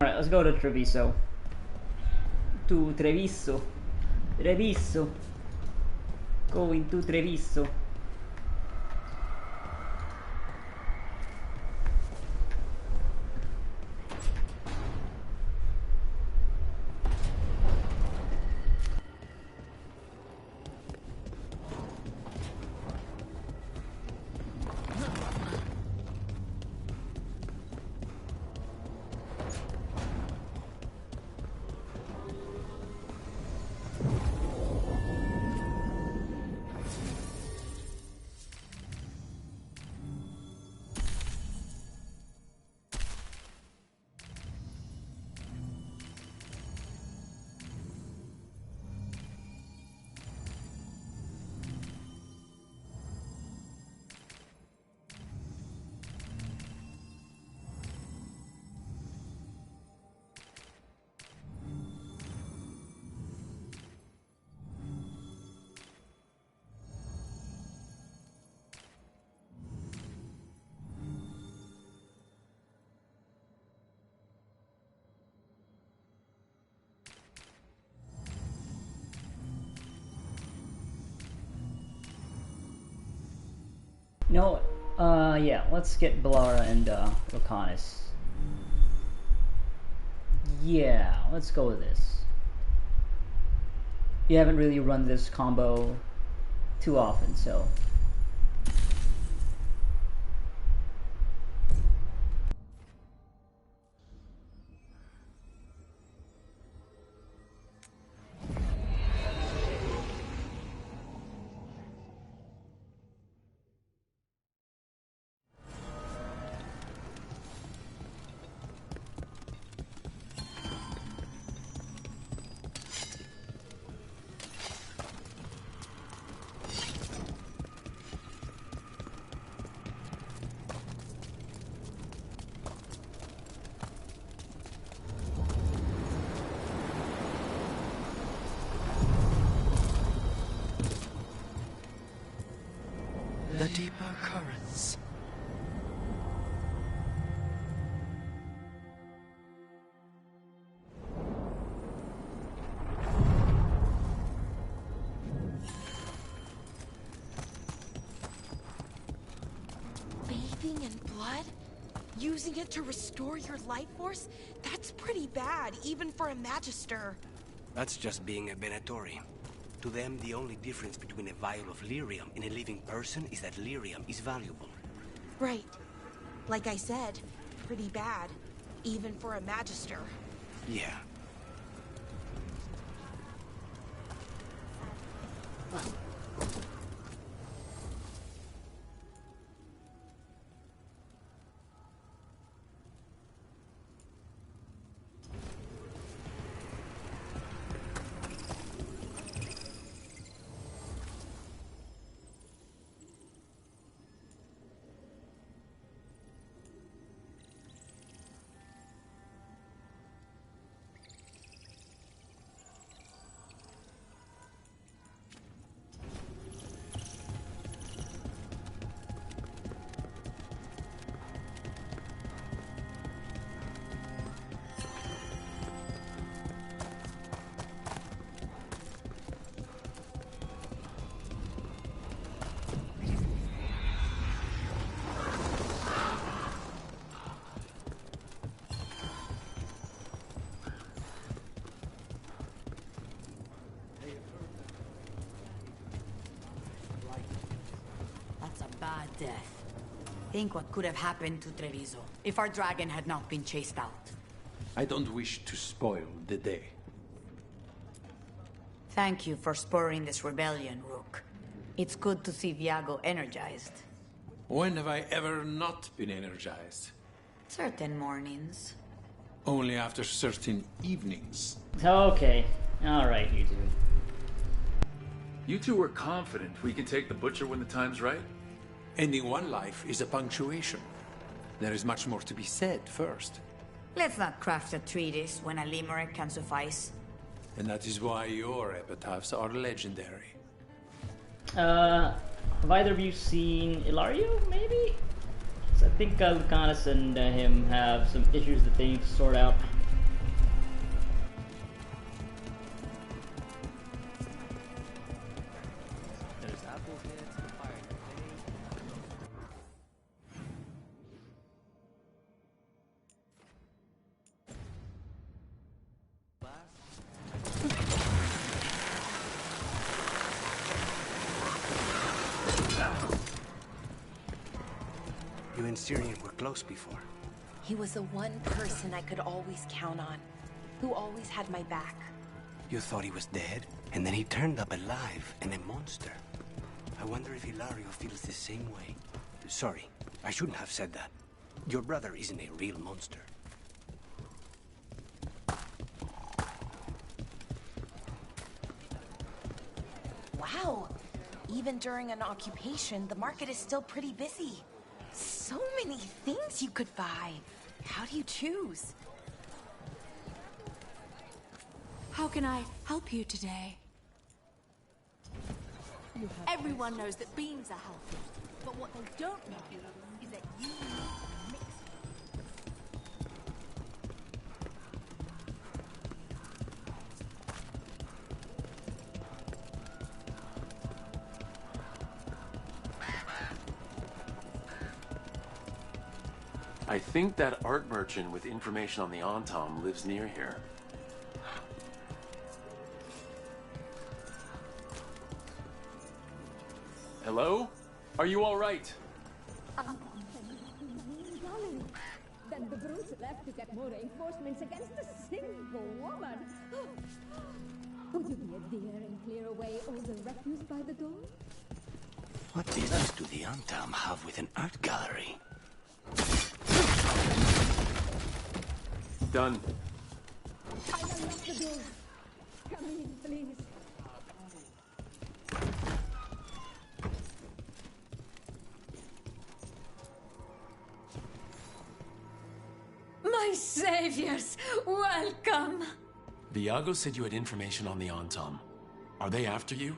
Alright, let's go to Treviso. To Treviso. Treviso. Going to Treviso. No, yeah, let's get Bellara and Laconis. Yeah, let's go with this. You haven't really run this combo too often, so. The deeper currents. Bathing in blood? Using it to restore your life force? That's pretty bad, even for a Magister. That's just being a Venatori. To them, the only difference between a vial of lyrium and a living person is that lyrium is valuable. Right. Like I said, pretty bad, even for a Magister. Yeah. Bad death. Think what could have happened to Treviso if our dragon had not been chased out. I don't wish to spoil the day. Thank you for spurring this rebellion, Rook. It's good to see Viago energized. When have I ever not been energized? Certain mornings. Only after certain evenings. Okay. Alright, you two. You two were confident we could take the butcher when the time's right? Ending one life is a punctuation. There is much more to be said first. Let's not craft a treatise when a limerick can suffice. And that is why your epitaphs are legendary. Have either of you seen Ilario, maybe? 'Cause I think Lucanus and him have some issues that they need to sort out. You and Syrian were close before. He was the one person I could always count on, who always had my back. You thought he was dead, and then he turned up alive and a monster. I wonder if Hilario feels the same way. Sorry, I shouldn't have said that. Your brother isn't a real monster. Wow! Even during an occupation, the market is still pretty busy. So many things you could buy. How do you choose? How can I help you today? Everyone knows that beans are healthy, but what they don't know is that you need to mix. I think that art merchant with information on the Antaam lives near here. Hello? Are you all right? Then the brutes left to get more reinforcements against a single woman. Would you be a dear and clear away all the refuse by the door? What business do the Antaam have with an art gallery? Done. I will lock the door. Come in, please. My saviors, welcome! Viago said you had information on the Antaam. Are they after you?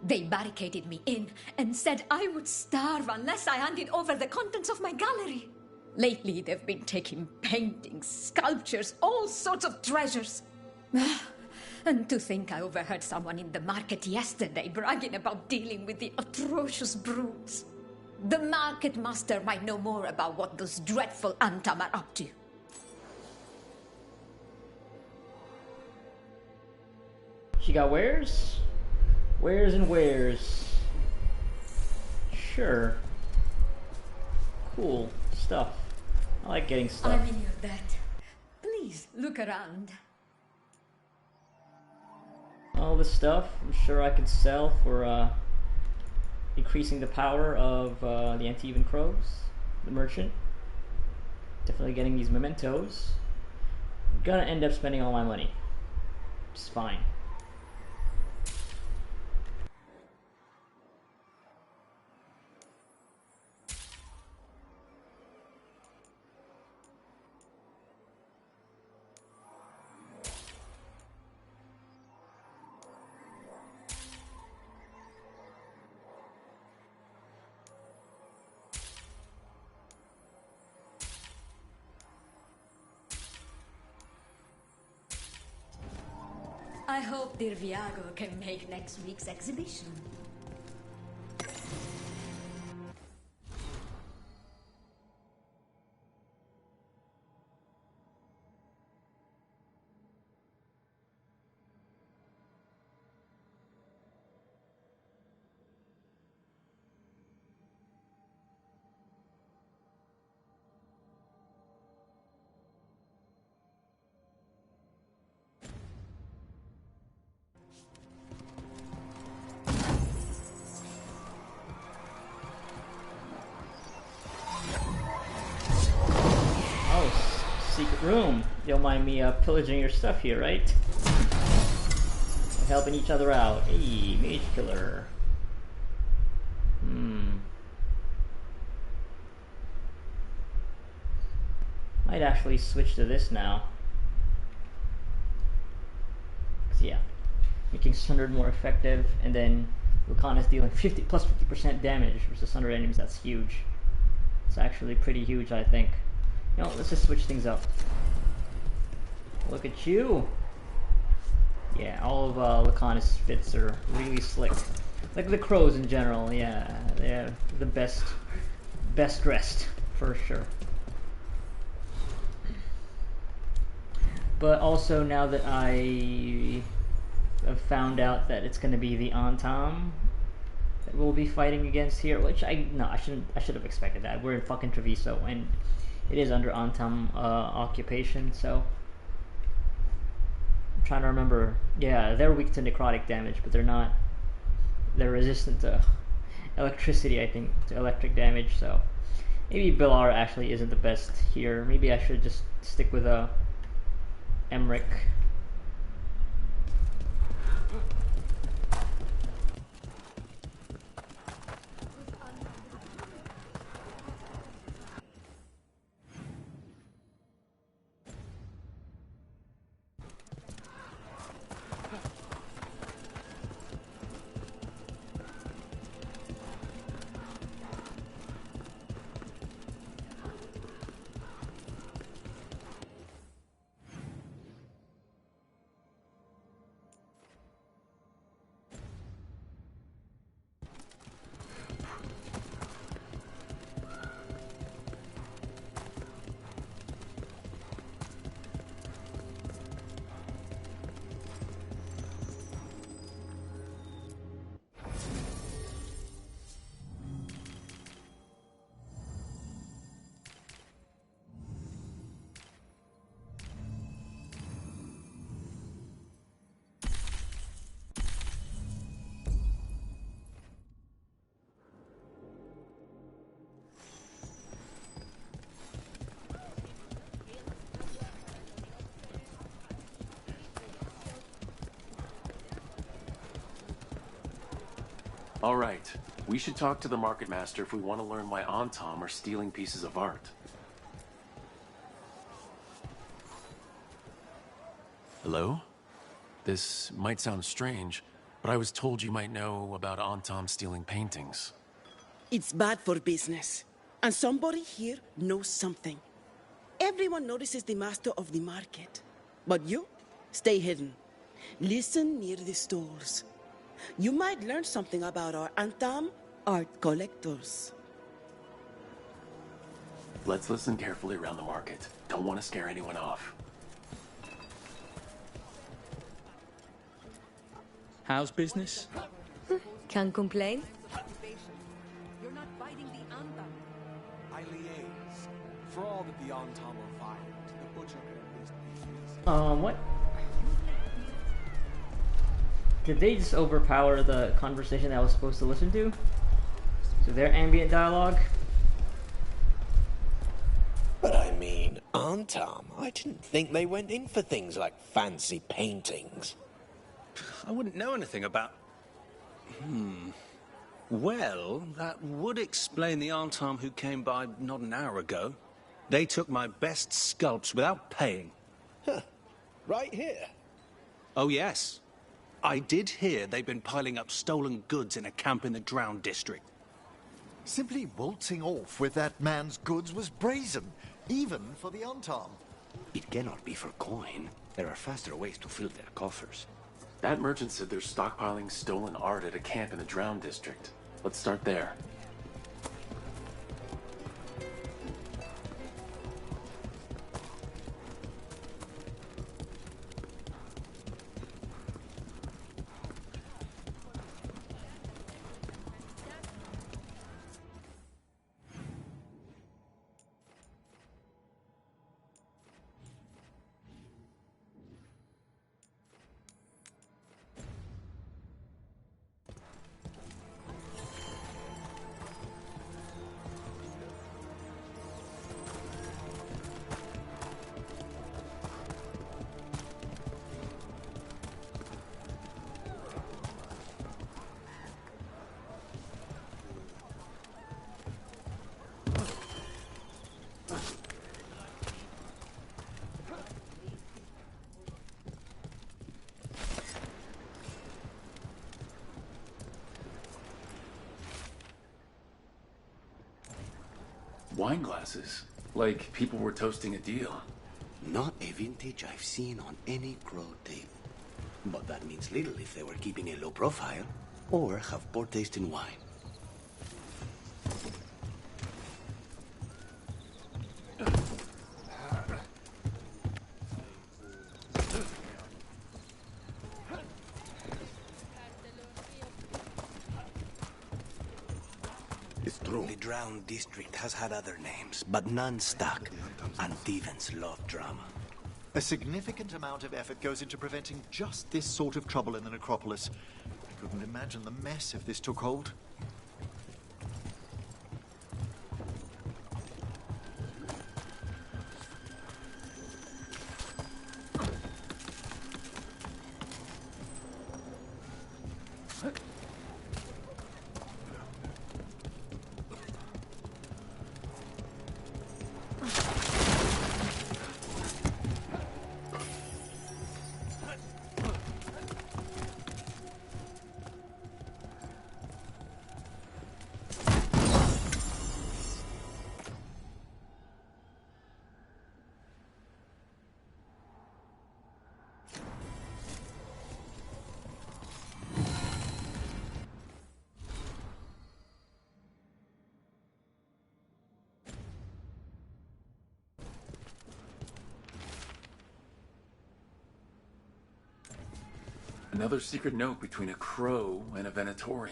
They barricaded me in and said I would starve unless I handed over the contents of my gallery. Lately, they've been taking paintings, sculptures, all sorts of treasures. And to think I overheard someone in the market yesterday bragging about dealing with the atrocious brutes. The market master might know more about what those dreadful Antaam are up to. She got wares? Wares and wares. Sure. Cool stuff. I like getting stuff. I'm in your debt. Please look around. All this stuff, I'm sure I could sell for increasing the power of the Antaam crows, the merchant. Definitely getting these mementos. I'm gonna end up spending all my money. Which is fine. I hope dear Viago can make next week's exhibition. Secret room. You don't mind me pillaging your stuff here, right? We're helping each other out. Hey, mage killer. Might actually switch to this now. 'Cause yeah, making Sundered more effective, and then Lacan is dealing 50% damage versus Sundered enemies. That's huge. It's actually pretty huge, I think. You know, let's just switch things up. Look at you! Yeah, all of Lacan's fits are really slick. Like the crows in general, yeah, they're the best dressed for sure. But also now that I have found out that it's going to be the Antaam that we'll be fighting against here, which I should have expected that. We're in fucking Treviso and it is under Antaam occupation, so I'm trying to remember. Yeah, they're weak to necrotic damage, but they're resistant to electricity, I think, to electric damage, so maybe Bilar actually isn't the best here. Maybe I should just stick with Emmerich. All right, we should talk to the market master if we want to learn why Antaam are stealing pieces of art. Hello? This might sound strange, but I was told you might know about Antaam stealing paintings. It's bad for business, and somebody here knows something. Everyone notices the master of the market, but you stay hidden. Listen near the stores. You might learn something about our Antaam art collectors. Let's listen carefully around the market. Don't want to scare anyone off. How's business? Can't complain. You're not fighting the Antaam. I liaise. For all that the Antaam are violent, the butcher can at least be his. What? Did they just overpower the conversation that I was supposed to listen to? So their ambient dialogue? But I mean, Antaam, I didn't think they went in for things like fancy paintings. I wouldn't know anything about... Well, that would explain the Antaam who came by not an hour ago. They took my best sculpts without paying. Huh. Right here? Oh, yes. I did hear they've been piling up stolen goods in a camp in the Drowned district. Simply waltzing off with that man's goods was brazen, even for the Antaam. It cannot be for coin. There are faster ways to fill their coffers. That merchant said they're stockpiling stolen art at a camp in the Drowned district. Let's start there. Wine glasses. Like people were toasting a deal. Not a vintage I've seen on any crow table. But that means little if they were keeping a low profile. or have poor taste in wine. The Drowned District has had other names, but none stuck. Antevans love drama. A significant amount of effort goes into preventing just this sort of trouble in the necropolis. I couldn't imagine the mess if this took hold. Another secret note between a crow and a Venatori.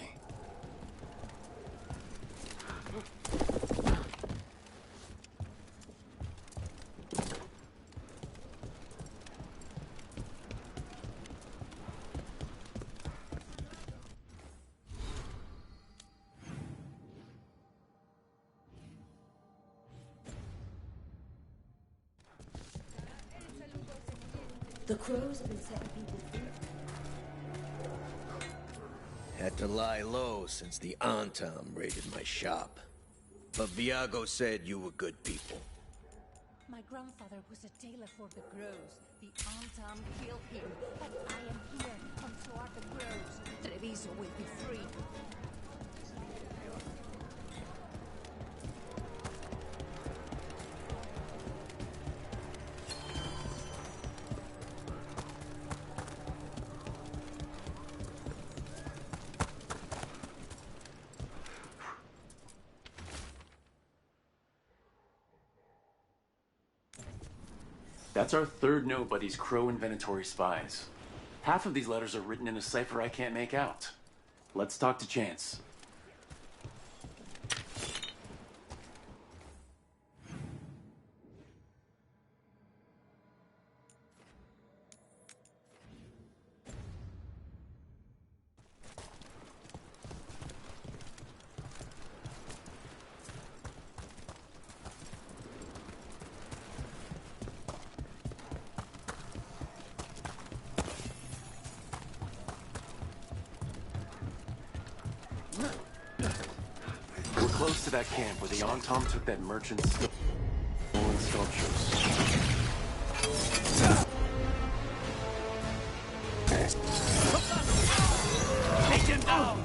The crows have been setting people free. Had to lie low since the Antaam raided my shop. But Viago said you were good people. My grandfather was a tailor for the Groves. The Antaam killed him, but I am here until are the Groves. Treviso will be free. That's our third note by these Crow and Venatori spies. Half of these letters are written in a cipher I can't make out. Let's talk to Chance. We're close to that camp where the Antaam took that merchant's stolen sculptures. Take him down!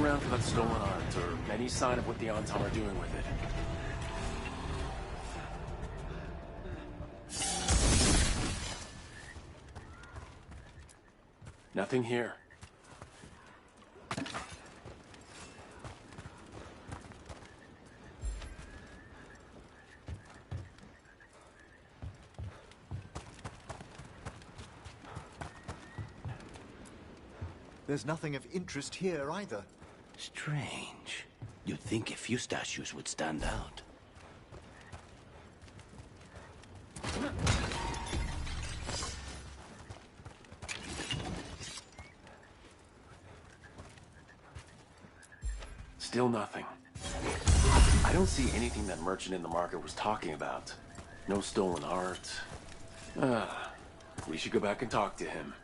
around for that stolen art, or any sign of what the Antaam are doing with it. Nothing here. There's nothing of interest here either. Strange. You'd think a few statues would stand out. Still nothing. I don't see anything that merchant in the market was talking about. No stolen art. We should go back and talk to him.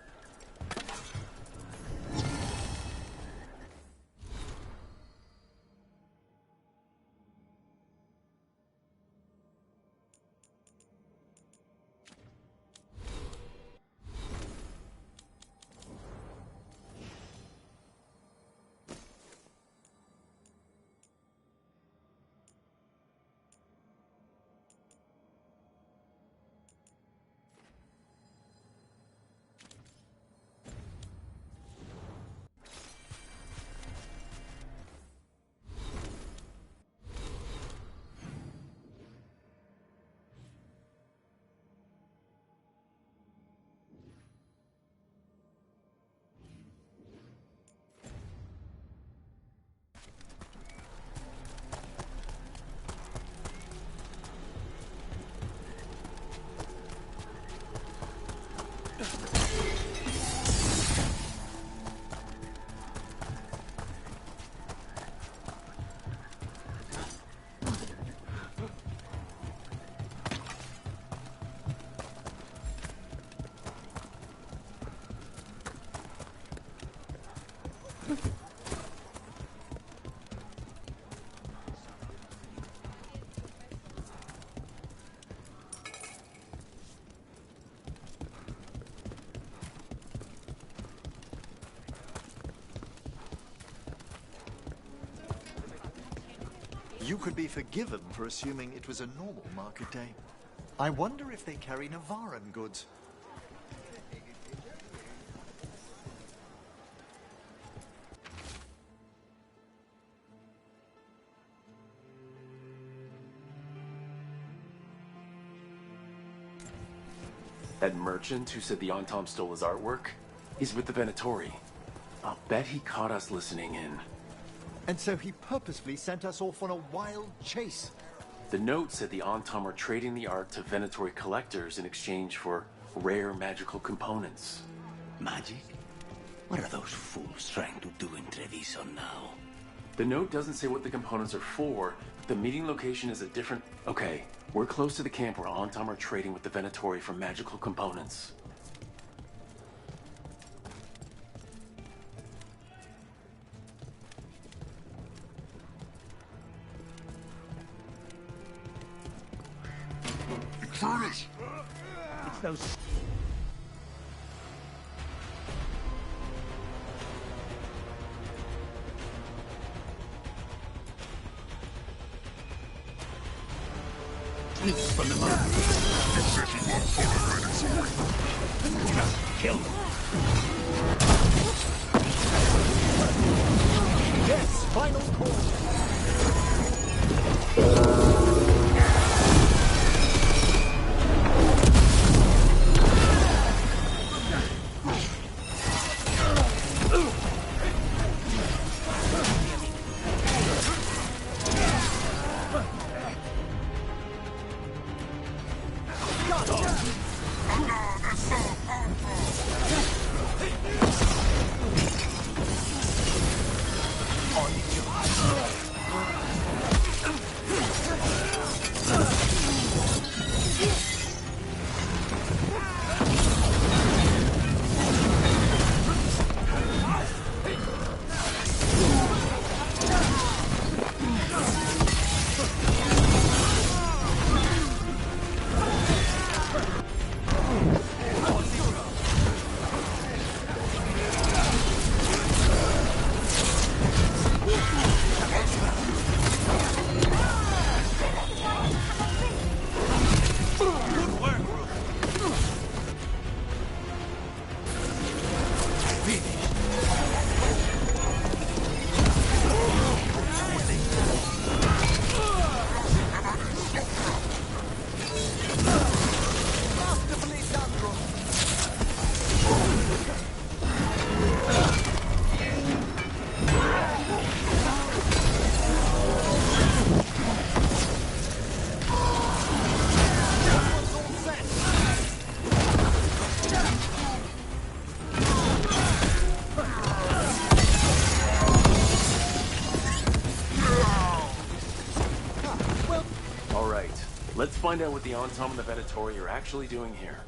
You could be forgiven for assuming it was a normal market day. I wonder if they carry Navaran goods. That merchant who said the Antaam stole his artwork? He's with the Venatori. I'll bet he caught us listening in. And so he purposefully sent us off on a wild chase. The note said the Antaam are trading the art to Venatori collectors in exchange for rare magical components. Magic? What are those fools trying to do in Treviso now? The note doesn't say what the components are for. The meeting location is a different... Okay, we're close to the camp where Antaam are trading with the Venatori for magical components. It's those... From the mouth. Kill. Yes, final call. find out what the Antaam and the Venatori are actually doing here.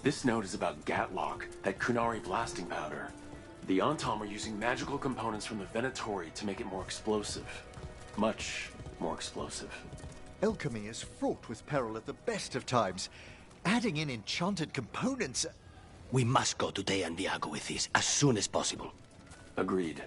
This note is about Gatlock, that Kunari blasting powder. The Antaam are using magical components from the Venatori to make it more explosive. Much more explosive. Alchemy is fraught with peril at the best of times. Adding in enchanted components... We must go to Day and Viago with this as soon as possible. Agreed.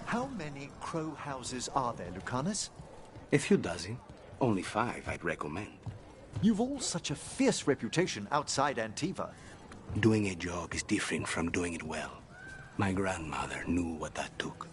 How many crow houses are there, Lucanus? A few dozen. Only 5, I'd recommend. You've all such a fierce reputation outside Antiva. Doing a job is different from doing it well. My grandmother knew what that took.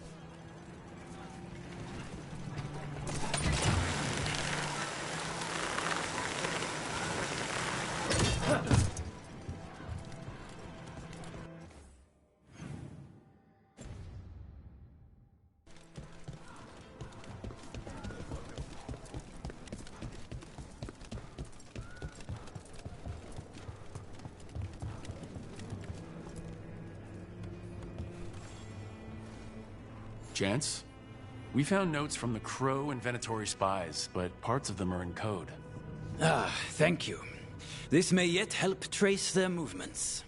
Gents, we found notes from the Crow and Venatori spies, but parts of them are in code. Ah, thank you. This may yet help trace their movements.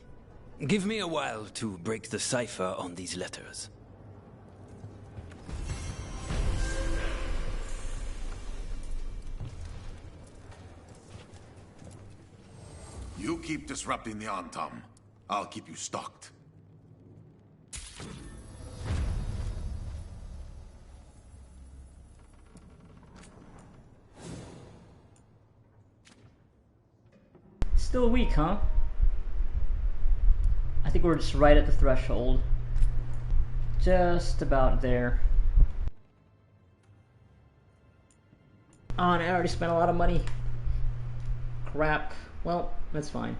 Give me a while to break the cipher on these letters. You keep disrupting the Antaam. I'll keep you stocked. Still weak, huh? I think we're just right at the threshold. Just about there. Oh, and I already spent a lot of money. Crap. Well, that's fine.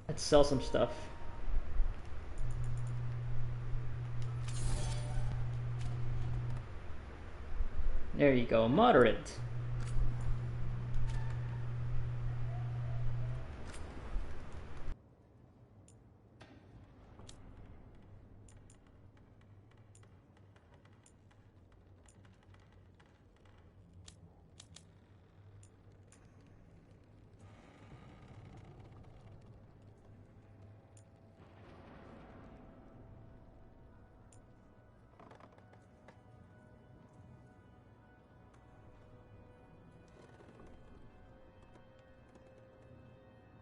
Let's sell some stuff. There you go, moderate.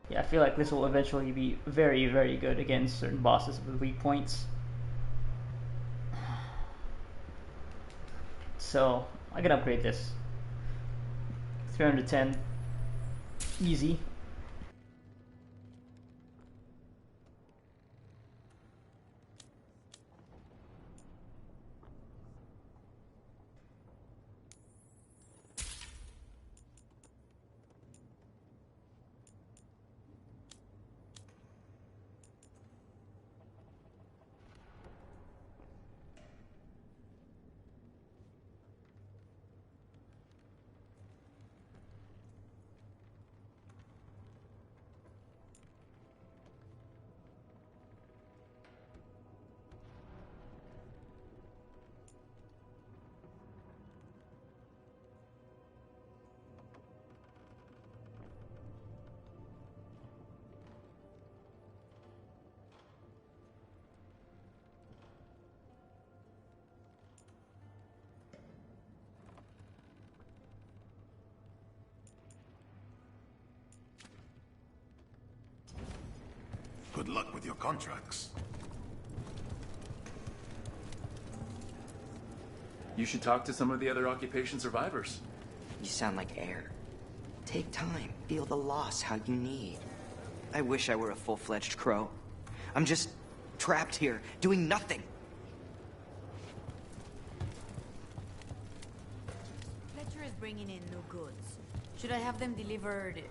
Yeah, I feel like this will eventually be very, very good against certain bosses with weak points. So, I can upgrade this. 310. Easy. luck with your contracts. You should talk to some of the other occupation survivors. You sound like air. Take time. Feel the loss how you need. I wish I were a full-fledged crow. I'm just trapped here, doing nothing. Fletcher is bringing in new goods. Should I have them delivered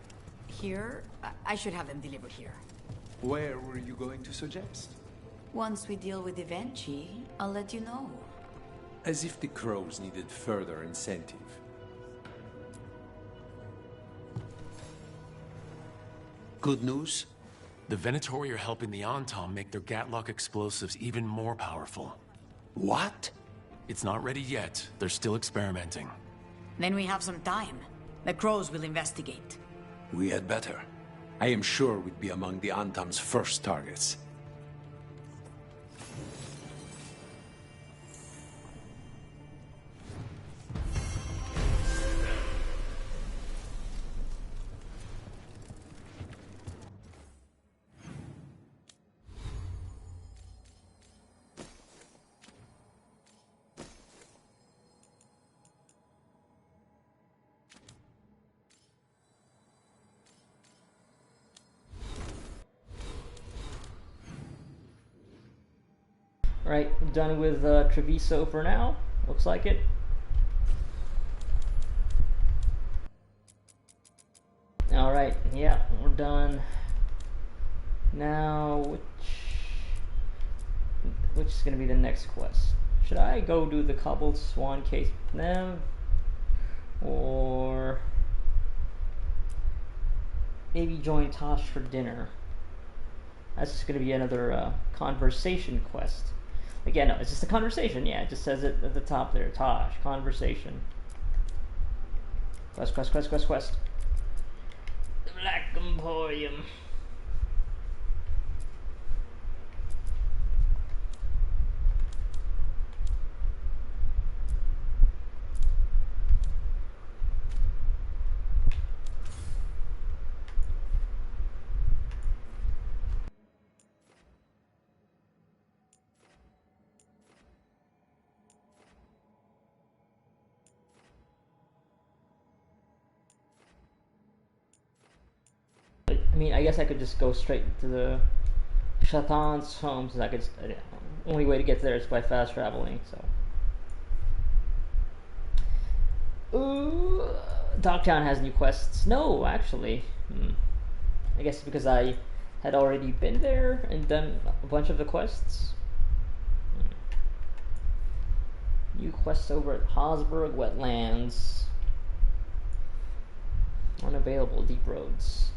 here? I should have them delivered here. Where were you going to suggest? Once we deal with Evenchi, I'll let you know. As if the crows needed further incentive. Good news? The Venatori are helping the Antaam make their Gatlock explosives even more powerful. What? It's not ready yet. They're still experimenting. Then we have some time. The crows will investigate. We had better. I am sure we'd be among the Antaam's first targets. Right, done with Treviso for now. Looks like it. Alright, yeah, we're done. Now, which is going to be the next quest? Should I go do the Cobbled Swan Case with them? Or maybe join Tosh for dinner? That's just going to be another conversation quest. Again, no, it's just a conversation. Yeah, it just says it at the top there. Tosh, conversation. Quest. The Black Emporium. I mean, I guess I could just go straight to the Chatan's home, since I could. Only way to get there is by fast traveling. So, Dogtown has new quests. No, actually, I guess it's because I had already been there and done a bunch of the quests. New quests over at Hosberg Wetlands. Unavailable deep roads.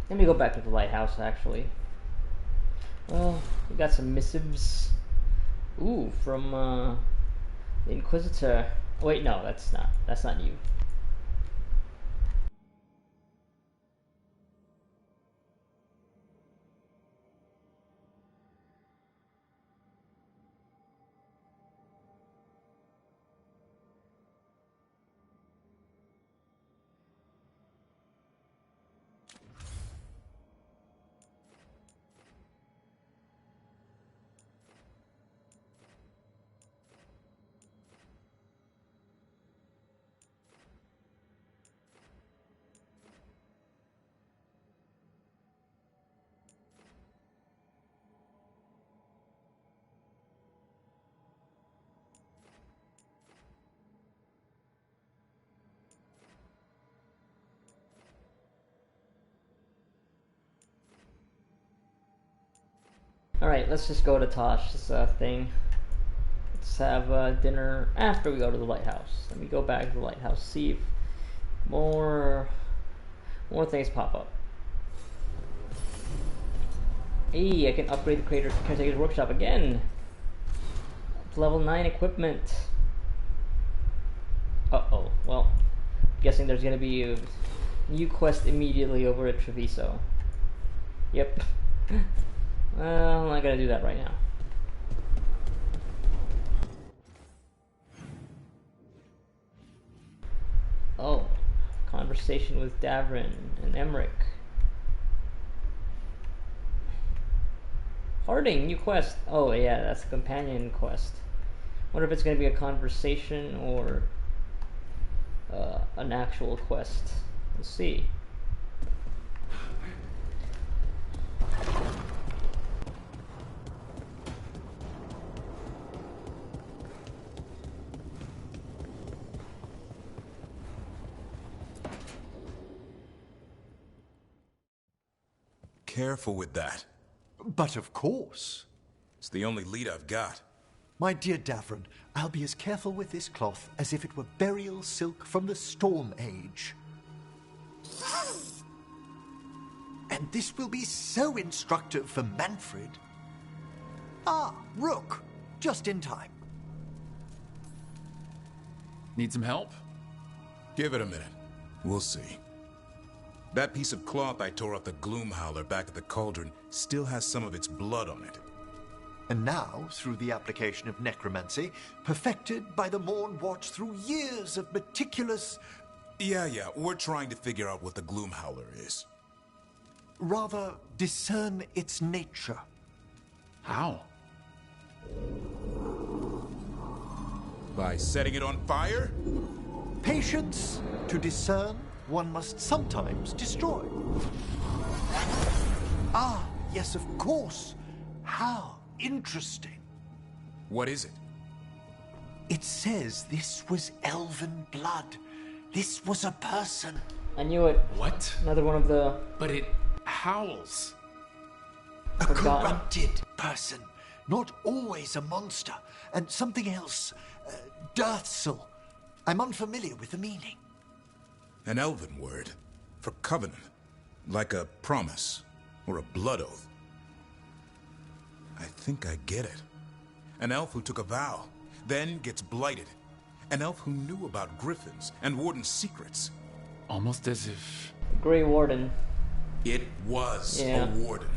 Let me go back to the lighthouse, actually. Well, we got some missives. Ooh, from the Inquisitor. Oh, wait, no, that's not you. Alright, let's just go to Tosh's thing. Let's have dinner after we go to the lighthouse. Let me go back to the lighthouse, see if more things pop up. Hey, I can upgrade the caretaker's workshop again. Level 9 equipment. Uh-oh, well, I'm guessing there's gonna be a new quest immediately over at Treviso. Yep. Well, I'm not gonna do that right now. Oh, conversation with Davrin and Emmerich. Harding, new quest. Oh yeah, that's a companion quest. Wonder if it's going to be a conversation or an actual quest. Let's see. Careful with that. But of course. It's the only lead I've got. My dear Davrin, I'll be as careful with this cloth as if it were burial silk from the Storm Age. And this will be so instructive for Manfred. Ah, Rook, just in time. Need some help? Give it a minute. We'll see. That piece of cloth I tore off the Gloom Howler back at the cauldron still has some of its blood on it. And now, through the application of necromancy, perfected by the Morn Watch through years of meticulous... Yeah, we're trying to figure out what the Gloom Howler is. Rather, discern its nature. How? By setting it on fire? Patience. To discern, one must sometimes destroy. Ah, yes, of course. How interesting. What is it? It says this was elven blood. This was a person. I knew it. What? Another one of the... But it howls. A corrupted person. Not always a monster. And something else. Deathsel. I'm unfamiliar with the meaning. An elven word. For covenant. Like a promise. Or a blood oath. I think I get it. An elf who took a vow. Then gets blighted. An elf who knew about griffins and Warden's secrets. Almost as if... Grey Warden. It was a warden.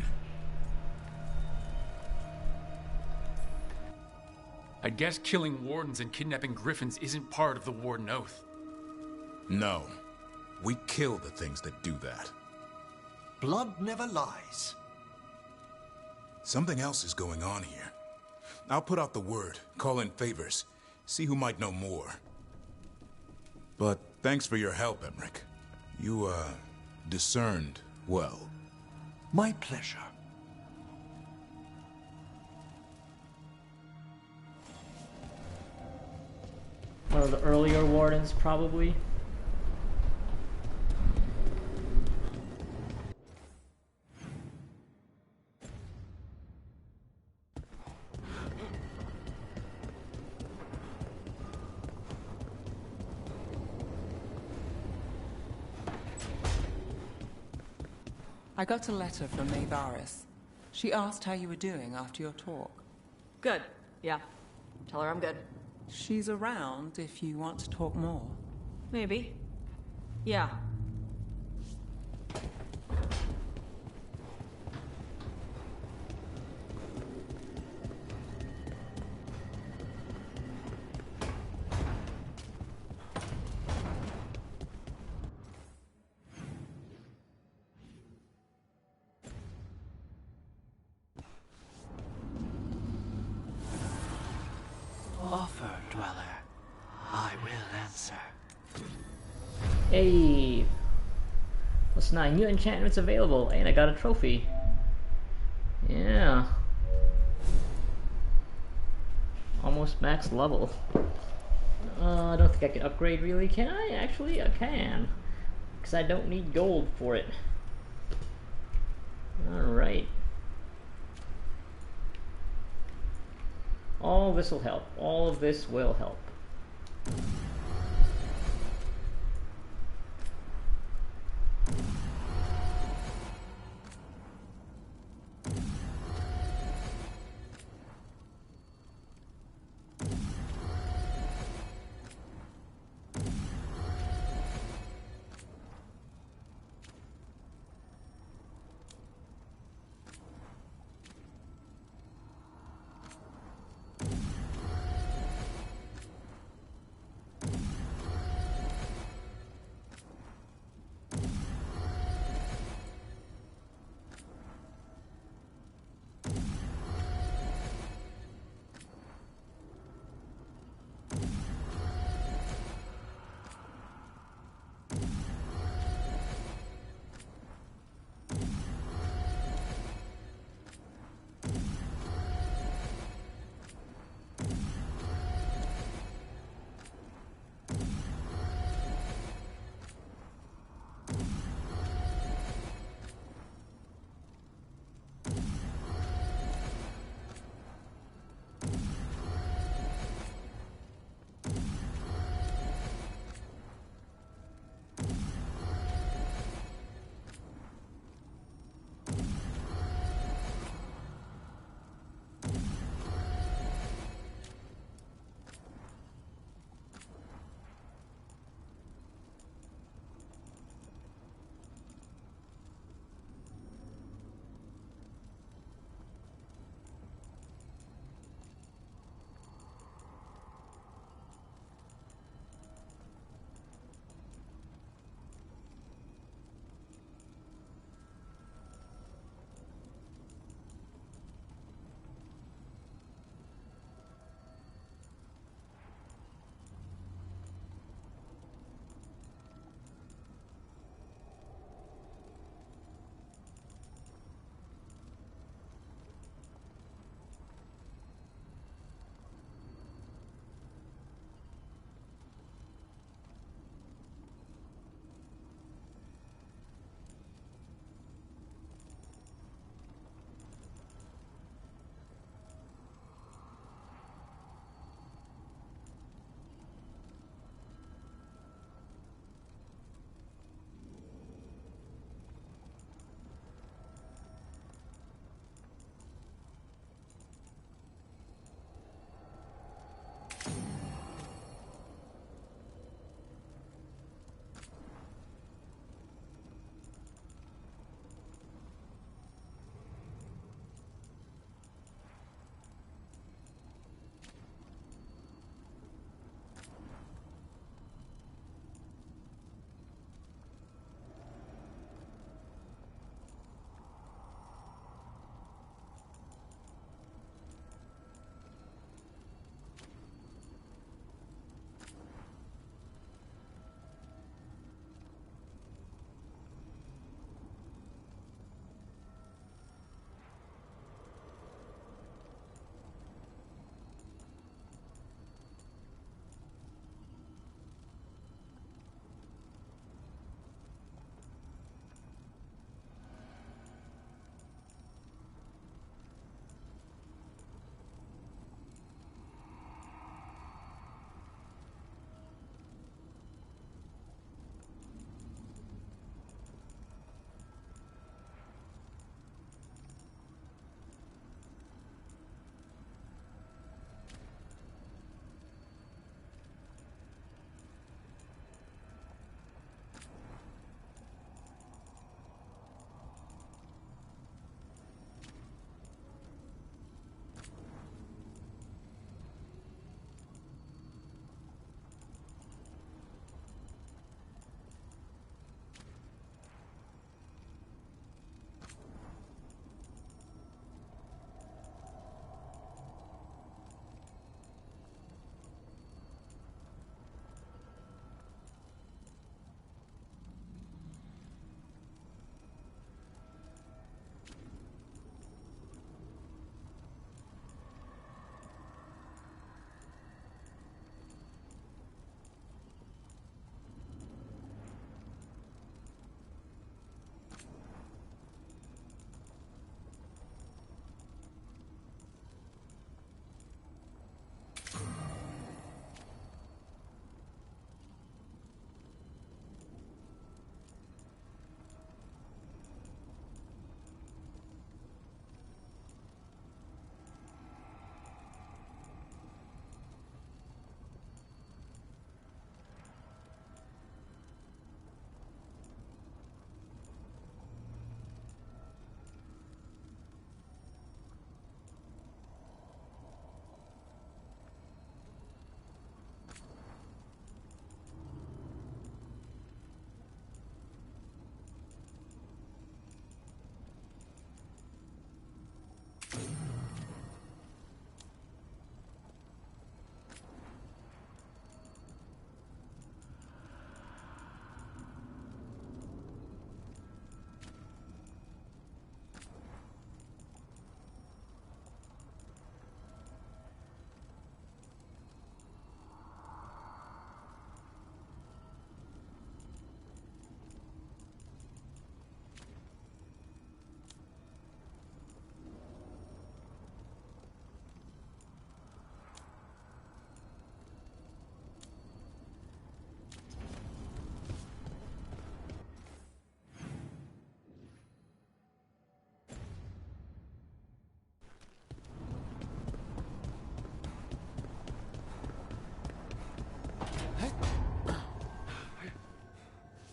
I guess killing wardens and kidnapping griffins isn't part of the Warden Oath. No. We kill the things that do that. Blood never lies. Something else is going on here. I'll put out the word, call in favors, see who might know more. But thanks for your help, Emmerich. You, discerned well. My pleasure. One of the earlier wardens, probably. I got a letter from Maevaris. She asked how you were doing after your talk. Good. Yeah. Tell her I'm good. She's around if you want to talk more. Maybe. Yeah. Offer, Dweller. I will answer. Hey! Plus 9 new enchantments available, and I got a trophy. Yeah. Almost max level. I don't think I can upgrade really, can I? Actually, I can. Because I don't need gold for it. Alright. All this will help. All of this will help.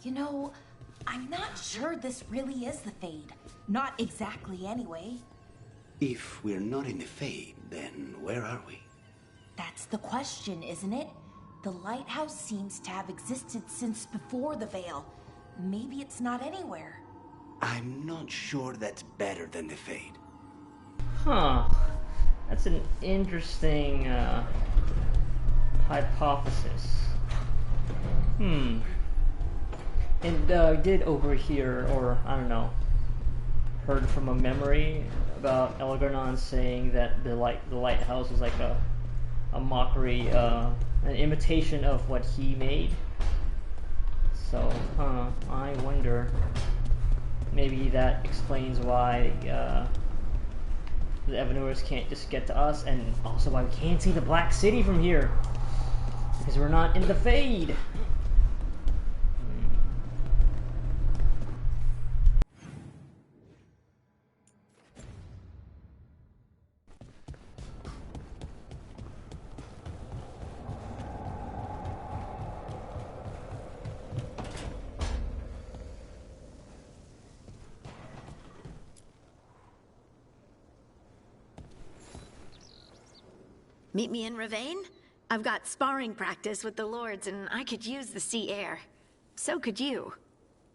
You know, I'm not sure this really is the Fade. Not exactly, anyway. If we're not in the Fade, then where are we? That's the question, isn't it? The lighthouse seems to have existed since before the Veil. Maybe it's not anywhere. I'm not sure that's better than the Fade. Huh. That's an interesting hypothesis. And I did overhear, or I don't know, heard from a memory about Elgarnon saying that the lighthouse is like a mockery, an imitation of what he made. So, I wonder. Maybe that explains why the Evanors can't just get to us, and also why we can't see the Black City from here. Because we're not in the Fade. Meet me in Ravane? I've got sparring practice with the lords, and I could use the sea air. So could you.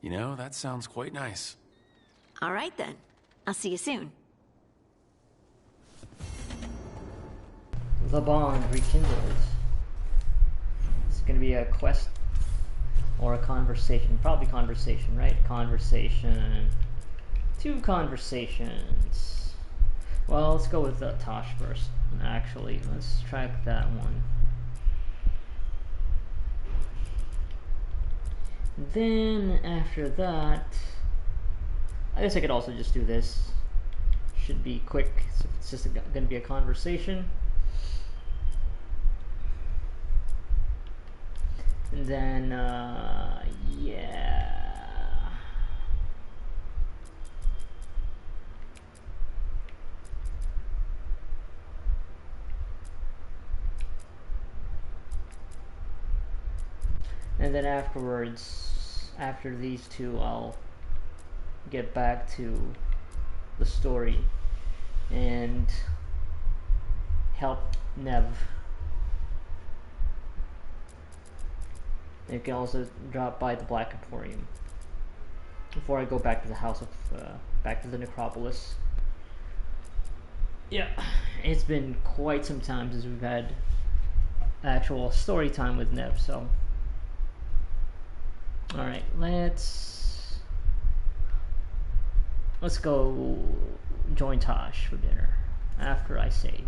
You know, that sounds quite nice. All right, then. I'll see you soon. The bond rekindled. It's gonna be a quest or a conversation. Probably conversation, right? Conversation. 2 conversations. Well, let's go with Tosh first. Actually, let's track that one. Then, after that, I guess I could also just do this. Should be quick, so it's just going to be a conversation. And then, yeah. And then afterwards, after these 2, I'll get back to the story and help Nev. And you can also drop by the Black Emporium before I go back to the house of, back to the necropolis. Yeah, it's been quite some time since we've had actual story time with Nev, so. Alright, let's go join Tosh for dinner after I save.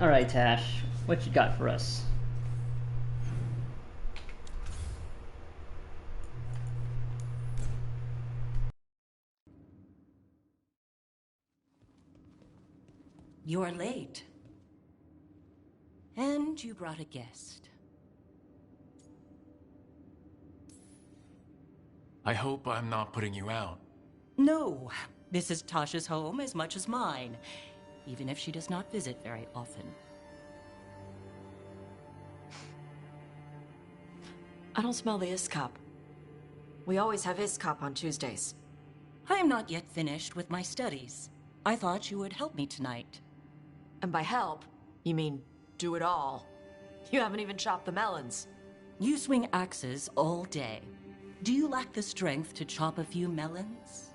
Alright, Tash. What you got for us? You're late. And you brought a guest. I hope I'm not putting you out. No, this is Tasha's home as much as mine, even if she does not visit very often. I don't smell the Iskop. We always have Iskop on Tuesdays. I am not yet finished with my studies. I thought you would help me tonight. And by help, you mean do it all. You haven't even chopped the melons. You swing axes all day. Do you lack the strength to chop a few melons?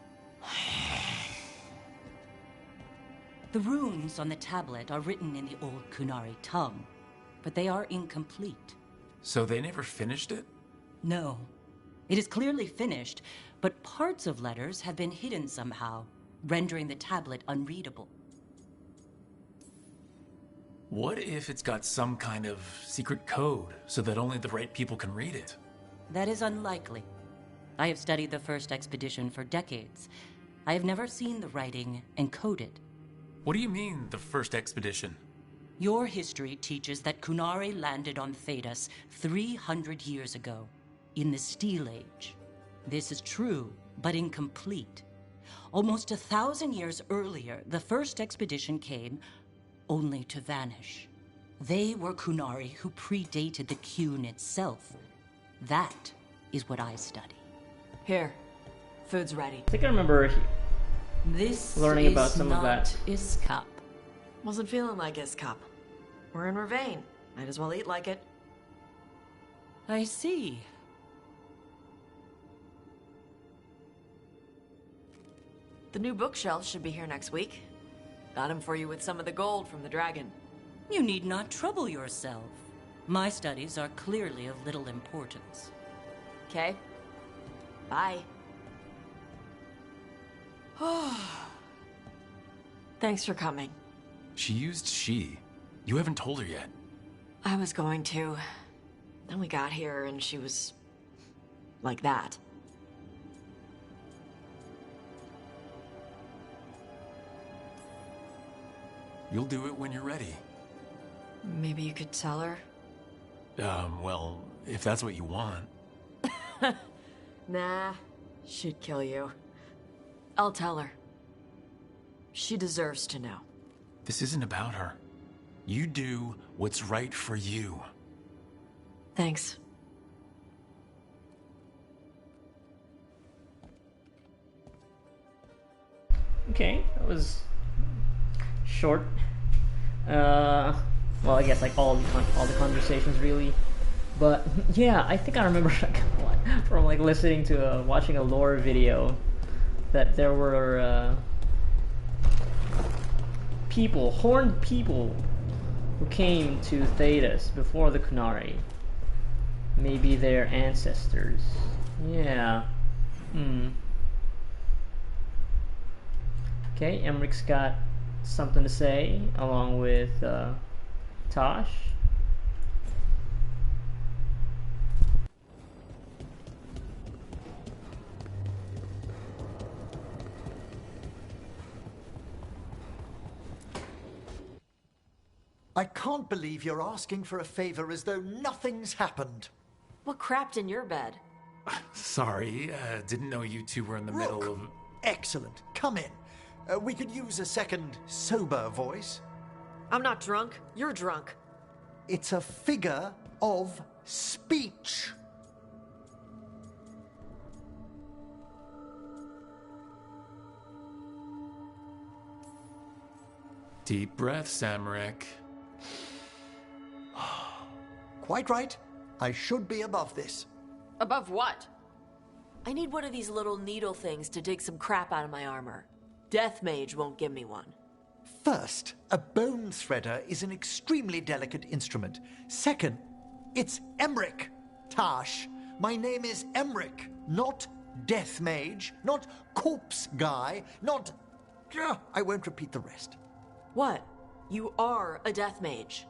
The runes on the tablet are written in the old Kunari tongue, but they are incomplete. So they never finished it? No. It is clearly finished, but parts of letters have been hidden somehow, rendering the tablet unreadable. What if it's got some kind of secret code so that only the right people can read it? That is unlikely. I have studied the first expedition for decades. I have never seen the writing encoded. What do you mean, the first expedition? Your history teaches that Kunari landed on Thedas 300 years ago, in the Steel Age. This is true, but incomplete. Almost 1,000 years earlier, the first expedition came only to vanish. They were Kunari who predated the Qun itself. That is what I study. Here, food's ready. I think I remember learning about some of that. Iskop. Wasn't feeling like Iskop. We're in Ravane. Might as well eat like it. I see. The new bookshelves should be here next week. Got him for you with some of the gold from the dragon. You need not trouble yourself. My studies are clearly of little importance. Okay. Bye. Thanks for coming. She used she. You haven't told her yet. I was going to. Then we got here and she was like that. You'll do it when you're ready. Maybe you could tell her? Well, if that's what you want. Nah, she'd kill you. I'll tell her. She deserves to know. This isn't about her. You do what's right for you. Thanks. Okay, that was short. Well, I guess like all the conversations really, but yeah, I think I remember from like listening to watching a lore video that there were horned people who came to Thedas before the Kunari. Maybe their ancestors. Yeah. Okay, Emmerich's got something to say along with Tosh. I can't believe you're asking for a favor as though nothing's happened. What crapped in your bed? Sorry, didn't know you two were in the middle of... Excellent. Come in. We could use a second sober voice. I'm not drunk. You're drunk. It's a figure of speech. Deep breath, Samric. Quite right. I should be above this. Above what? I need one of these little needle things to dig some crap out of my armor. Death Mage won't give me one. First, a bone threader is an extremely delicate instrument. Second, it's Emmerich. Tash, my name is Emmerich, not Death Mage, not Corpse Guy, not... I won't repeat the rest. What? You are a death mage.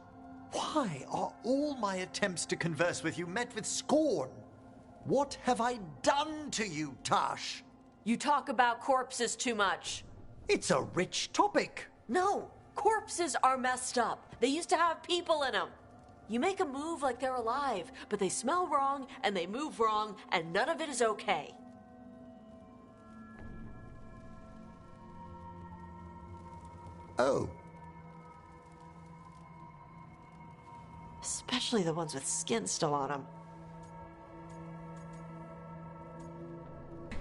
Why are all my attempts to converse with you met with scorn? What have I done to you, Tash? You talk about corpses too much. It's a rich topic. No, corpses are messed up. They used to have people in them. You make a move like they're alive, but they smell wrong and they move wrong, and none of it is okay. Oh. Especially the ones with skin still on them.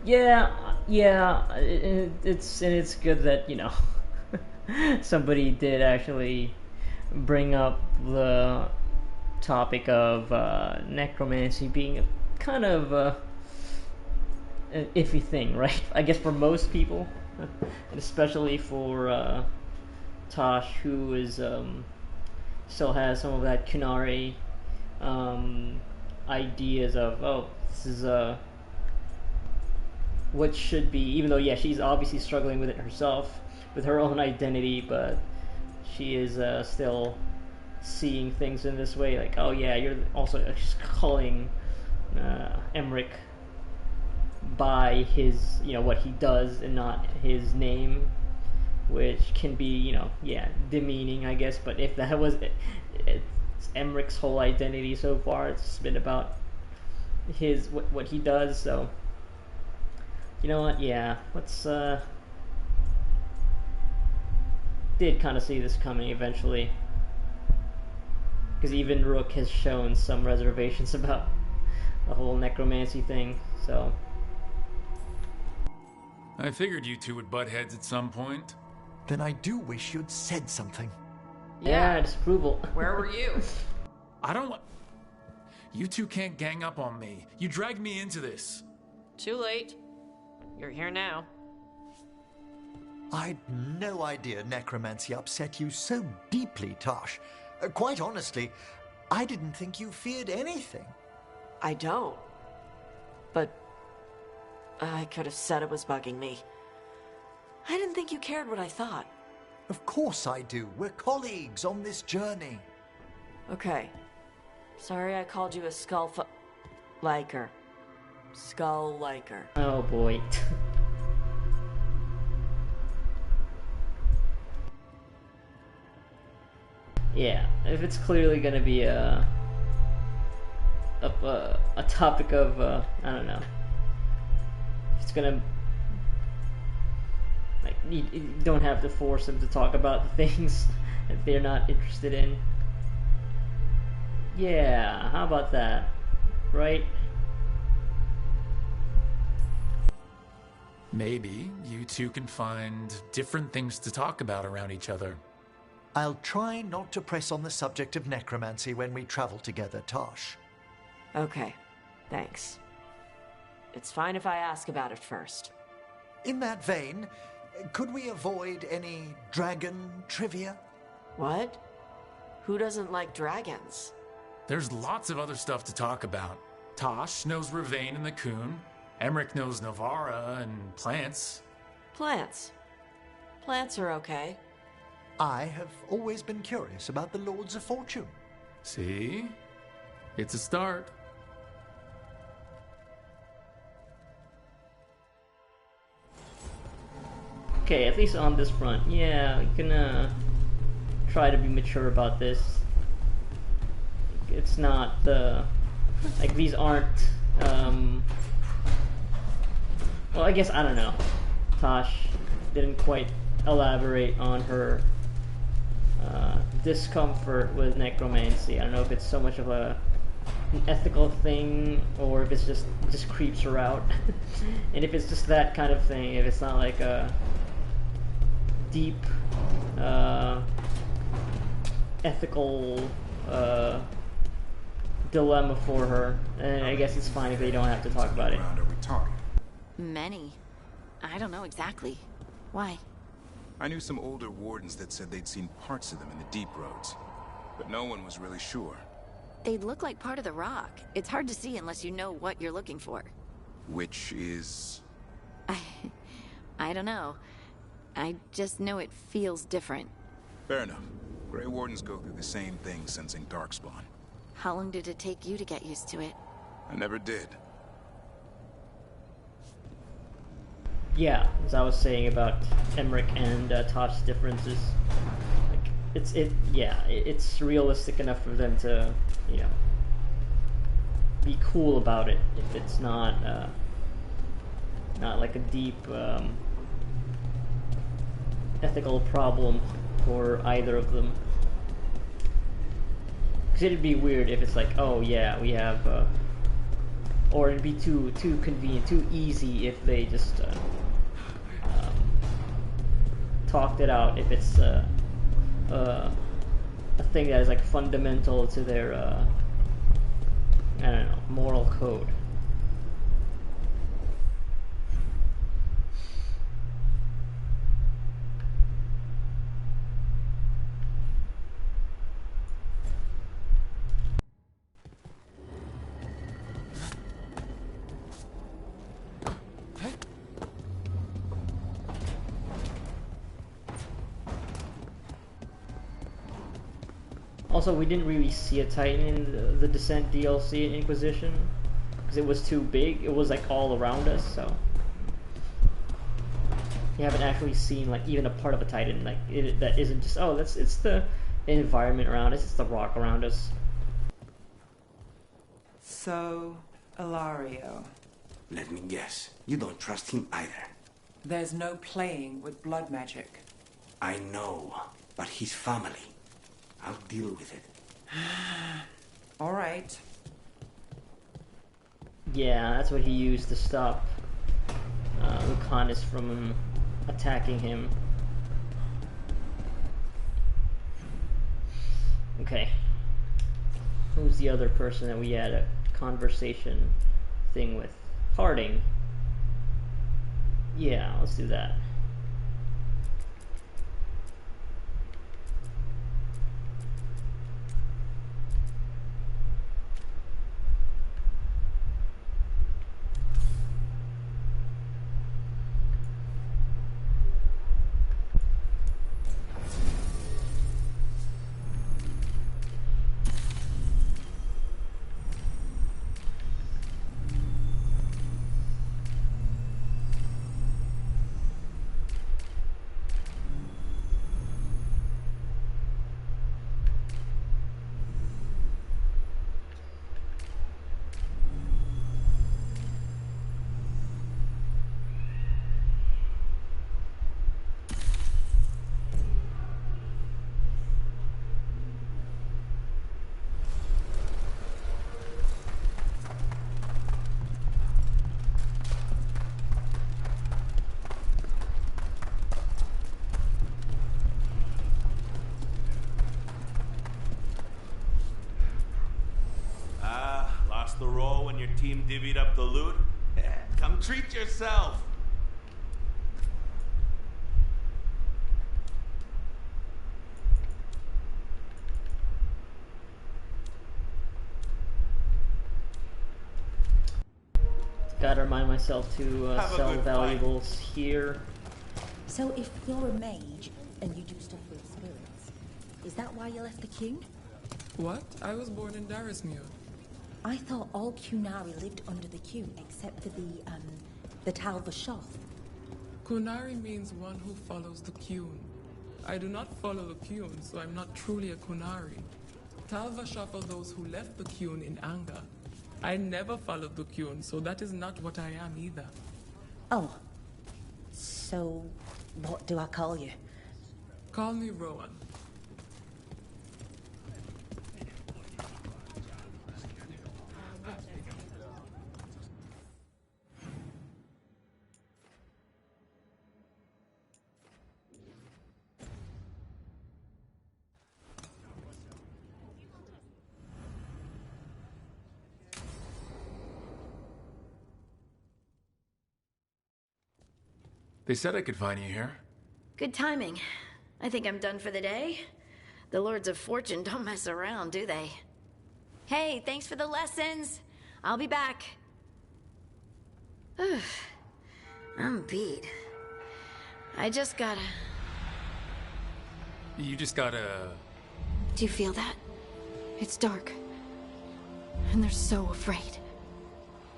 Yeah, it's good that, you know, somebody did actually bring up the topic of necromancy being a kind of an iffy thing, right? I guess for most people, and especially for Tosh, who is still has some of that Kunari ideas of, oh, this is what should be, even though, yeah, she's obviously struggling with it herself, with her own identity, but she is still seeing things in this way, like, oh yeah, you're also just calling Emmerich by his, you know, what he does and not his name, which can be, you know, yeah, demeaning, I guess, but if that was it's Emmerich's whole identity so far, it's been about his, what he does, so, you know what, yeah, let's, did kind of see this coming eventually, because even Rook has shown some reservations about the whole necromancy thing, so. I figured you two would butt heads at some point. Then I do wish you'd said something. Yeah, disapproval. Where were you? I don't want... You two can't gang up on me. You dragged me into this. Too late. You're here now. I'd no idea necromancy upset you so deeply, Tosh. Quite honestly, I didn't think you feared anything. I don't. But I could have said it was bugging me. I didn't think you cared what I thought. Of course I do. We're colleagues on this journey. Okay. Sorry I called you a liker. Skull liker. Oh boy. Yeah, if it's clearly gonna be a topic of I don't know. It's gonna, like, you don't have to force them to talk about the things that they're not interested in. Yeah, how about that? Right? Maybe you two can find different things to talk about around each other. I'll try not to press on the subject of necromancy when we travel together, Tosh. Okay, thanks. It's fine if I ask about it first. In that vein, could we avoid any dragon trivia? What? Who doesn't like dragons? There's lots of other stuff to talk about. Tosh knows Ravain and the Coon. Emmerich knows Navara and plants. Plants? Plants are okay. I have always been curious about the Lords of Fortune. See? It's a start. Okay, at least on this front. Yeah, we can try to be mature about this. It's not like, these aren't well, I guess, I don't know. Tosh didn't quite elaborate on her discomfort with necromancy. I don't know if it's so much of an ethical thing, or if it's just creeps her out. And if it's just that kind of thing, if it's not like a deep ethical dilemma for her, and I guess it's fine if they don't have to talk about it. Are we talking? Many. I don't know exactly. Why? I knew some older wardens that said they'd seen parts of them in the deep roads, but no one was really sure. They look like part of the rock. It's hard to see unless you know what you're looking for. Which is... I don't know. I just know it feels different. Fair enough. Grey Wardens go through the same thing sensing darkspawn. How long did it take you to get used to it? I never did. Yeah, as I was saying about Emmerich and Tosh's differences, like it's realistic enough for them to, you know, be cool about it if it's not like a deep ethical problem for either of them. Because it'd be weird if it's like, oh yeah, we have, or it'd be too convenient, too easy if they just talked it out. If it's a thing that is like fundamental to their I don't know, moral code. Also, we didn't really see a Titan in the Descent DLC in Inquisition, because it was too big. It was like all around us, so you haven't actually seen like even a part of a Titan like that isn't just, oh, it's the environment around us, it's the rock around us. So, Ilario. Let me guess. You don't trust him either. There's no playing with blood magic. I know, but his family. I'll deal with it. All right. Yeah, that's what he used to stop Lucanus from attacking him. Okay. Who's the other person that we had a conversation thing with? Harding. Yeah, let's do that. The roll when your team divvied up the loot? Come treat yourself! Gotta remind myself to sell valuables here. So if you're a mage and you do stuff with spirits, is that why you left the Qun? What? I was born in Darismuir. I thought all Qunari lived under the Qun, except for the Tal Vashoth. Qunari means one who follows the Qun. I do not follow the Qun, so I'm not truly a Qunari. Tal Vashoth are those who left the Qun in anger. I never followed the Qun, so that is not what I am either. Oh. So, what do I call you? Call me Rowan. They said I could find you here. Good timing. I think I'm done for the day. The Lords of Fortune don't mess around, do they? Hey, thanks for the lessons. I'll be back. I'm beat. You just gotta... Do you feel that? It's dark. And they're so afraid.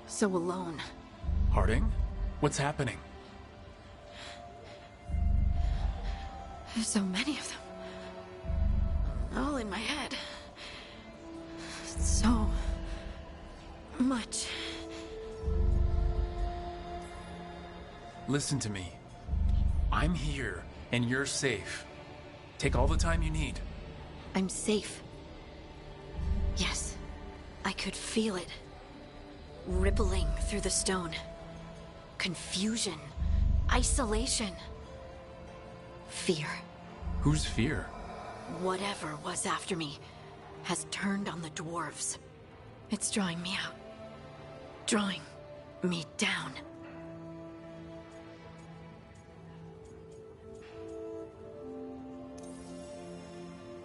So alone. Harding? What's happening? There's so many of them. All in my head. So much. Listen to me. I'm here, and you're safe. Take all the time you need. I'm safe. Yes, I could feel it. Rippling through the stone. Confusion. Isolation. Fear. Who's fear? Whatever was after me has turned on the dwarves. It's drawing me out. Drawing me down.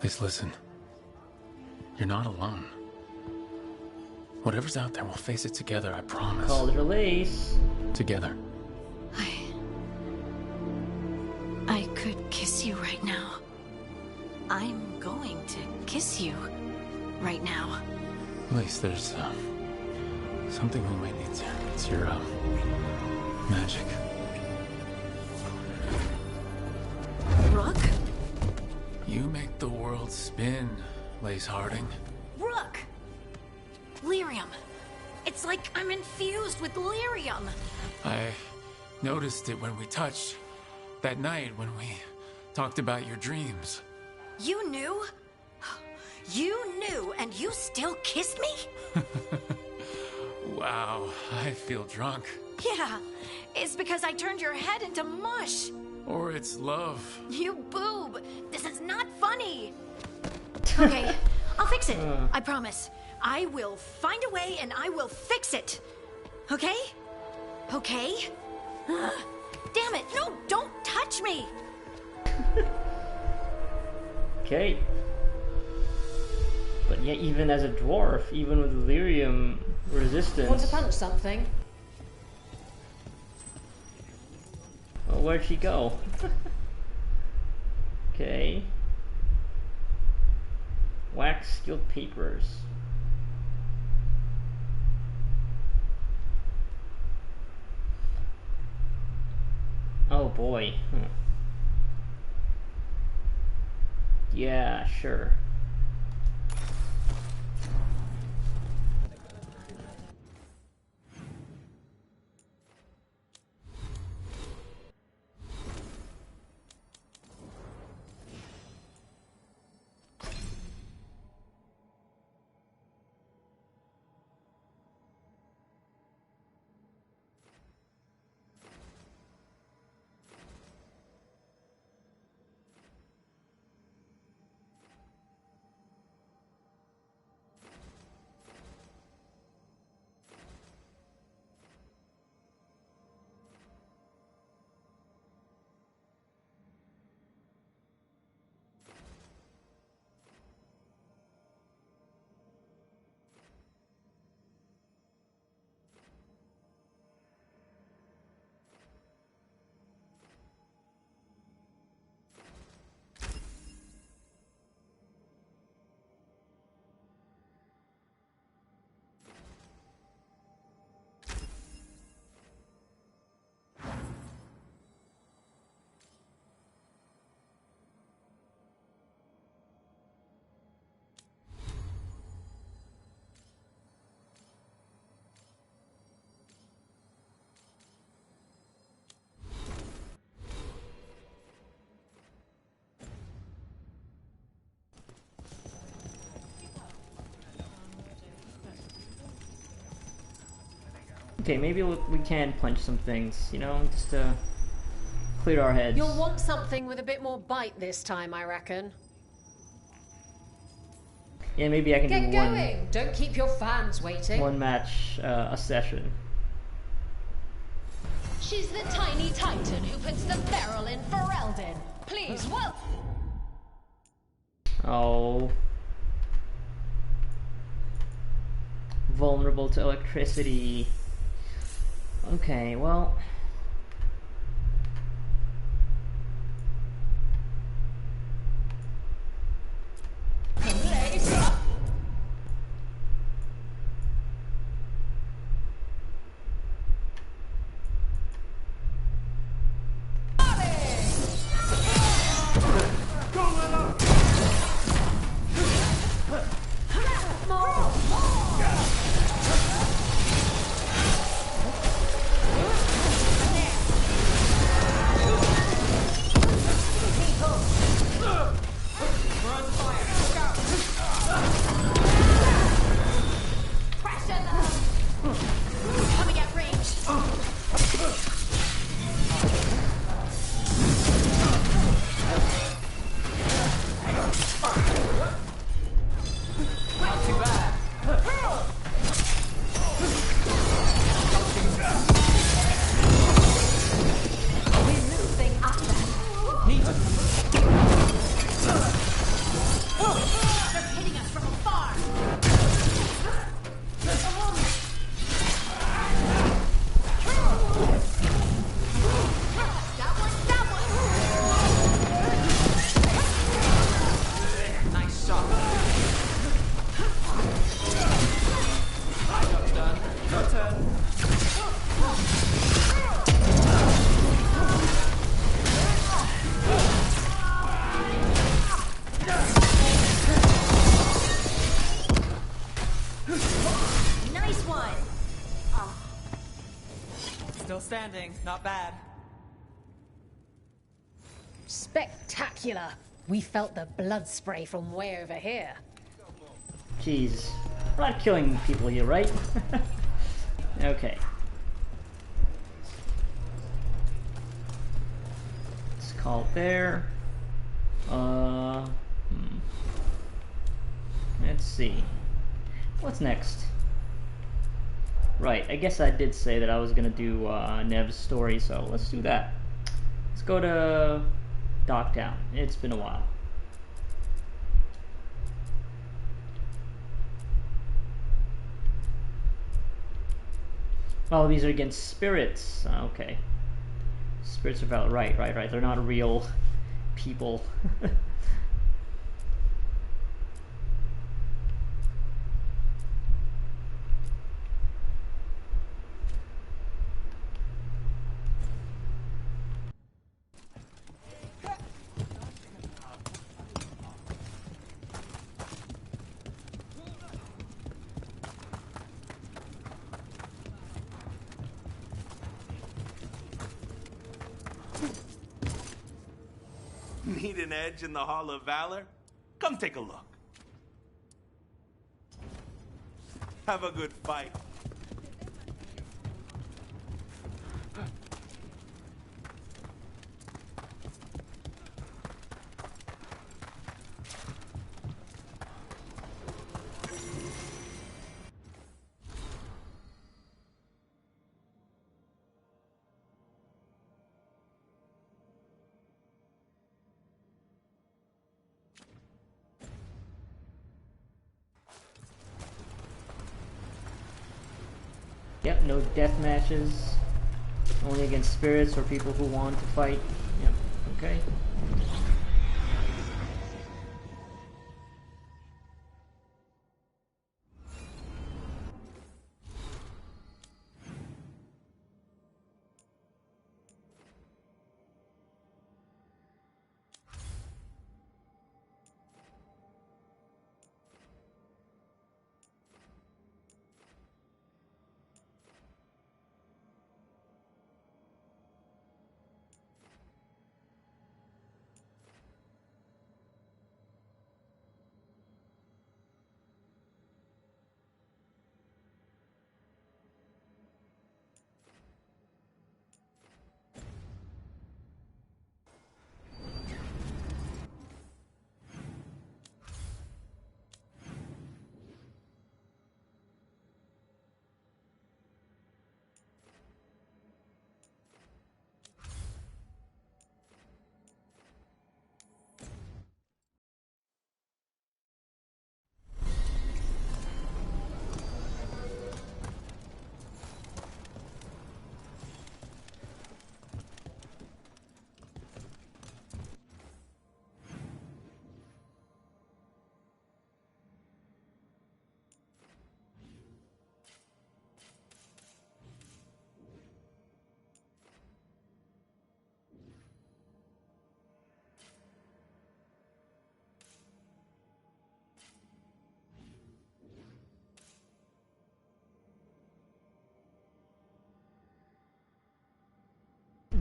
Please listen. You're not alone. Whatever's out there, we'll face it together, I promise. Called release. Together. I could kiss you right now. I'm going to kiss you right now. At least there's something we might need to. It's your magic. Rook? You make the world spin, Lace Harding. Rook! Lyrium. It's like I'm infused with lyrium. I noticed it when we touched. That night when we talked about your dreams. You knew? You knew and you still kissed me? Wow, I feel drunk. Yeah, it's because I turned your head into mush. Or it's love. You boob. This is not funny. Okay, I'll fix it. I promise. I will find a way and I will fix it. Okay? Okay? Damn it. No, don't touch me. Okay. But yet, even as a dwarf, even with lyrium resistance... Want to punch something? Well, where'd she go? Okay. Wax skilled papers. Oh boy. Yeah, sure. Okay, maybe we can punch some things, you know, just to clear our heads. You'll want something with a bit more bite this time, I reckon. Yeah, maybe I can Get do one. going! Don't keep your fans waiting. One match, a session. She's the tiny titan who puts the barrel in for Eldin. Please, well. Oh. Vulnerable to electricity. Okay, well. standing. Not bad. Spectacular. We felt the blood spray from way over here. Jeez. We're not killing people here, right? Okay. Let's call it there. Let's see. What's next? Right, I guess I did say that I was gonna do Nev's story, so let's do that. Let's go to Docktown. It's been a while. Oh, these are against spirits. Okay. Spirits are valid. Right. They're not real people. Need an edge in the Hall of Valor? Come take a look. Have a good fight. Yep, no death matches. Only against spirits or people who want to fight. Yep, okay.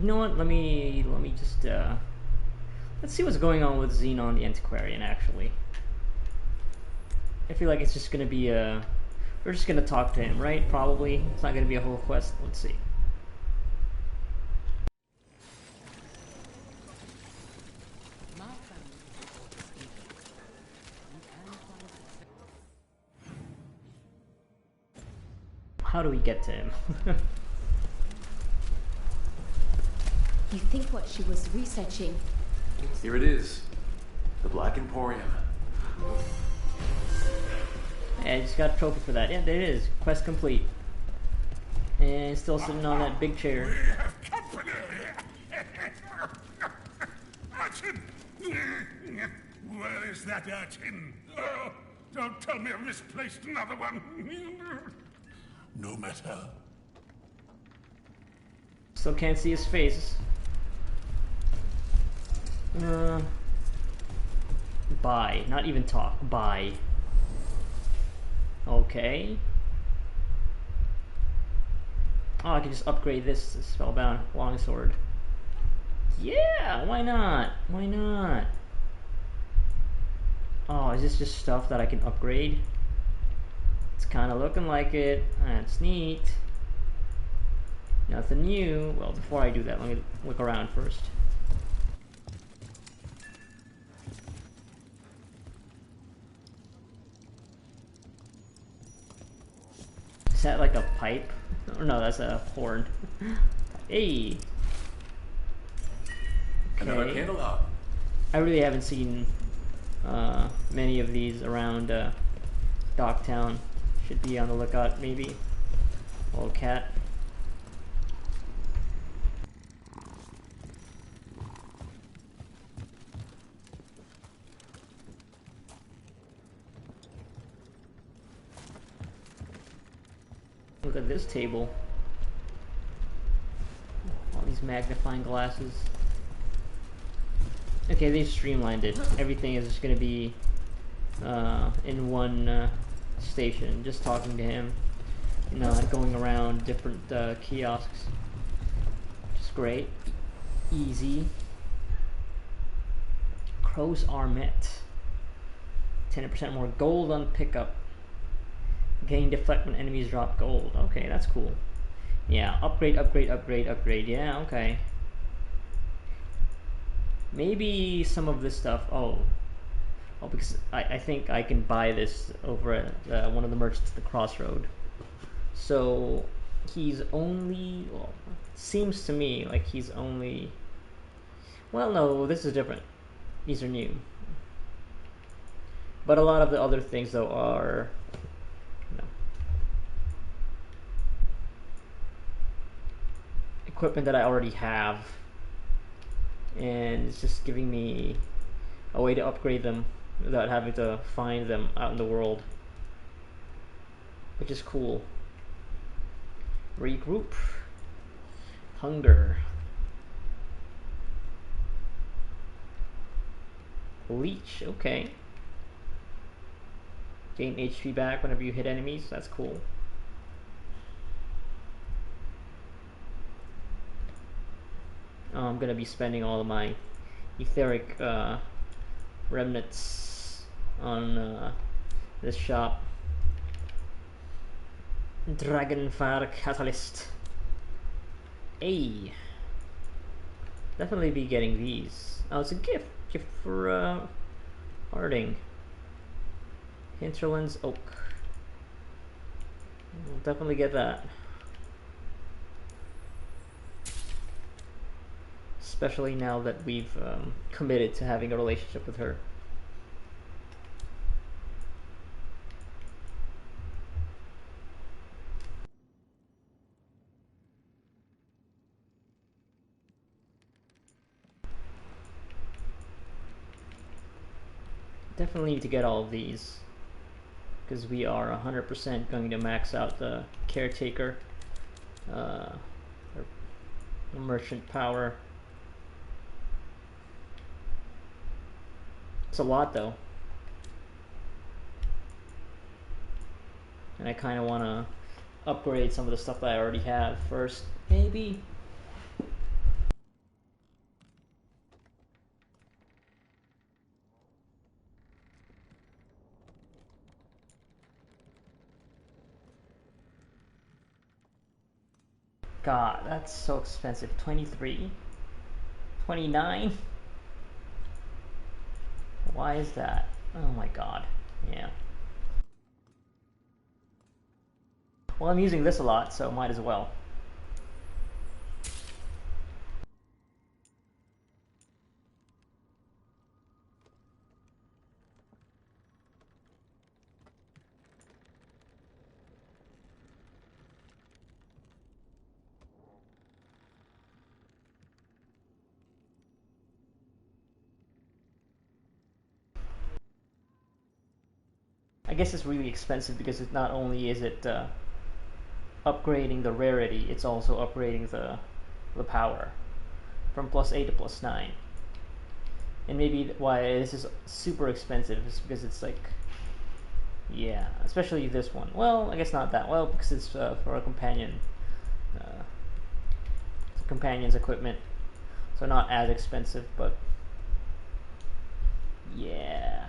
You know what? Let me just let's see what's going on with Xenon the Antiquarian. Actually, I feel like it's just gonna be we're just gonna talk to him, right? Probably. It's not gonna be a whole quest. Let's see. How do we get to him? You think what she was researching? Here it is. The Black Emporium. Yeah, I just got a trophy for that. Yeah, there it is. Quest complete. And still sitting on that big chair. We have company! Urchin! Where is that urchin? Oh, don't tell me I've misplaced another one. No matter. Still can't see his face. Bye. Not even talk. Bye. Okay. Oh, I can just upgrade this spellbound longsword. Yeah, why not? Why not? Oh, is this just stuff that I can upgrade? It's kind of looking like it. That's neat. Nothing new. Well, before I do that, let me look around first. Is that like a pipe? Oh, no, that's a horn. Hey! Another Okay. candle up. I really haven't seen many of these around Docktown. Should be on the lookout, maybe. Old cat. Look at this table. All these magnifying glasses. Okay, they've streamlined it. Everything is just gonna be in one station. Just talking to him, not going around different kiosks. Just great, easy. Crow's Armet. 10% more gold on pickup. Gain deflect when enemies drop gold. Okay, that's cool. Yeah, upgrade, upgrade, upgrade, upgrade. Yeah, okay. Maybe some of this stuff. Oh, because I think I can buy this over at one of the merchants at the crossroad. So he's only. Well, seems to me like he's only. Well, no, this is different. These are new. But a lot of the other things though are. Equipment that I already have, and it's just giving me a way to upgrade them without having to find them out in the world, which is cool. Regroup. Hunger. Leech, okay. Gain HP back whenever you hit enemies, that's cool. I'm gonna be spending all of my etheric remnants on this shop. Dragonfire Catalyst. Hey, definitely be getting these. Oh, it's a gift for Harding. Hinterlands Oak. We'll definitely get that. Especially now that we've committed to having a relationship with her. Definitely need to get all of these, because we are 100% going to max out the caretaker, merchant power. It's a lot though, and I kind of want to upgrade some of the stuff that I already have first, maybe. God, that's so expensive. 23? 29? Why is that? Oh my god. Yeah. Well, I'm using this a lot, so might as well. I guess it's really expensive because it not only is it upgrading the rarity, it's also upgrading the power from +8 to +9. And maybe why this is super expensive is because it's like, yeah, especially this one. Well, I guess not that well because it's for a companion companions equipment, so not as expensive, but yeah.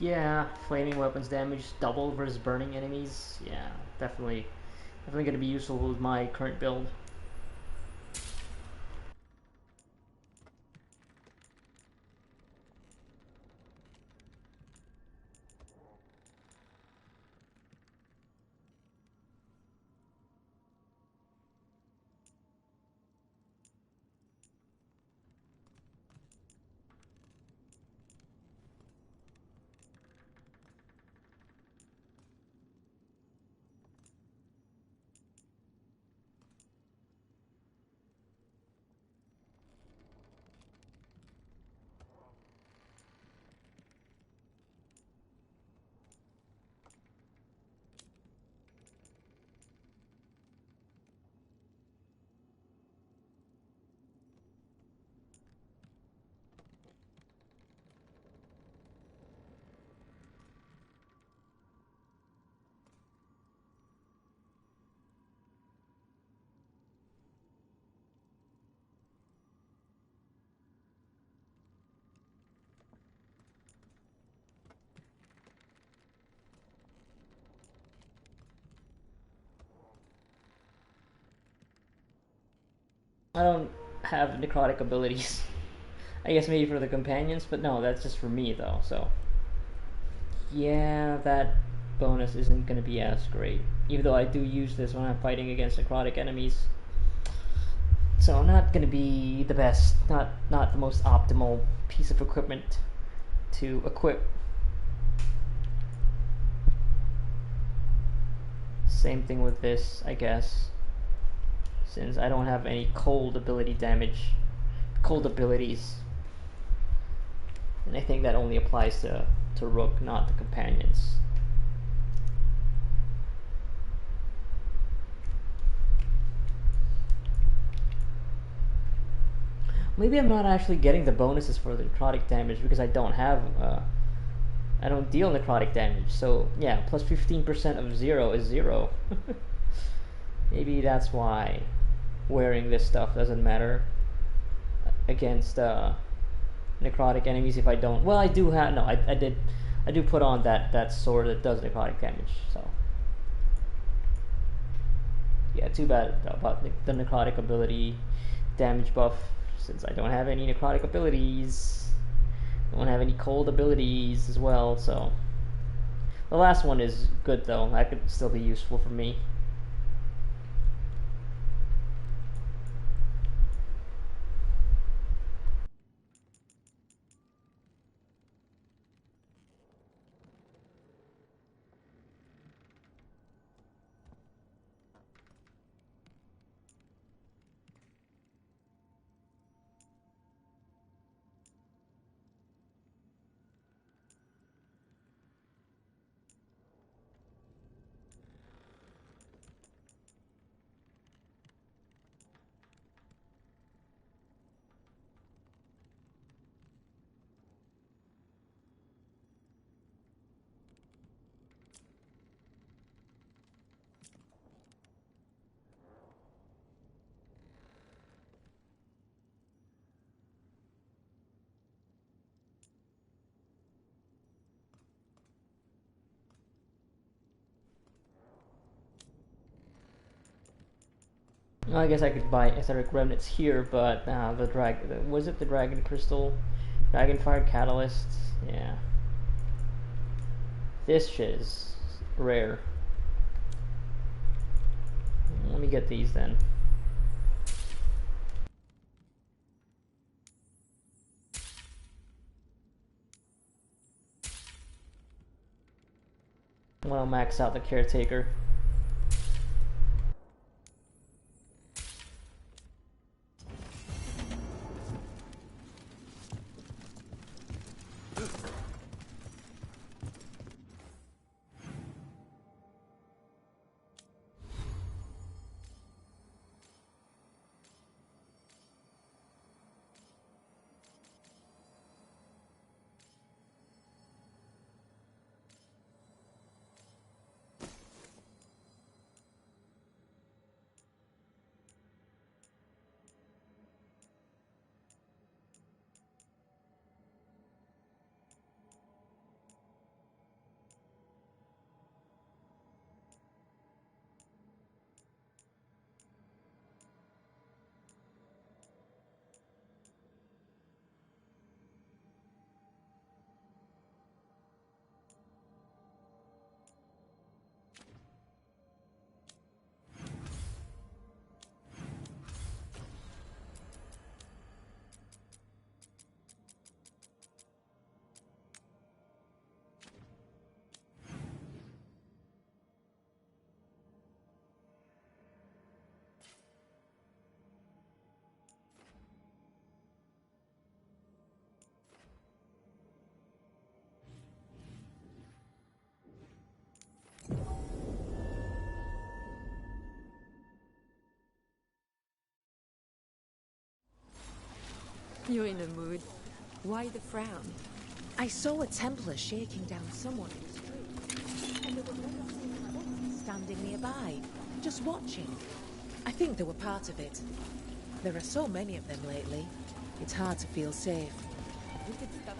Yeah, flaming weapons damage double versus burning enemies. Yeah, definitely going to be useful with my current build. I don't have necrotic abilities. I guess maybe for the companions, but no, that's just for me though, so yeah, that bonus isn't going to be as great, even though I do use this when I'm fighting against necrotic enemies. So not going to be the best, not the most optimal piece of equipment to equip. Same thing with this, I guess, since I don't have any cold abilities, and I think that only applies to Rook, not the companions. Maybe I'm not actually getting the bonuses for the necrotic damage because I don't have, I don't deal necrotic damage. So yeah, plus 15% of 0 is 0. Maybe that's why wearing this stuff doesn't matter against necrotic enemies if I don't. Well, I do have, no, I do put on that sword that does necrotic damage. So yeah, too bad about the necrotic ability damage buff, since I don't have any necrotic abilities. I don't have any cold abilities as well, so the last one is good though. That could still be useful for me. Well, I guess I could buy etheric remnants here, but was it the dragon crystal, dragon fired catalyst? Yeah, this shit is rare. Let me get these then. Well, max out the caretaker. You're in a mood. Why the frown? I saw a Templar shaking down someone in the street. And there were many standing nearby, just watching. I think they were part of it. There are so many of them lately. It's hard to feel safe. We could stop.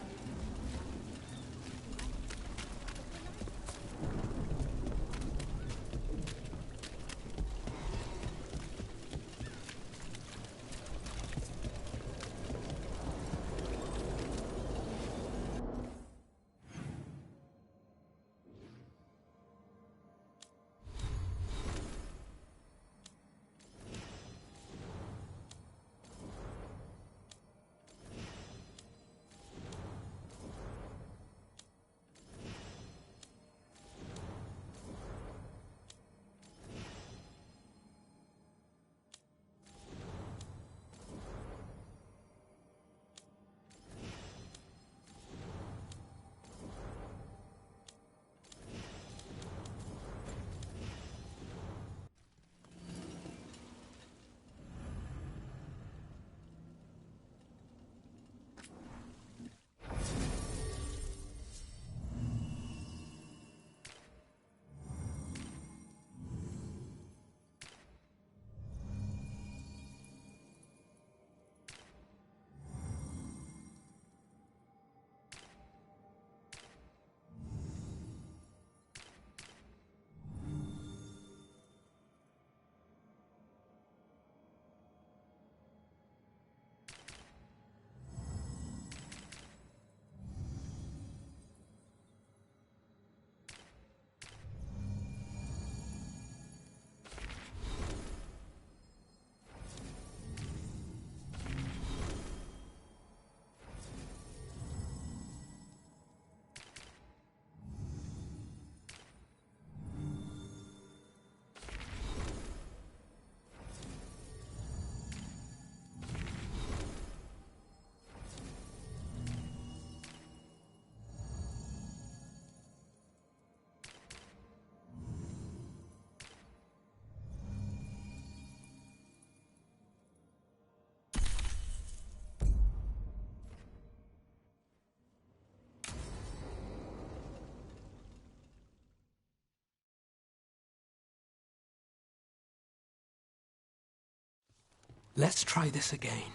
Let's try this again.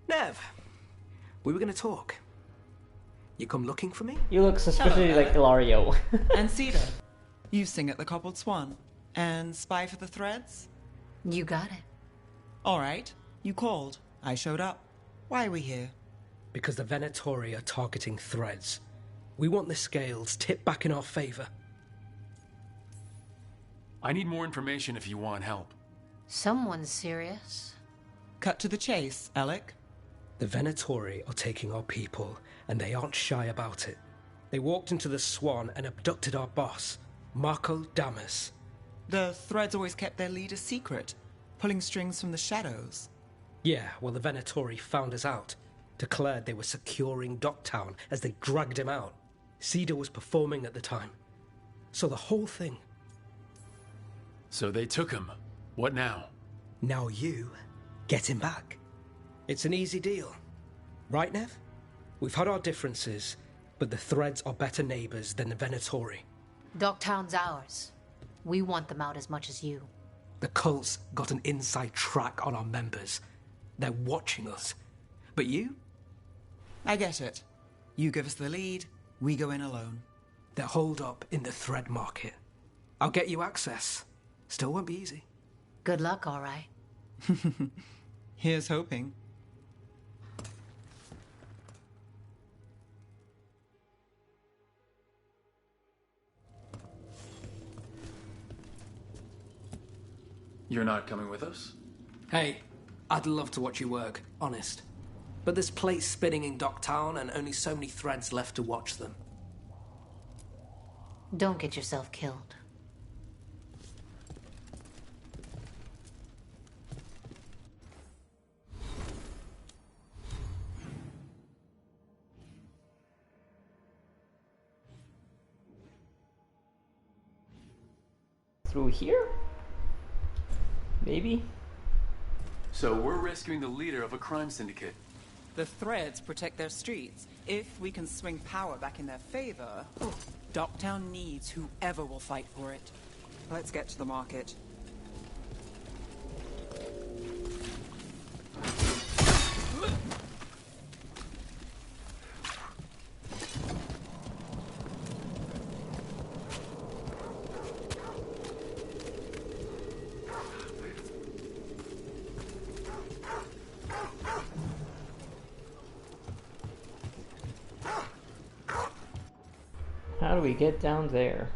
Nev, we were going to talk. You come looking for me? You look suspiciously like Ilario. And Cedar. You sing at the Cobbled Swan. And spy for the threads? You got it. All right. You called. I showed up. Why are we here? Because the Venatori are targeting threads. We want the scales tipped back in our favor. I need more information if you want help. Someone's serious. Cut to the chase, Alec. The Venatori are taking our people, and they aren't shy about it. They walked into the Swan and abducted our boss, Marco Damas. The threads always kept their leader secret. Pulling strings from the shadows? Yeah, well, the Venatori found us out. Declared they were securing Docktown as they dragged him out. Cedar was performing at the time. So the whole thing. So they took him. What now? Now you get him back. It's an easy deal. Right, Nev? We've had our differences, but the Threads are better neighbors than the Venatori. Docktown's ours. We want them out as much as you. The cult's got an inside track on our members. They're watching us. But you? I get it. You give us the lead, we go in alone. They're holed up in the Thread Market. I'll get you access. Still won't be easy. Good luck, all right. Here's hoping. You're not coming with us? Hey, I'd love to watch you work, honest. But there's plates spinning in Docktown and only so many threads left to watch them. Don't get yourself killed. Through here? Maybe? So we're rescuing the leader of a crime syndicate. The Threads protect their streets. If we can swing power back in their favor, Docktown needs whoever will fight for it. Let's get to the market. How do we get down there?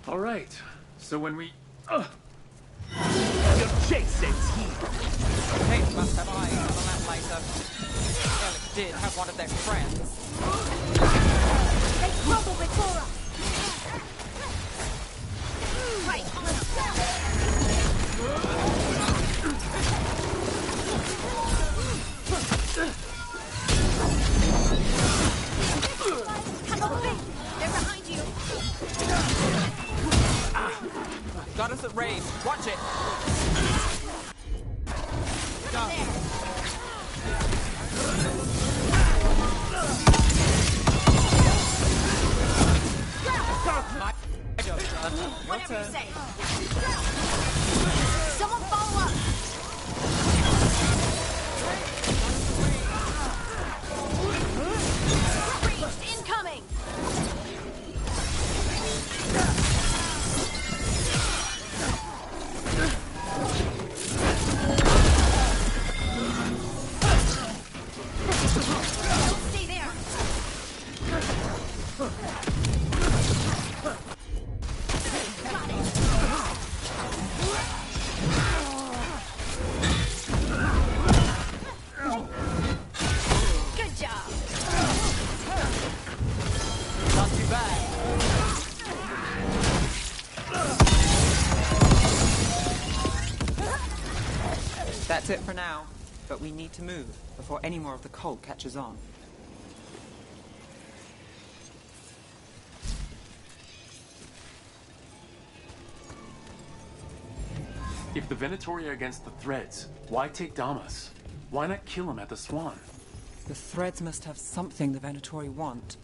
All right. So when we... Your chase ends here. Kate must have eyes on the lamplighter. Ellis did have one of their friends. They crumble before us. Right. They're behind you. Got us at range. Watch it. Stop. Whatever you say. Someone follow up. Reached incoming. Stay there. Good job. Not too bad. That's it for now, but we need to move before any more of the cult catches on. If the Venatori are against the Threads, why take Damas? Why not kill him at the Swan? The threads must have something the Venatori want.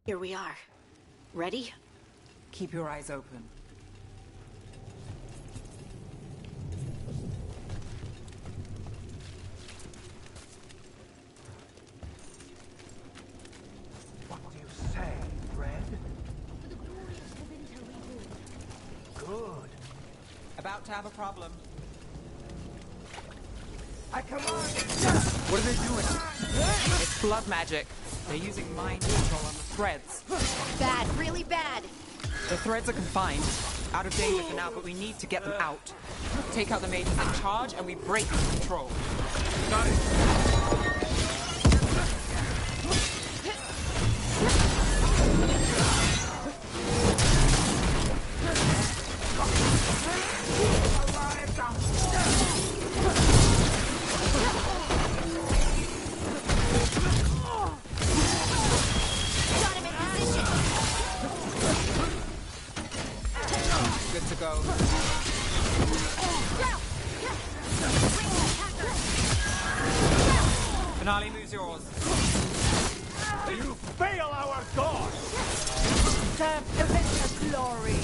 Here we are. Ready? Keep your eyes open. What do you say, Red? Good. About to have a problem. I command. What are they doing? It's blood magic. They're using mind control on the threads. Bad, really bad. The threads are confined, out of danger for now, but we need to get them out. Take out the mages in charge, and we break control. Got it. Good to go. Finale moves yours. You fail our god! Damn the glory!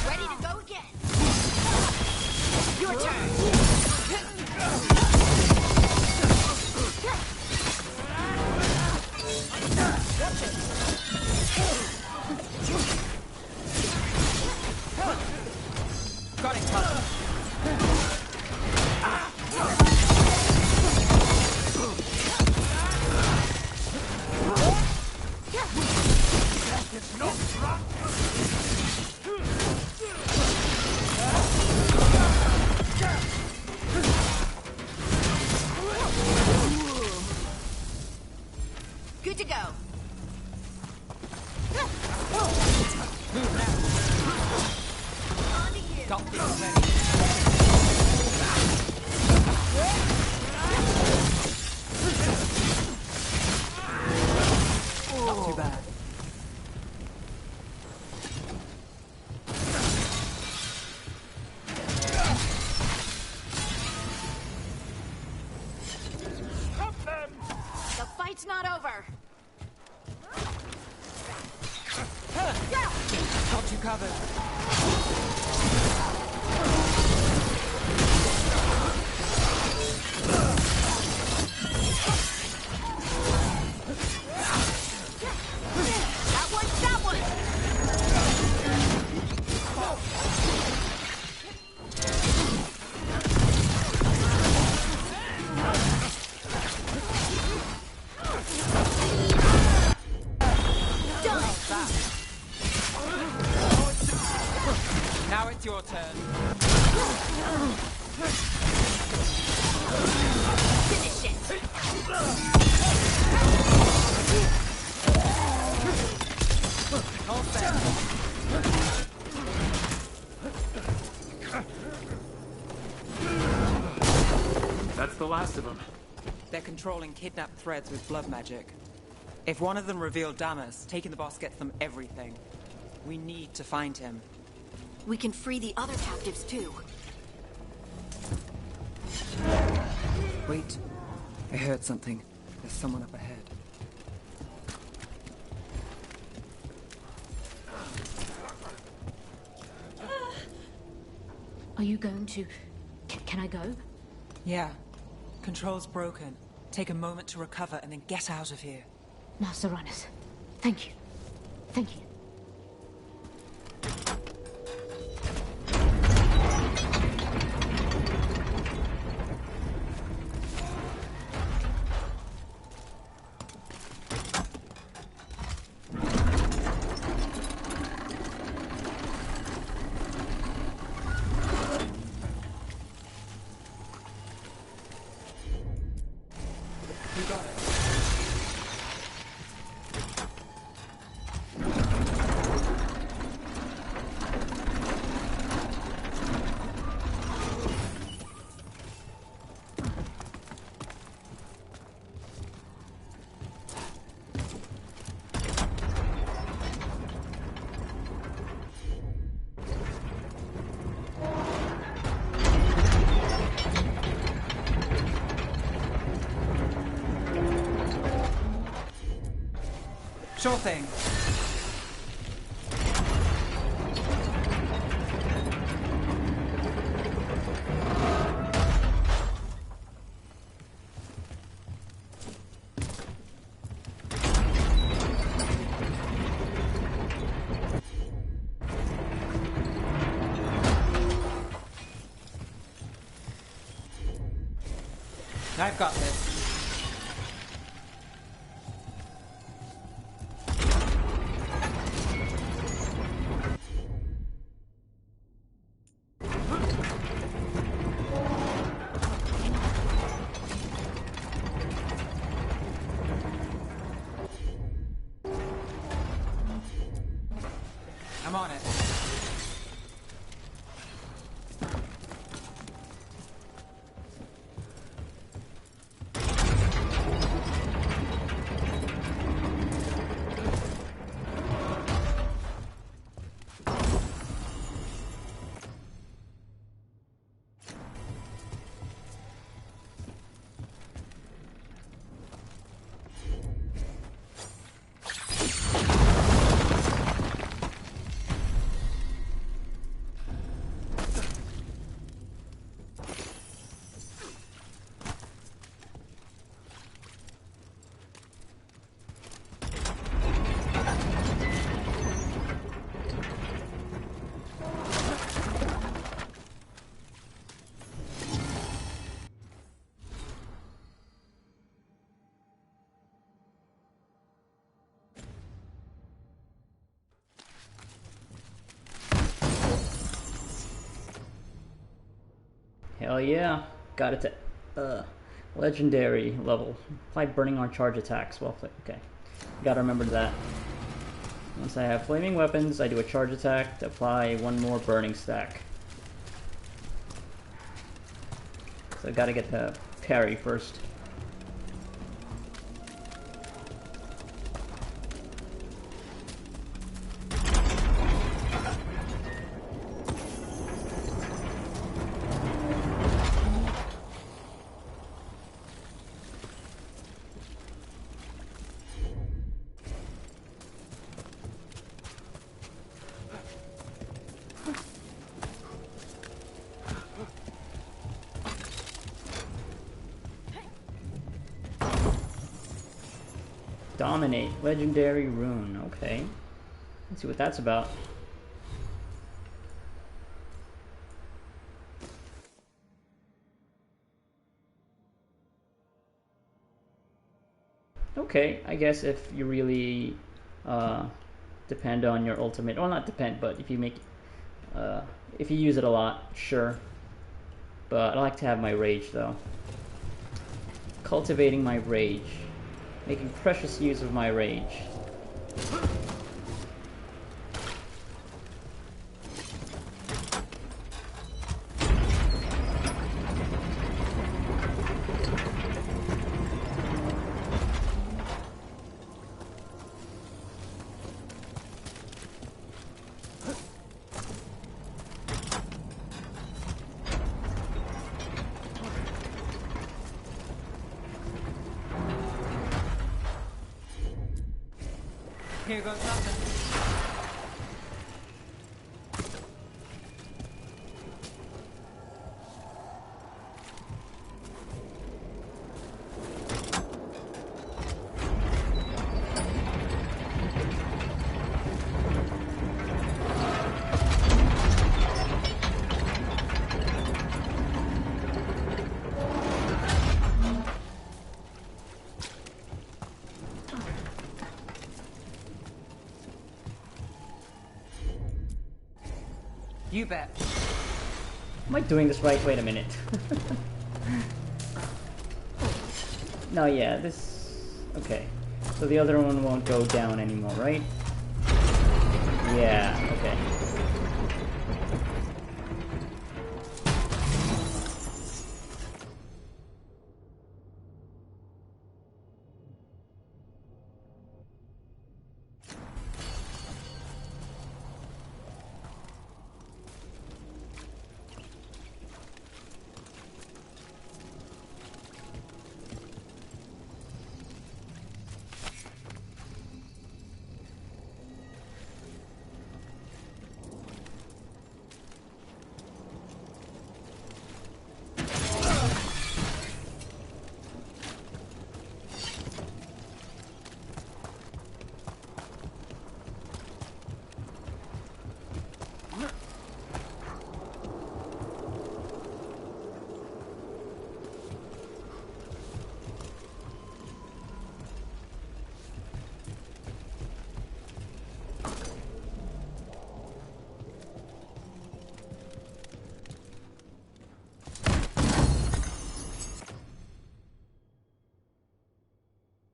Ready to go again! Your turn! Watch it! Got it, Tuck. It's no drop. Good to go. Move now. On to you. Got this ready. Not too bad. Stop them! The fight's not over. Got you covered. That one! Now it's your turn. Finish it. All set. That's the last of them. They're controlling kidnapped threads with blood magic. If one of them revealed Damas, taking the boss gets them everything. We need to find him. We can free the other captives too. Wait. I heard something. There's someone up ahead. Are you going to... Can I go? Yeah. Control's broken. Take a moment to recover and then get out of here. Now, Serranus. Thank you. Thank you. Sure thing. I've got this. I'm on it. Hell yeah. Got it to legendary level. Apply burning on charge attacks. Well, okay. Gotta remember that. Once I have flaming weapons, I do a charge attack to apply one more burning stack. So I gotta get the parry first. Dominate. Legendary rune. Okay. Let's see what that's about. Okay, I guess if you really depend on your ultimate, well, not depend, but if you make, if you use it a lot, sure. But I like to have my rage though. Cultivating my rage. Making precious use of my rage. Here goes nothing. You bet. Am I doing this right? Wait a minute. No, yeah, this... Okay. So the other one won't go down anymore, right? Yeah, okay.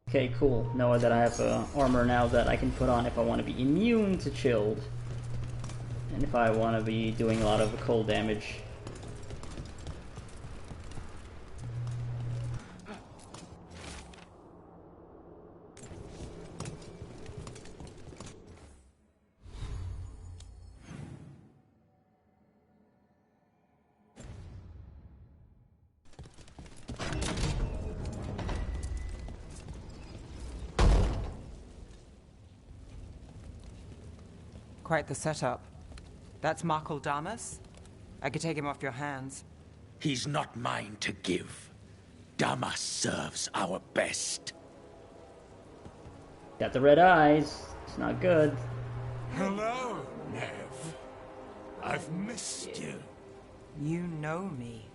Okay, cool. Know that I have armor now that I can put on if I want to be immune to chilled. And if I want to be doing a lot of cold damage. Quite the setup. That's Markle Damas? I could take him off your hands. He's not mine to give. Damas serves our best. Got the red eyes. It's not good. Hello, Nev. I've missed you. You know me.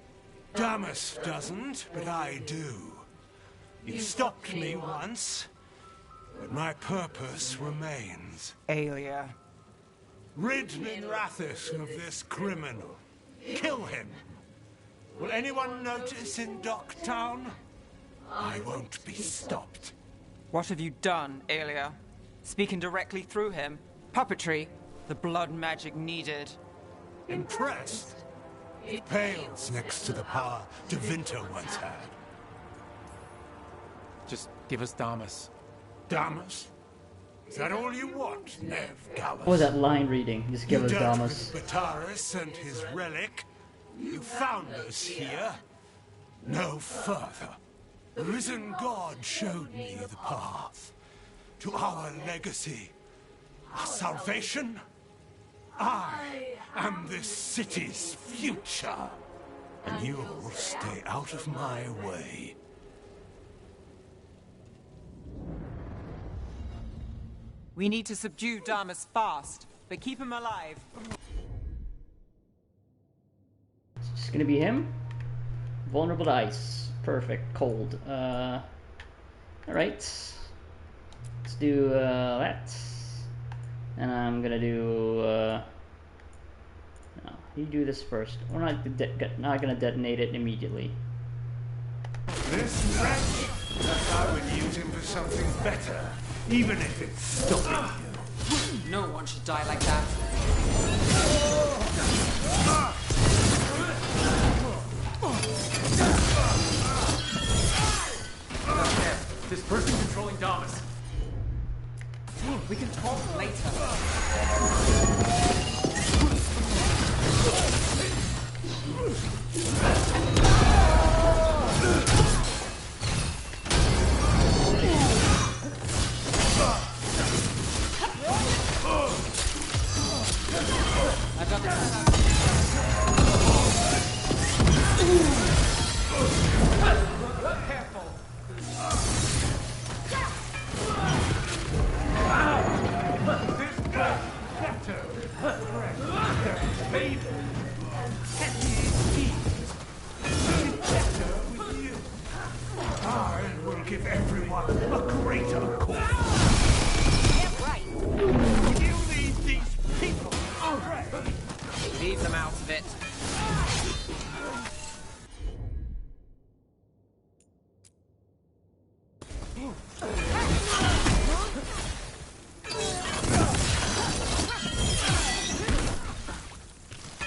Damas doesn't, but I do. You stopped me once, but my purpose remains. Aelia. Rid Minrathis of this criminal. Kill him. Will anyone notice in Docktown? I won't be stopped. What have you done, Aelia? Speaking directly through him? Puppetry? The blood magic needed. Impressed? It pales next to the power Devinter once had. Just give us Damas. Damas? Is that all you want, Nev Gallus? What was that line reading? Just give us Damas. With Bataris and his relic. You found us here. No further. The risen God showed me the path. To our legacy. Our salvation. I am this city's future. And you'll stay out of my way. We need to subdue Damas fast, but keep him alive. It's just gonna be him? Vulnerable to ice. Perfect. Cold. Alright. Let's do that. And I'm gonna do no, you do this first. We're not gonna detonate it immediately. This wretch? I would use him for something better. Even if it's stopping you. No one should die like that. This person controlling Damas. We can talk later. I got the careful. I will give everyone a greater cause. Yeah, right. You leave these people away. Leave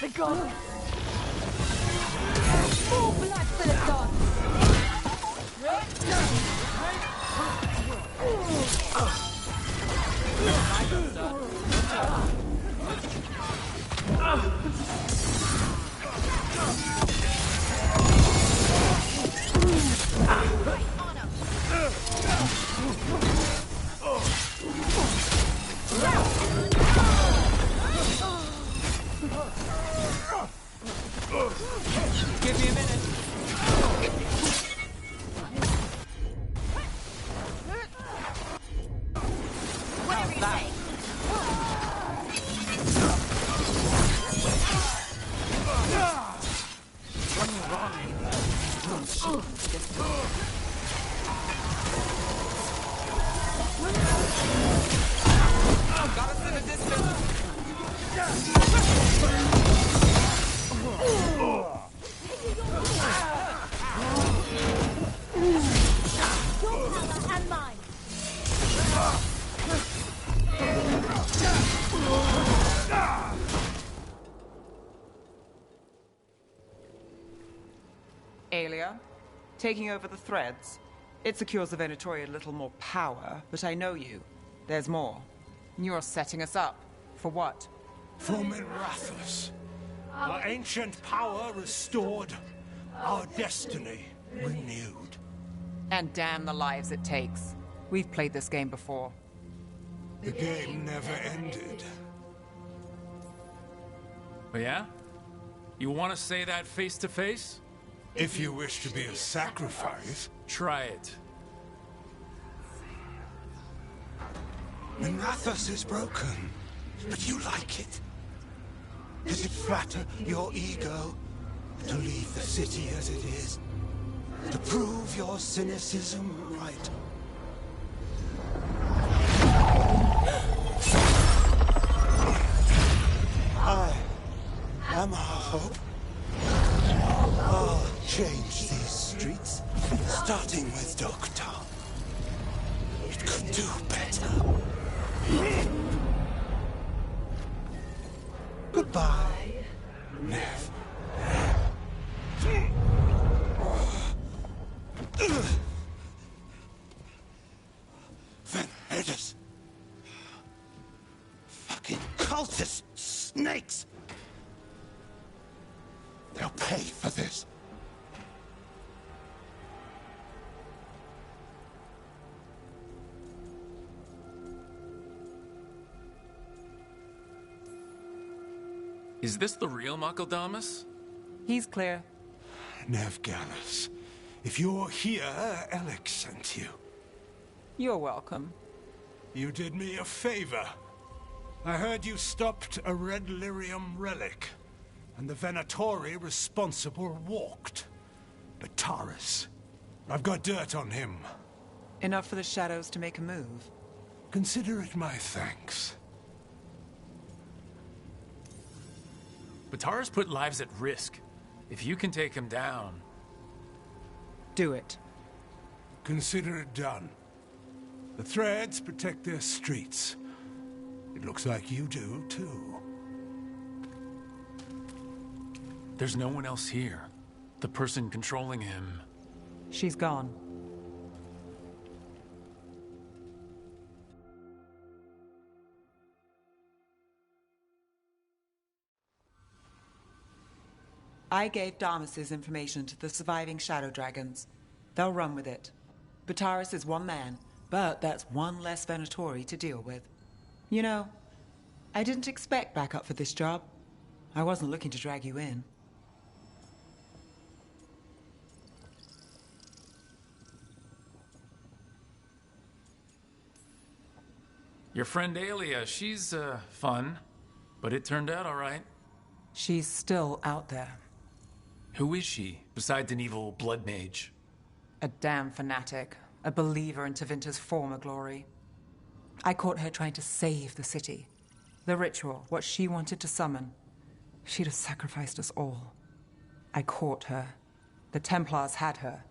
The god! Full blood for the god! Give me a minute. Whatever you say. Got us in the distance. And mine. Aelia, taking over the threads. It secures the Venatori a little more power, but I know you. There's more. You're setting us up. For what? For Minrathus. Our ancient power restored, our destiny renewed. And damn the lives it takes. We've played this game before. The game never ended. Oh, yeah? You want to say that face to face? If you wish to be a sacrifice. Try it. Minrathus is broken, but you like it. Does it flatter your ego to leave the city as it is? To prove your cynicism right? I am our hope. I'll change these streets, starting with Doctor. It could do better. Goodbye, Nev. Venedus. Fucking cultist snakes. They'll pay for this. Is this the real Makaldamus? He's clear. Nev Gallus, if you're here, Alex sent you. You're welcome. You did me a favor. I heard you stopped a red lyrium relic, and the Venatori responsible walked. But Taurus, I've got dirt on him. Enough for the shadows to make a move. Consider it my thanks. Batara's put lives at risk. If you can take him down... Do it. Consider it done. The threads protect their streets. It looks like you do, too. There's no one else here. The person controlling him... She's gone. I gave Damas's information to the surviving Shadow Dragons. They'll run with it. Bataris is one man, but that's one less Venatori to deal with. You know, I didn't expect backup for this job. I wasn't looking to drag you in. Your friend Aelia, she's, fun. But it turned out all right. She's still out there. Who is she, besides an evil blood mage? A damn fanatic. A believer in Tevinter's former glory. I caught her trying to save the city. The ritual, what she wanted to summon. She'd have sacrificed us all. I caught her. The Templars had her.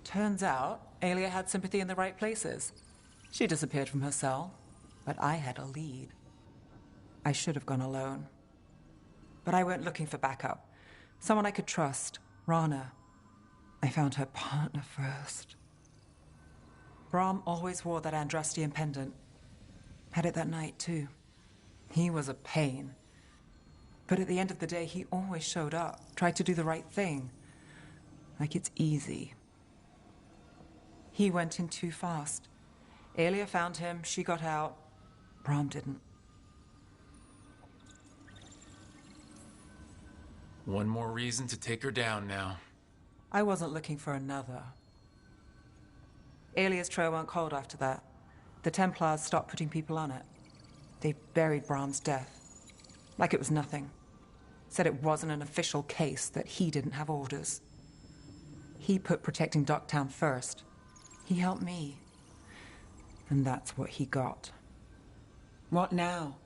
Turns out, Aelia had sympathy in the right places. She disappeared from her cell, but I had a lead. I should have gone alone. But I went looking for backup. Someone I could trust, Rana. I found her partner first. Brahm always wore that Andrastian pendant. Had it that night, too. He was a pain. But at the end of the day, he always showed up, tried to do the right thing. Like it's easy. He went in too fast. Aelia found him, she got out. Brahm didn't. One more reason to take her down now. I wasn't looking for another. Aelia's trail went cold after that. The Templars stopped putting people on it. They buried Brahm's death. Like it was nothing. Said it wasn't an official case, that he didn't have orders. He put protecting Docktown first. He helped me. And that's what he got. What now?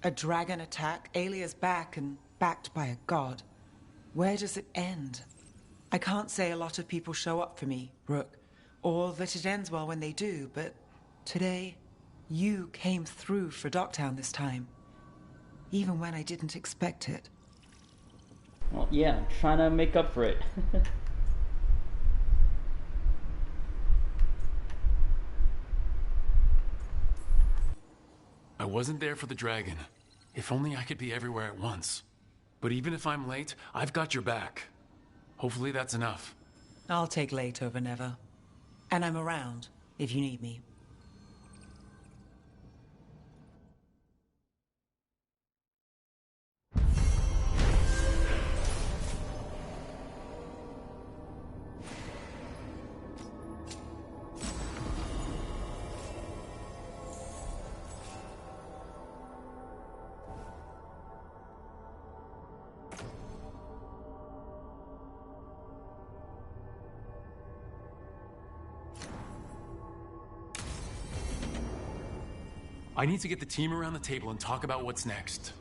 A dragon attack, Aelia's back, and backed by a god. Where does it end? I can't say a lot of people show up for me, Rook, or that it ends well when they do, but today, you came through for Docktown this time. Even when I didn't expect it. Well, yeah, I'm trying to make up for it. I wasn't there for the dragon. If only I could be everywhere at once. But even if I'm late, I've got your back. Hopefully that's enough. I'll take late over never. And I'm around if you need me. I need to get the team around the table and talk about what's next.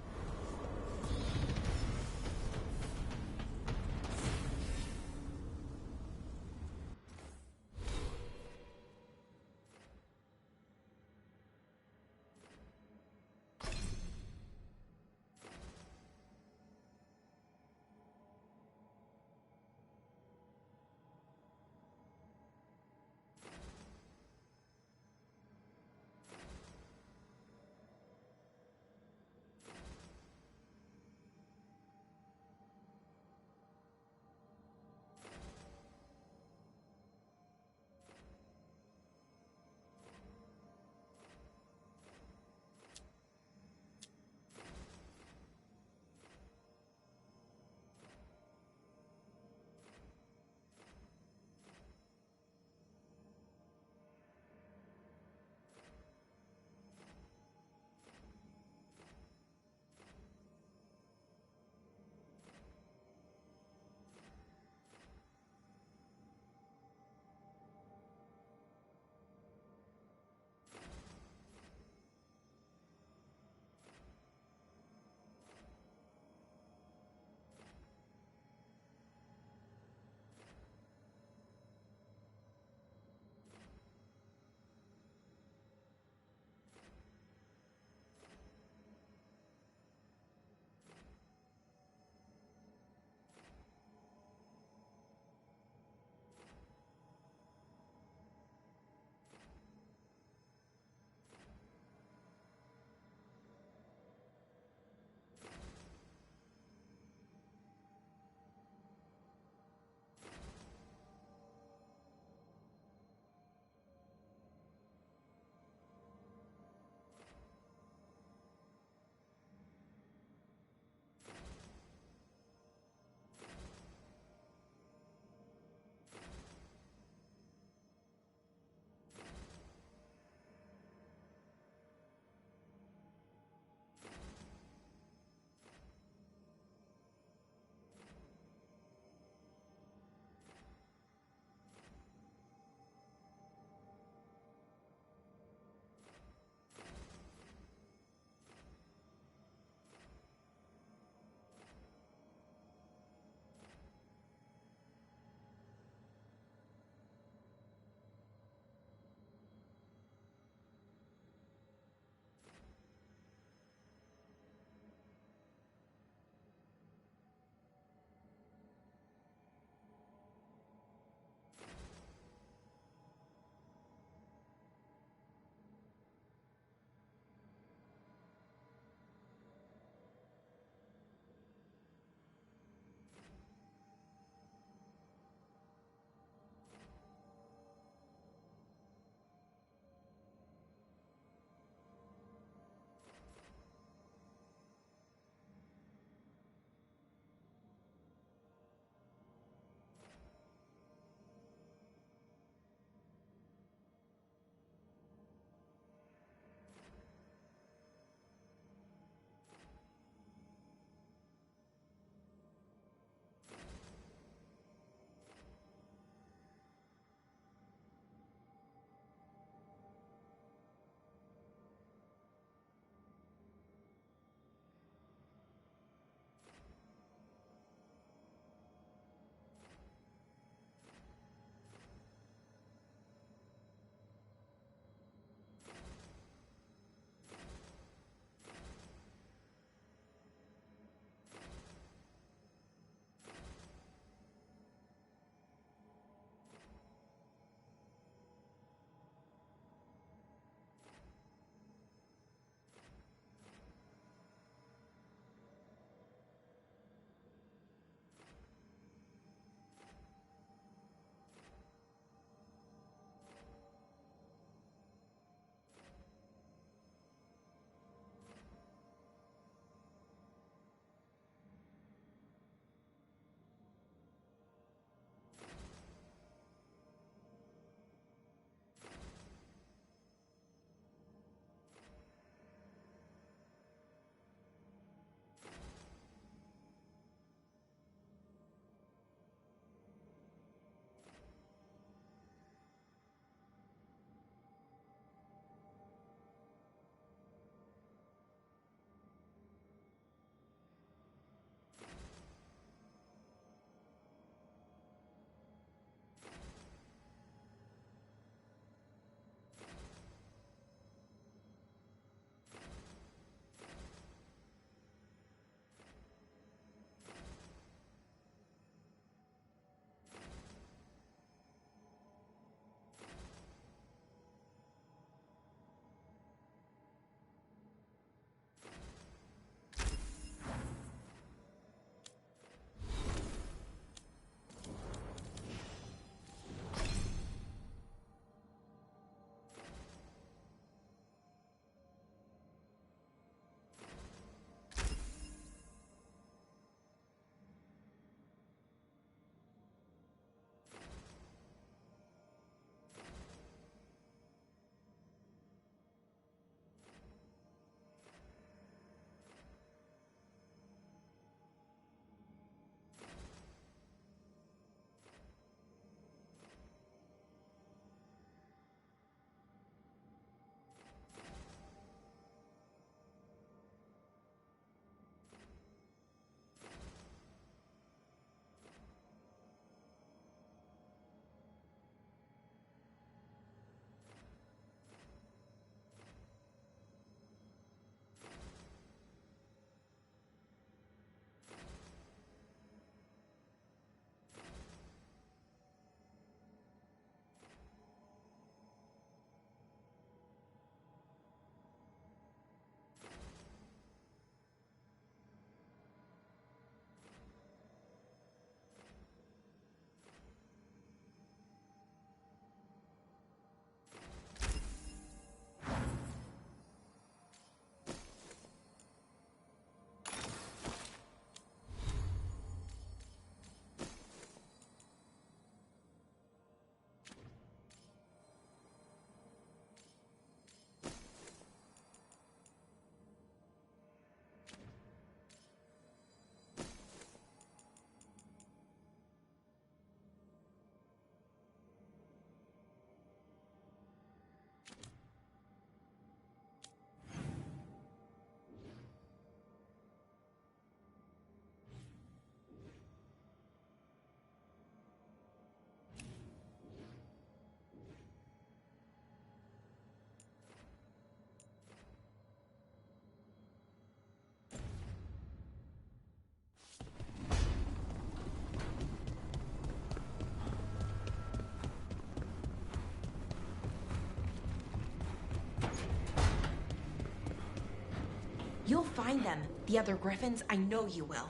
You'll find them. The other griffins, I know you will.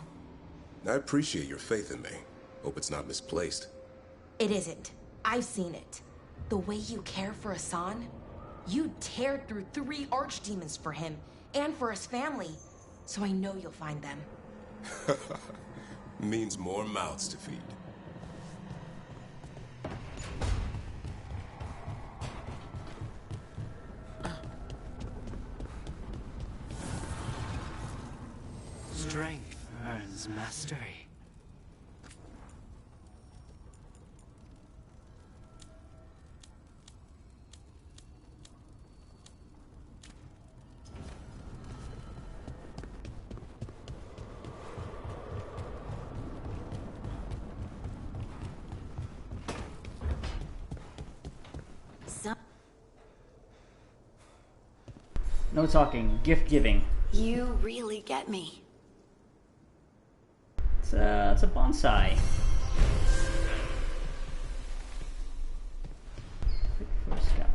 I appreciate your faith in me. Hope it's not misplaced. It isn't. I've seen it. The way you care for Hassan, you teared through 3 archdemons for him and for his family. So I know you'll find them. Means more mouths to feed. Strength earns mastery. No talking. Gift giving. You really get me. It's a bonsai. For a scout.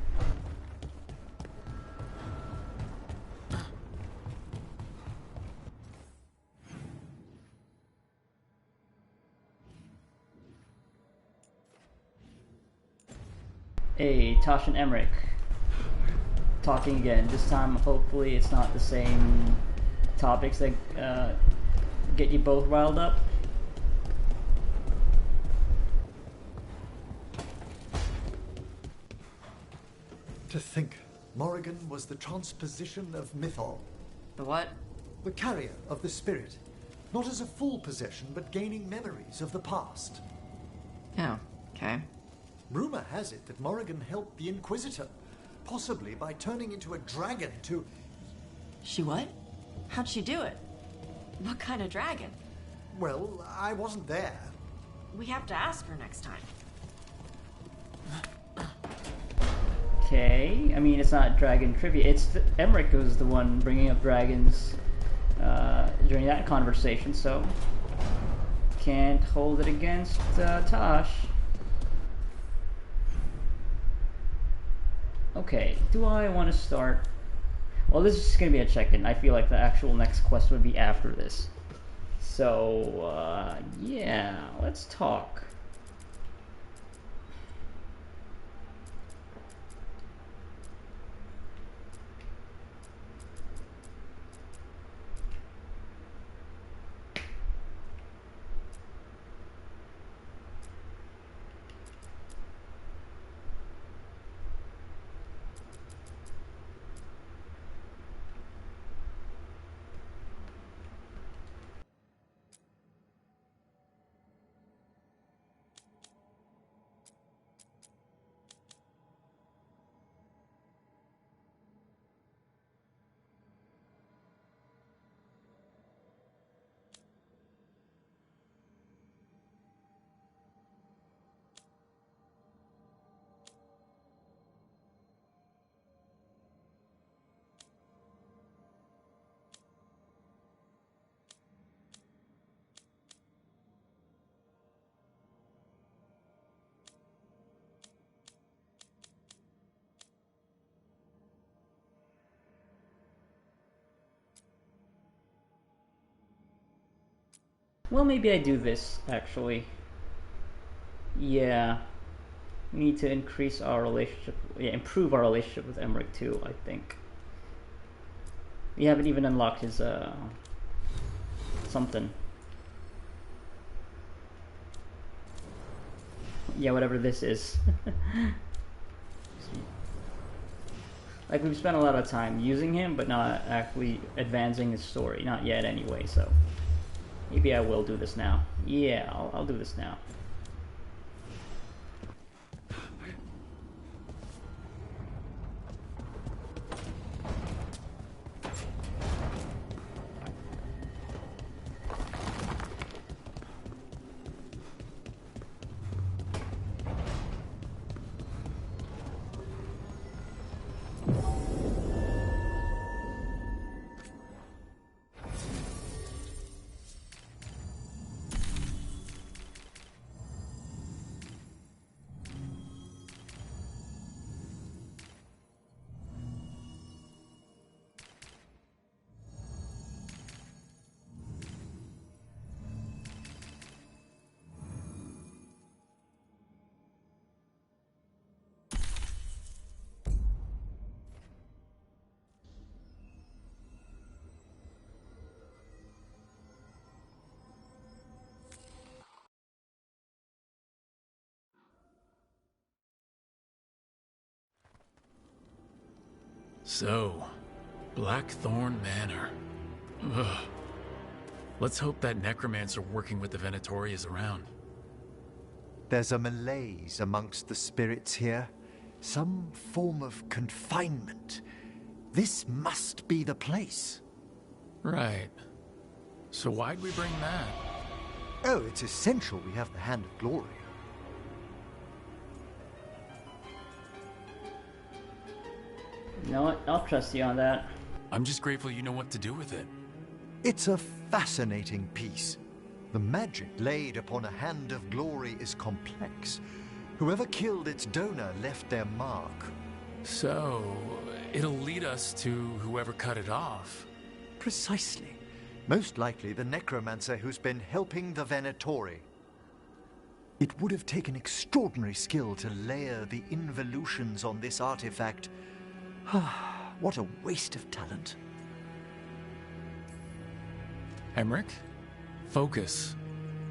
Hey, Tosh and Emmerich. Talking again. This time, hopefully, it's not the same topics that get you both riled up. To think, Morrigan was the transposition of Mythol. The what? The carrier of the spirit. Not as a full possession, but gaining memories of the past. Oh, okay. Rumor has it that Morrigan helped the Inquisitor, possibly by turning into a dragon to... She what? How'd she do it? What kind of dragon? Well, I wasn't there. We have to ask her next time. Okay, I mean, it's not dragon trivia. It's Emmerich was the one bringing up dragons during that conversation, so can't hold it against Tosh. Okay, do I want to start? Well, this is just going to be a check-in. I feel like the actual next quest would be after this. So, yeah, let's talk. Well, maybe I do this, actually. Yeah. We need to increase our relationship, improve our relationship with Emmerich too, I think. We haven't even unlocked his, something. Yeah, whatever this is. Like, we've spent a lot of time using him, but not actually advancing his story. Not yet, anyway, so... Maybe I will do this now. Yeah, I'll do this now. So, Blackthorn Manor. Ugh. Let's hope that necromancer working with the Venatori is around. There's a malaise amongst the spirits here. Some form of confinement. This must be the place. Right. So why'd we bring that? Oh, it's essential we have the Hand of Glory. You know what? I'll trust you on that. I'm just grateful you know what to do with it. It's a fascinating piece. The magic laid upon a Hand of Glory is complex. Whoever killed its donor left their mark. So, it'll lead us to whoever cut it off. Precisely. Most likely the necromancer who's been helping the Venatori. It would have taken extraordinary skill to layer the involutions on this artifact. What a waste of talent. Emmerich? Focus.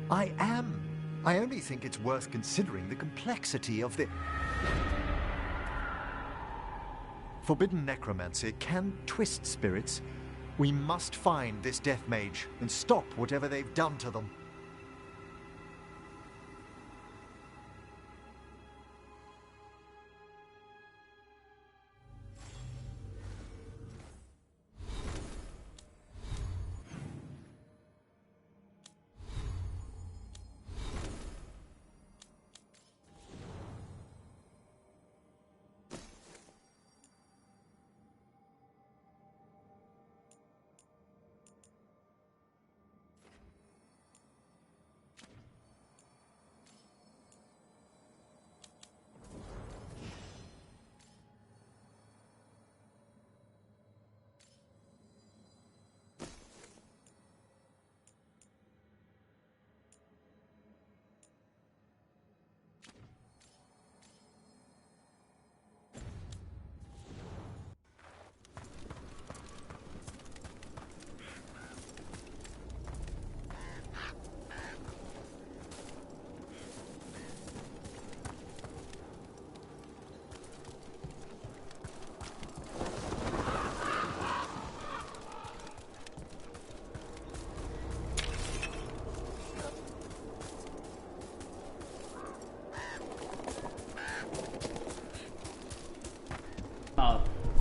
I am. I only think it's worth considering the complexity of the... Forbidden necromancy can twist spirits. We must find this death mage and stop whatever they've done to them.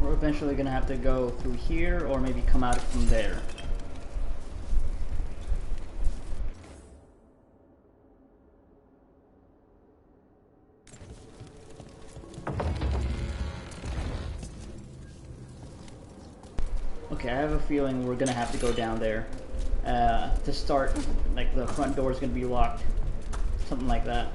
We're eventually gonna have to go through here or maybe come out from there. Okay, I have a feeling we're gonna have to go down there. To start, like the front door is gonna be locked. Something like that.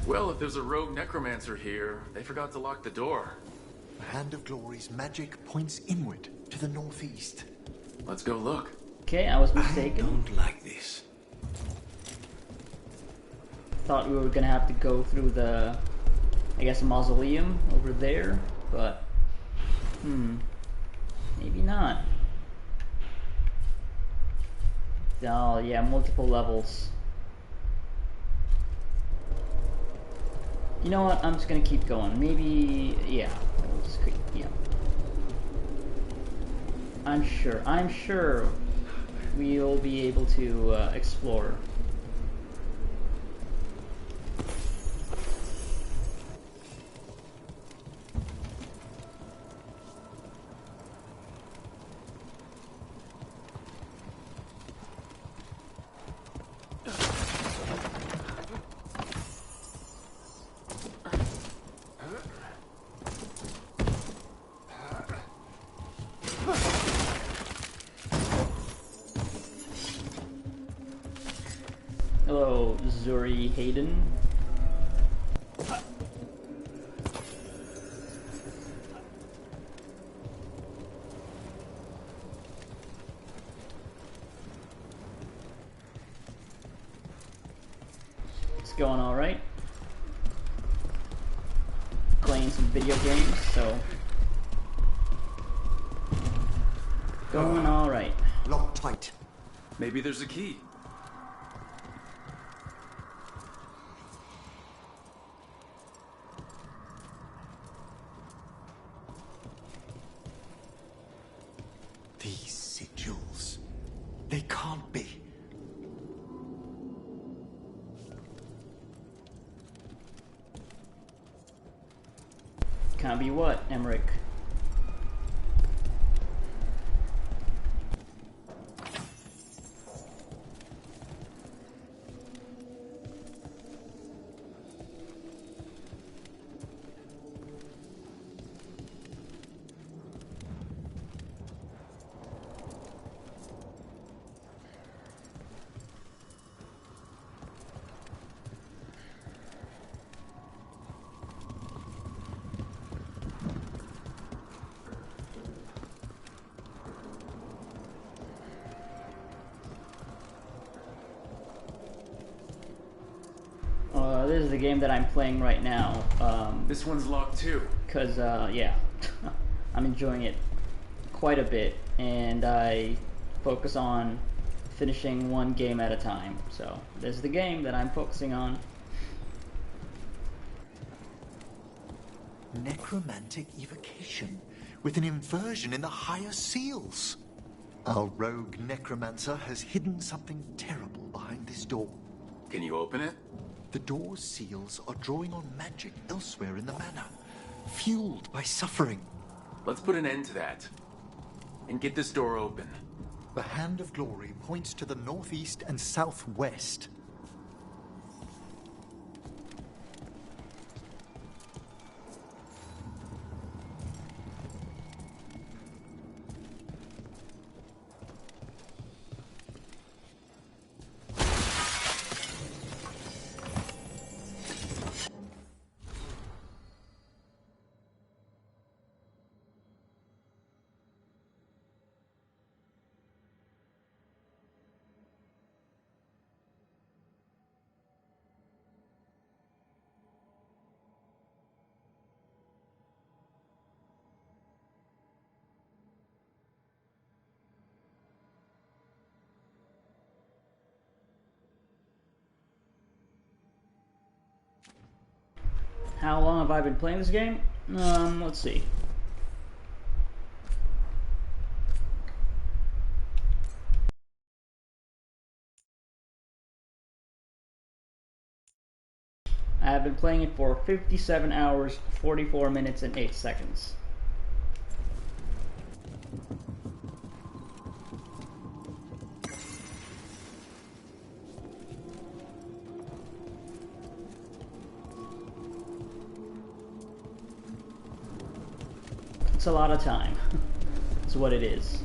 Well, if there's a rogue necromancer here, they forgot to lock the door. The Hand of Glory's magic points inward to the northeast. Let's go look. Okay, I was mistaken. I don't like this. Thought we were gonna have to go through the, I guess, mausoleum over there, but maybe not. Oh yeah, multiple levels. You know what? I'm just gonna keep going. Maybe, yeah. We'll just keep, yeah. I'm sure we'll be able to explore. Hello, Zuri Hayden. going alright. Playing some video games, so going alright. Locked tight. Maybe there's a key. These sigils. They can't be. Can't be what, Emmerich? This is the game that I'm playing right now. This one's locked too. Cause yeah, I'm enjoying it quite a bit, and I focus on finishing one game at a time. So this is the game that I'm focusing on. Necromantic evocation, with an inversion in the higher seals. Our rogue necromancer has hidden something terrible behind this door. Can you open it? The door's seals are drawing on magic elsewhere in the manor, fueled by suffering. Let's put an end to that, and get this door open. The Hand of Glory points to the northeast and southwest. How long have I been playing this game? Let's see. I have been playing it for 57 hours, 44 minutes, and 8 seconds. It's a lot of time. It's what it is.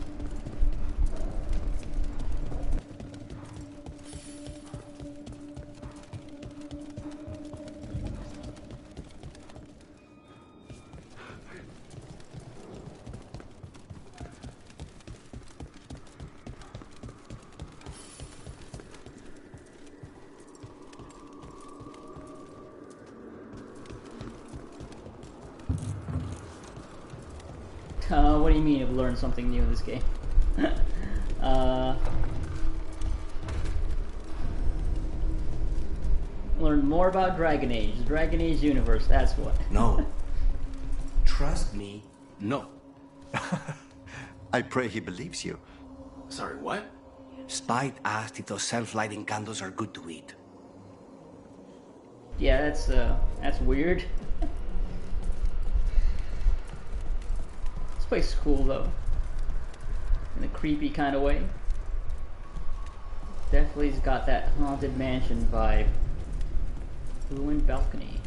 What do you mean you've learned something new in this game? Learned more about Dragon Age, the Dragon Age universe, that's what. No. Trust me, no. I pray he believes you. Sorry, what? Spite asked if those self-lighting candles are good to eat. Yeah, that's weird. This place is cool though, in a creepy kind of way. Definitely's got that haunted mansion vibe. Ruined balcony.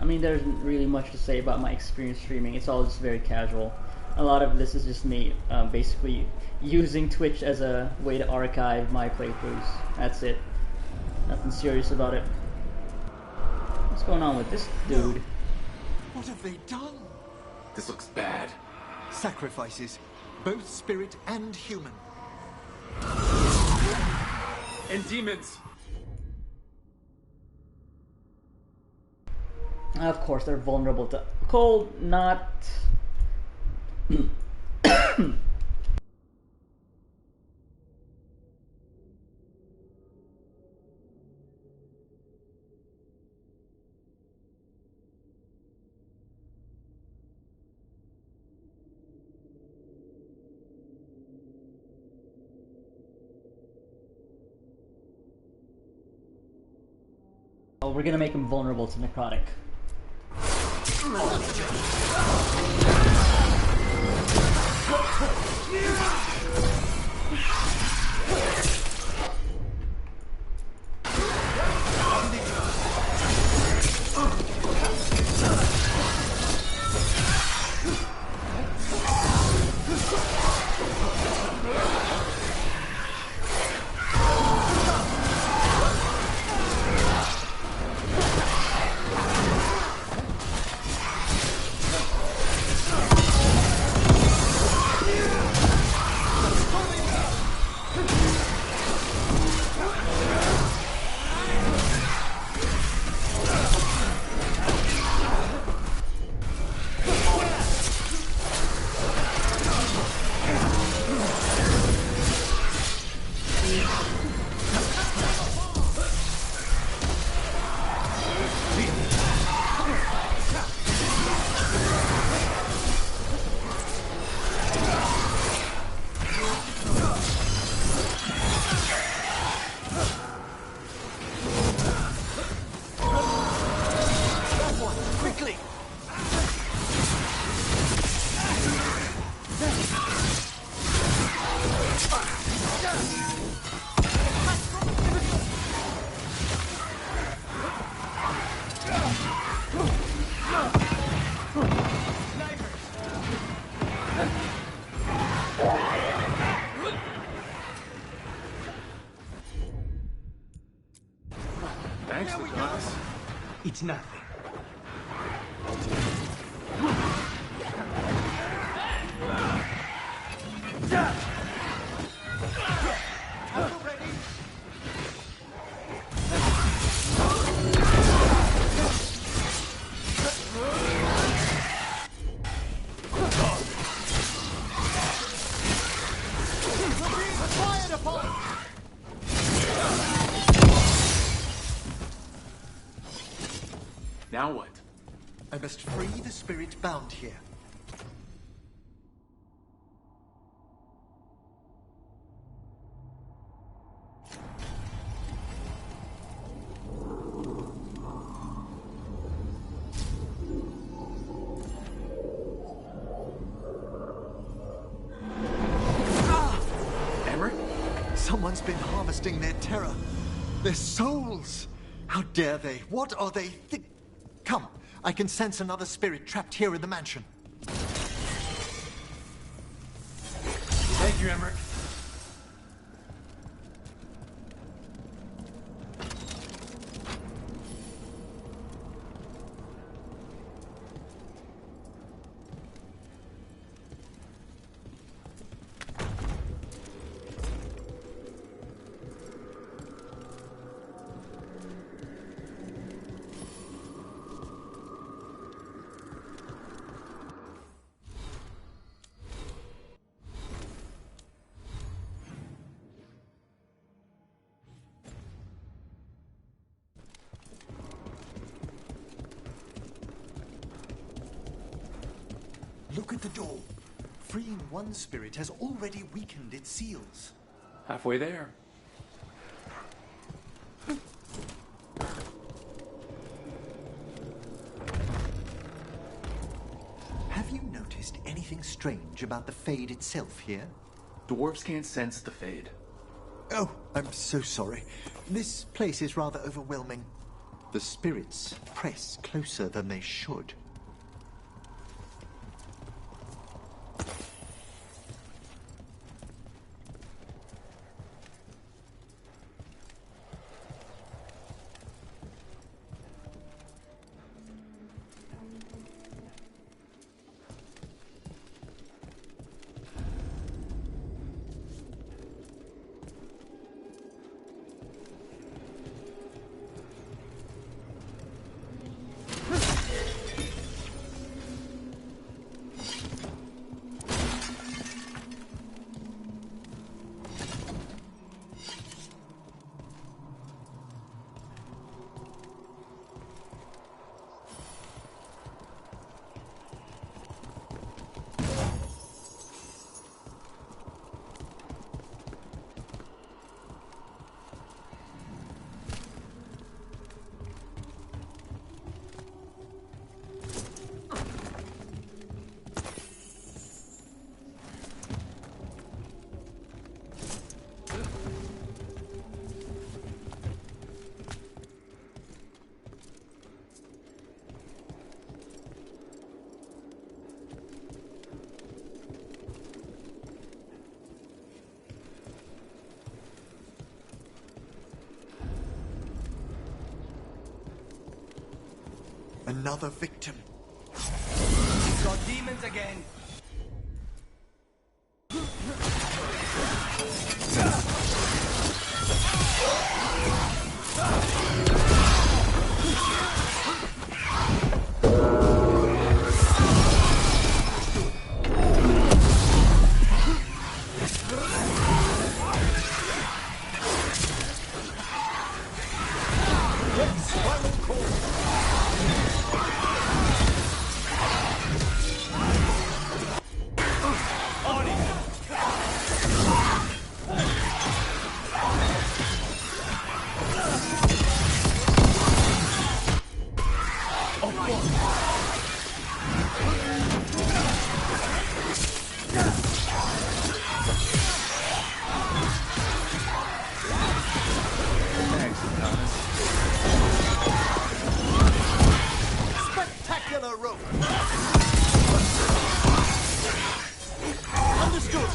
I mean, there isn't really much to say about my experience streaming. It's all just very casual. A lot of this is just me basically using Twitch as a way to archive my playthroughs. That's it. Nothing serious about it. What's going on with this dude? What have they done? This looks bad. Sacrifices, both spirit and human. And demons. Of course, they're vulnerable to cold, not... Oh, we're gonna make them vulnerable to necrotic. Thanks, Adonis. It's nothing. Now what? I must free the spirit bound here. Emmerich? Someone's been harvesting their terror. Their souls. How dare they? What are they Come, I can sense another spirit trapped here in the mansion. Thank you, Emmerich. Look at the door. Freeing one spirit has already weakened its seals. Halfway there. Have you noticed anything strange about the Fade itself here? Dwarves can't sense the Fade. Oh, I'm so sorry. This place is rather overwhelming. The spirits press closer than they should. Another victim. Got demons again. Spectacular rope. Understood.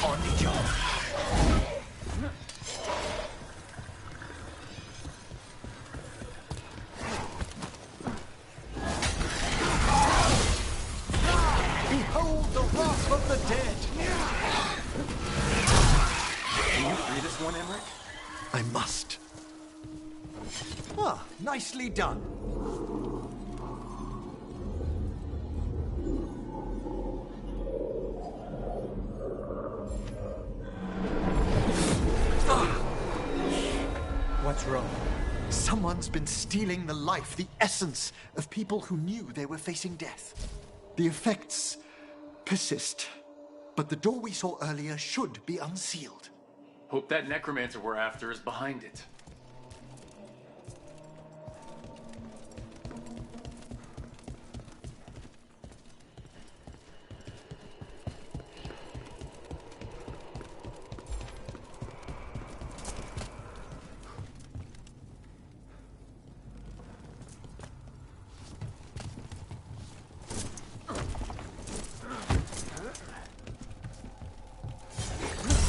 On the job. Behold the wrath of the dead. Can you free this one, Emmerich? I must. Ah, nicely done. What's wrong? Someone's been stealing the life, the essence of people who knew they were facing death. The effects persist, but the door we saw earlier should be unsealed. Hope that necromancer we're after is behind it.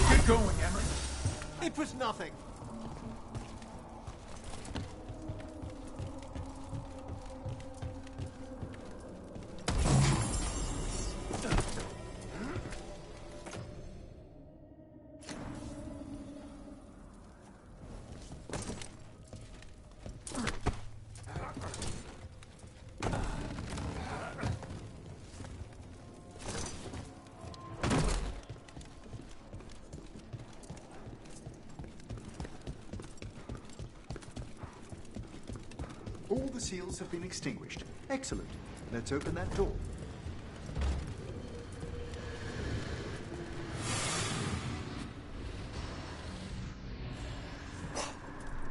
Get going, Emmerich. It was nothing. All the seals have been extinguished. Excellent. Let's open that door.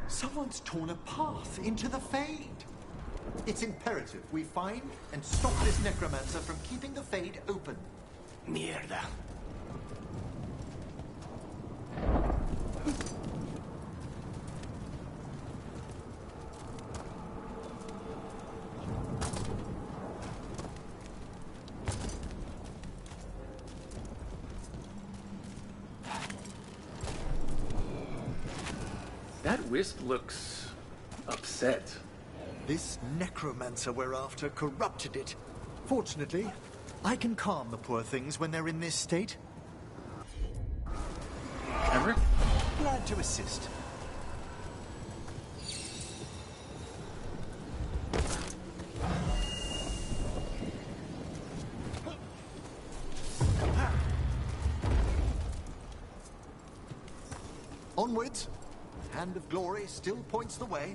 Someone's torn a path into the Fade. It's imperative we find and stop this necromancer from keeping the Fade open. Mierda. That wisp looks upset. This necromancer we're after corrupted it. Fortunately, I can calm the poor things when they're in this state. Emmerich? Glad to assist. Onwards. Hand of Glory still points the way.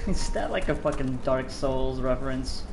Is that like a fucking Dark Souls reference?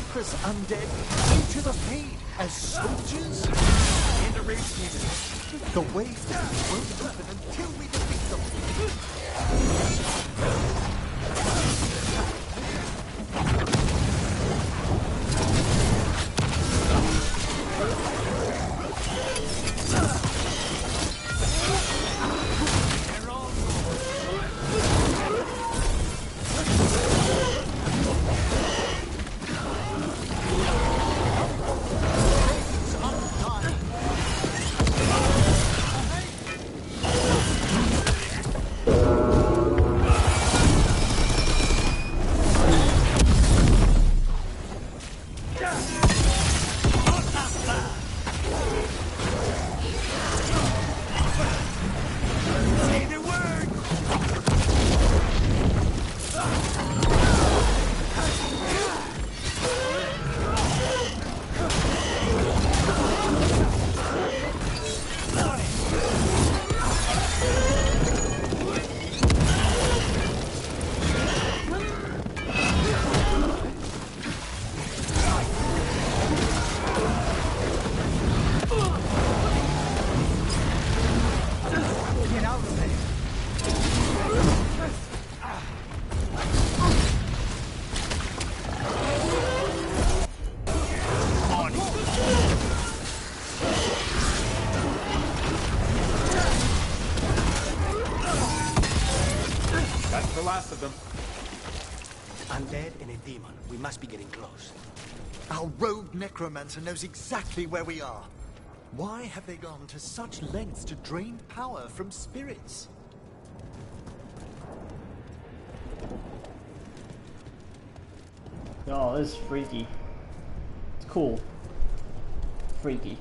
Take us undead into the fade as soldiers and irradiators. The way forward won't open until we defeat last of them. Undead and a demon. We must be getting close. Our rogue necromancer knows exactly where we are. Why have they gone to such lengths to drain power from spirits? Oh, this is freaky. It's cool. Freaky.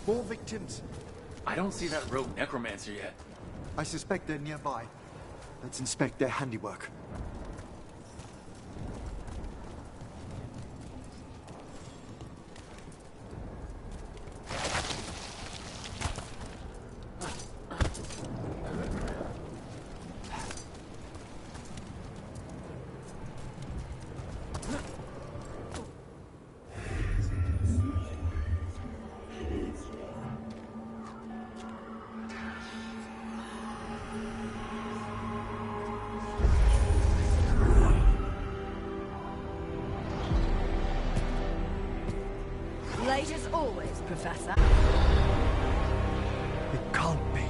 More victims. I don't see that rogue necromancer yet. I suspect they're nearby. Let's inspect their handiwork. always, Professor. It can't be.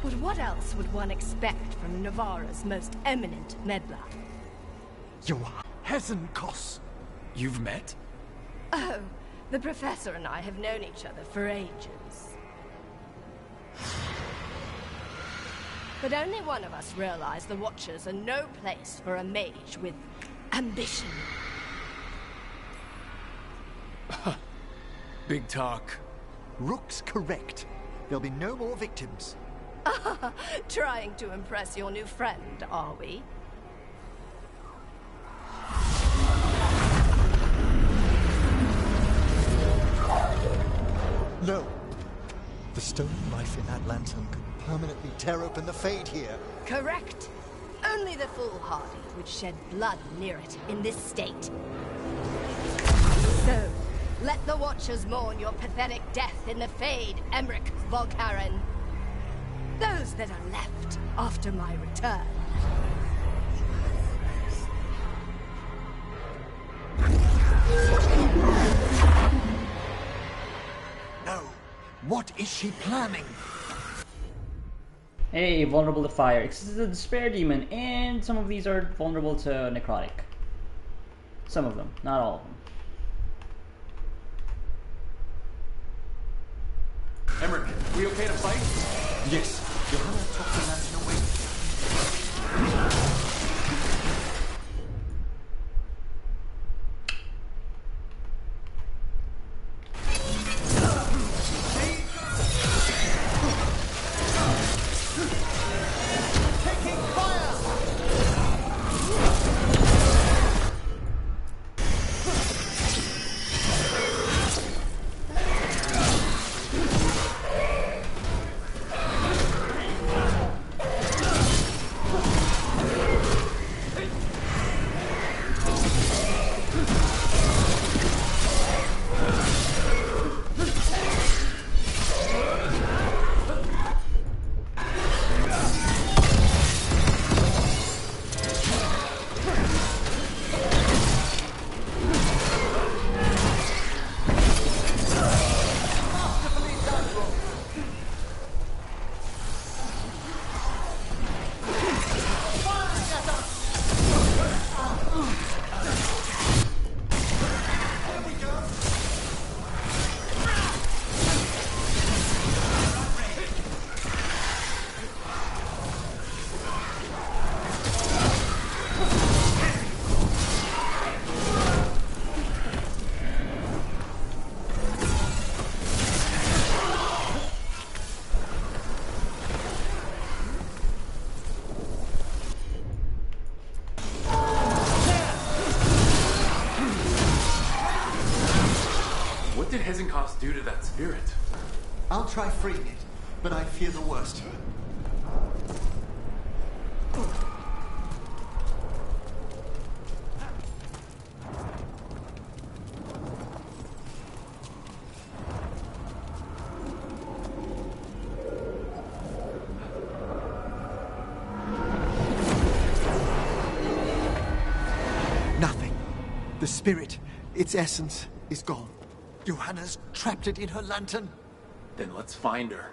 But what else would one expect from Navarra's most eminent meddler? Hesenkos. You've met? Oh, the Professor and I have known each other for ages. But only one of us realized the Watchers are no place for a mage with ambition. Big talk. Rook's correct. There'll be no more victims. Trying to impress your new friend, are we? No. The stolen knife in that lantern could permanently tear open the Fade here. Correct. Only the foolhardy would shed blood near it in this state. So, let the Watchers mourn your pathetic death in the Fade, Emmerich Volkaren. Those that are left after my return. No. What is she planning? Hey, vulnerable to fire. This is the Despair Demon, and some of these are vulnerable to necrotic. Some of them, not all of them. Emmerich, we okay to fight? Yes. Johanna took the lantern away. What did Hesenkos do to that spirit? I'll try freeing it, but I fear the worst. Nothing. The spirit, its essence, is gone. Johanna's trapped it in her lantern. Then let's find her.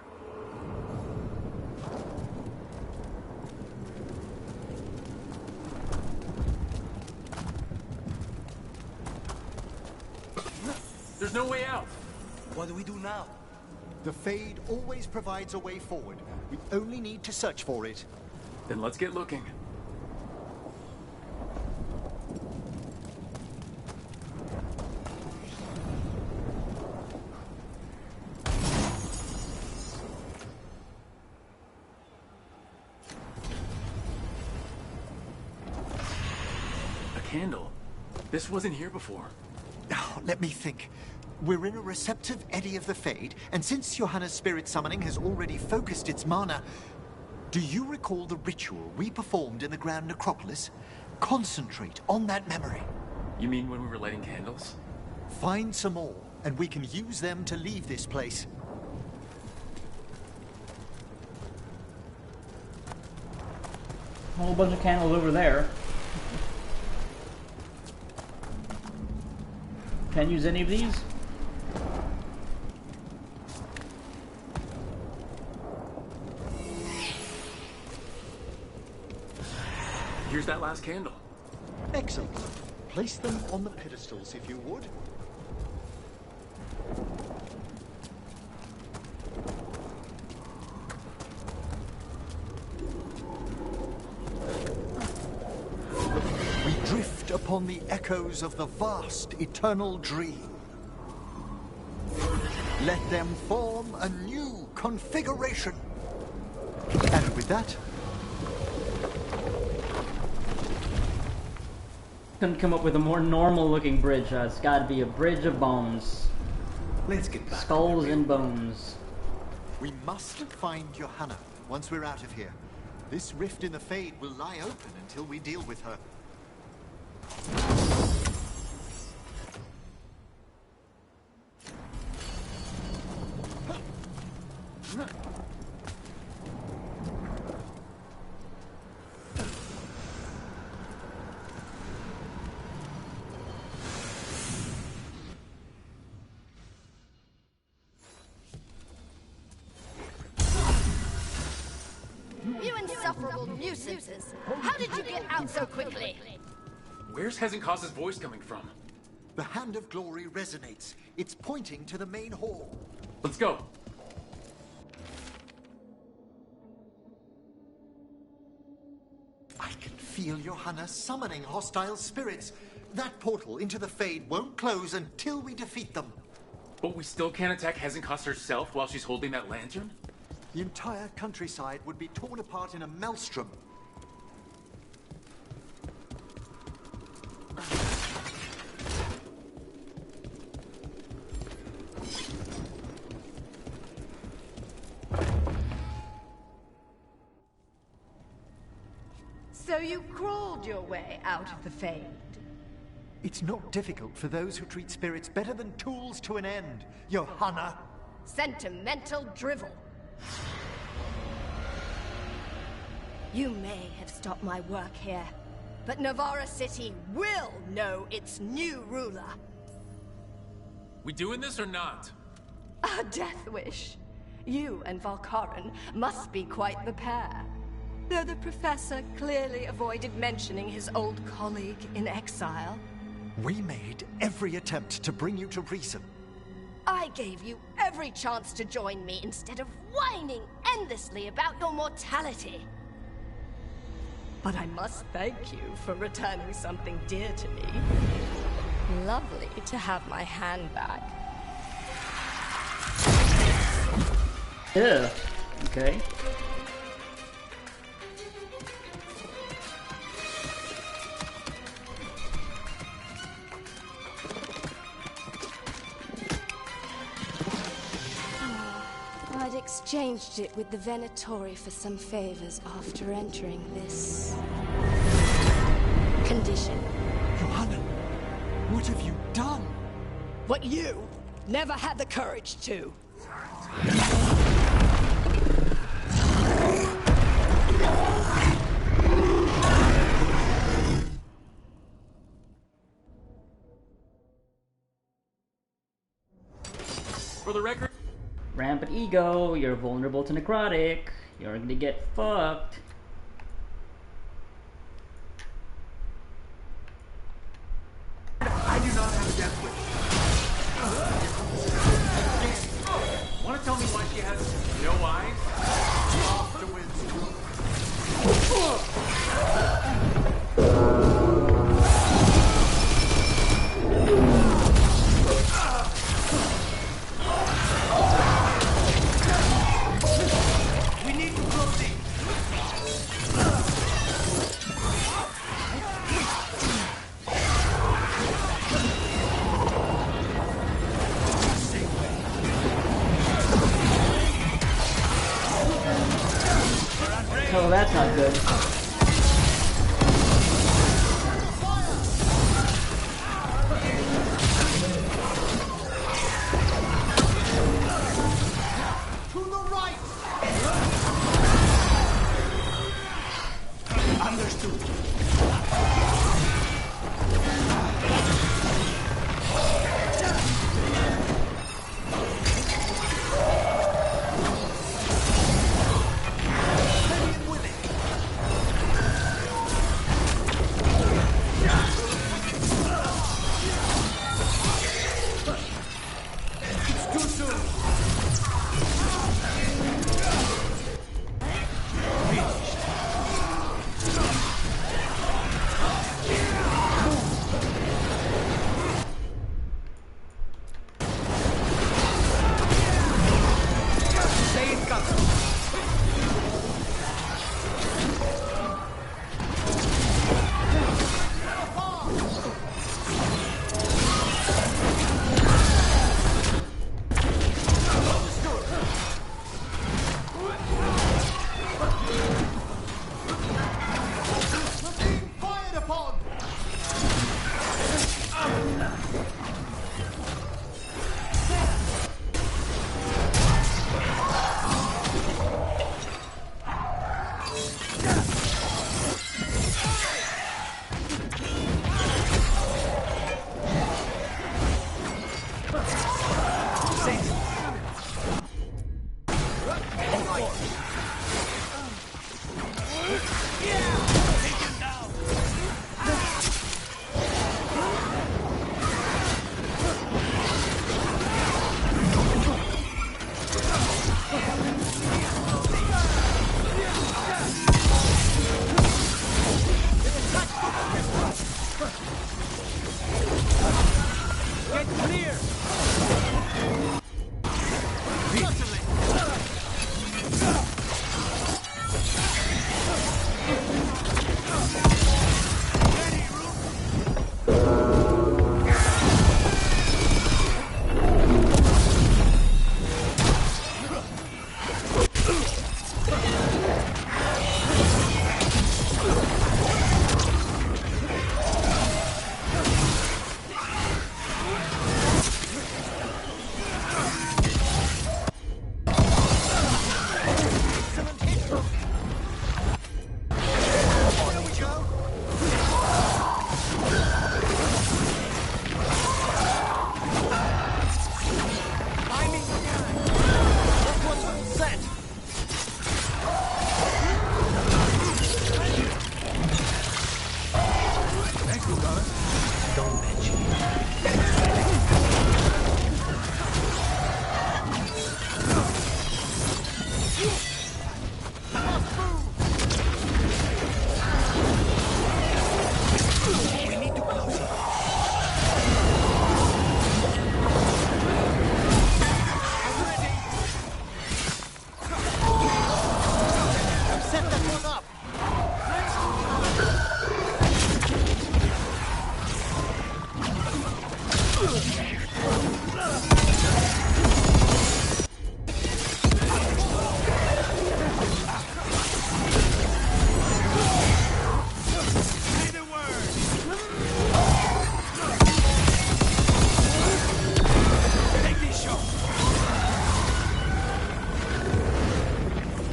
There's no way out. What do we do now? The Fade always provides a way forward. We only need to search for it. Then let's get looking. Candle. This wasn't here before. Now, let me think. We're in a receptive eddy of the Fade, and since Johanna's spirit summoning has already focused its mana, do you recall the ritual we performed in the Grand Necropolis? Concentrate on that memory. You mean when we were lighting candles? Find some more, and we can use them to leave this place. A whole bunch of candles over there. Can't use any of these? Here's that last candle. Excellent. Place them on the pedestals, if you would. We drift upon the echoes of the vast, eternal dream. Let them form a new configuration. And with that, couldn't come up with a more normal looking bridge. It's gotta be a bridge of bones. Let's get back. Skulls and bones. we must find Johanna once we're out of here. This rift in the Fade will lie open until we deal with her. You insufferable nuisances! How did you get out so quickly? Where's Hezekiah's voice coming from? The Hand of Glory resonates. It's pointing to the main hall. Let's go. I can feel Johanna summoning hostile spirits. That portal into the Fade won't close until we defeat them. But we still can't attack Hezekiah herself while she's holding that lantern? The entire countryside would be torn apart in a maelstrom. So you crawled your way out of the Fade? It's not difficult for those who treat spirits better than tools to an end, Johanna. Sentimental drivel. You may have stopped my work here, but Navarra City will know its new ruler. We doing this or not? A death wish. You and Valkaran must be quite the pair. Though the professor clearly avoided mentioning his old colleague in exile. We made every attempt to bring you to reason. I gave you every chance to join me instead of whining endlessly about your mortality. But I must thank you for returning something dear to me. Lovely to have my hand back. Yeah. Okay. I'd exchanged it with the Venatori for some favors after entering this condition. Johanna, what have you done? What you never had the courage to. For the record, Rampant ego, you're vulnerable to necrotic, you're gonna get fucked. I do not have a death wish. Want to tell me why she has no eyes? We need to proceed. Oh, that's not good. To the right. Understood.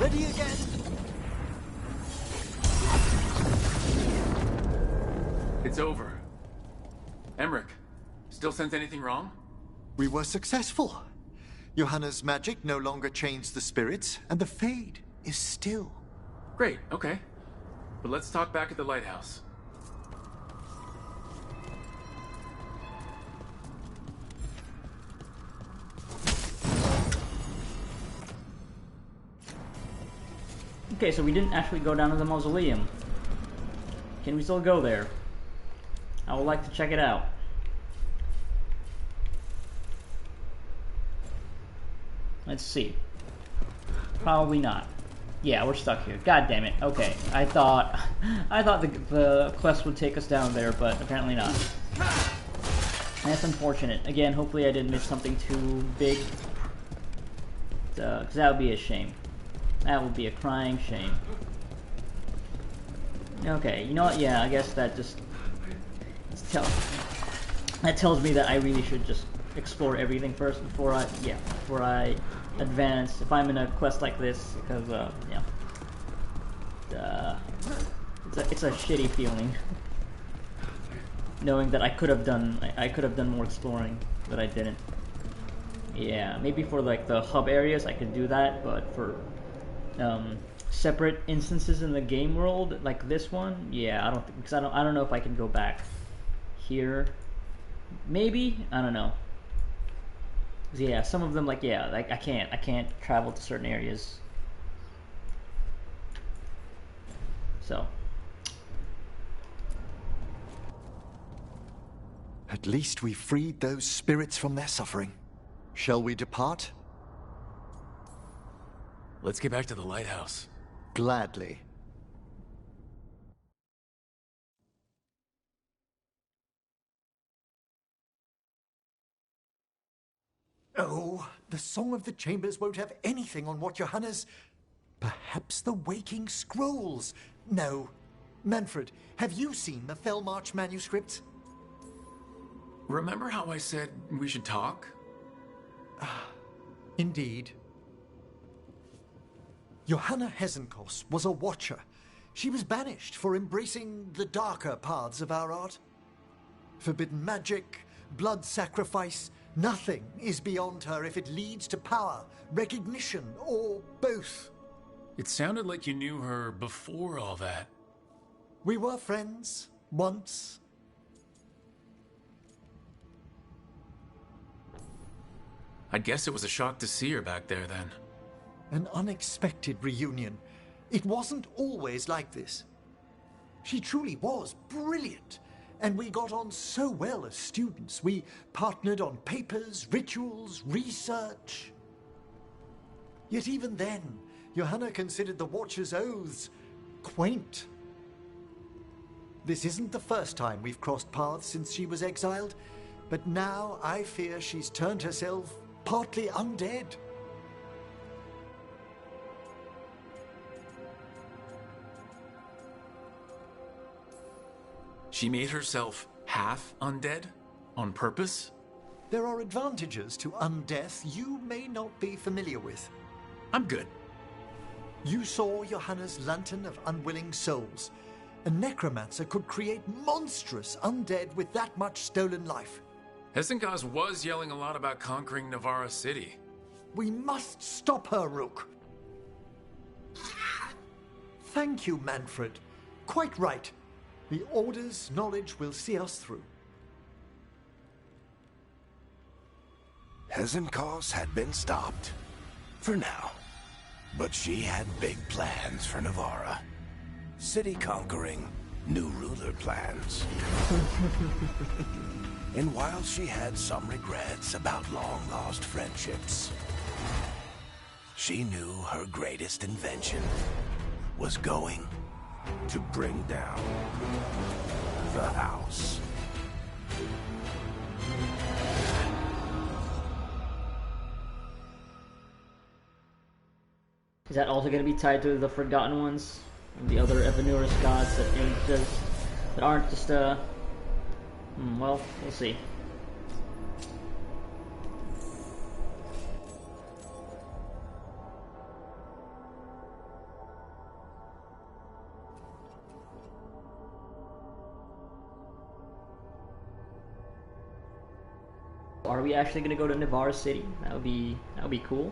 Ready again? It's over. Emmerich, still sense anything wrong? We were successful. Johanna's magic no longer changed the spirits, and the Fade is still. Great, okay. But let's talk back at the lighthouse. Okay, so we didn't actually go down to the mausoleum. Can we still go there? I would like to check it out. Let's see. Probably not. Yeah, we're stuck here. God damn it. Okay, I thought the quest would take us down there, but apparently not. That's unfortunate. Again, hopefully I didn't miss something too big. Because that would be a shame. That would be a crying shame. Okay, you know what? Yeah, I guess that just that tells me that I really should just explore everything first before I advance. If I'm in a quest like this, because it's a shitty feeling knowing that I could have done more exploring, but I didn't. Yeah, maybe for like the hub areas I could do that, but for separate instances in the game world like this one, yeah, I don't know if I can go back here. Maybe, I don't know. Yeah, some of them, like, yeah, like I can't travel to certain areas. So At least we freed those spirits from their suffering. Shall we depart? Let's get back to the lighthouse. Gladly. Oh, the Song of the Chambers won't have anything on what Johanna's... Perhaps the Waking Scrolls? No. Manfred, have you seen the Fellmarch manuscript? Remember how I said we should talk? Indeed. Johanna Hesenkos was a watcher. She was banished for embracing the darker paths of our art. Forbidden magic, blood sacrifice, nothing is beyond her if it leads to power, recognition, or both. It sounded like you knew her before all that. We were friends, once. I guess it was a shock to see her back there then. An unexpected reunion. It wasn't always like this. She truly was brilliant, and we got on so well as students. We partnered on papers, rituals, research. Yet even then, Johanna considered the Watcher's oaths quaint. This isn't the first time we've crossed paths since she was exiled, but now I fear she's turned herself partly undead. She made herself half undead? On purpose? There are advantages to undeath you may not be familiar with. I'm good. You saw Johanna's Lantern of Unwilling Souls. A necromancer could create monstrous undead with that much stolen life. Hesenkos was yelling a lot about conquering Navarra City. We must stop her, Rook. Thank you, Manfred. Quite right. The Order's knowledge will see us through. Hesenkos had been stopped. For now. But she had big plans for Navarra. City conquering, new ruler plans. And while she had some regrets about long-lost friendships, she knew her greatest invention was going to bring down the house. Is that also going to be tied to the Forgotten Ones? And the other Evanurus gods that aren't just, well, we'll see. Are we actually gonna go to Navarre City? That would be cool.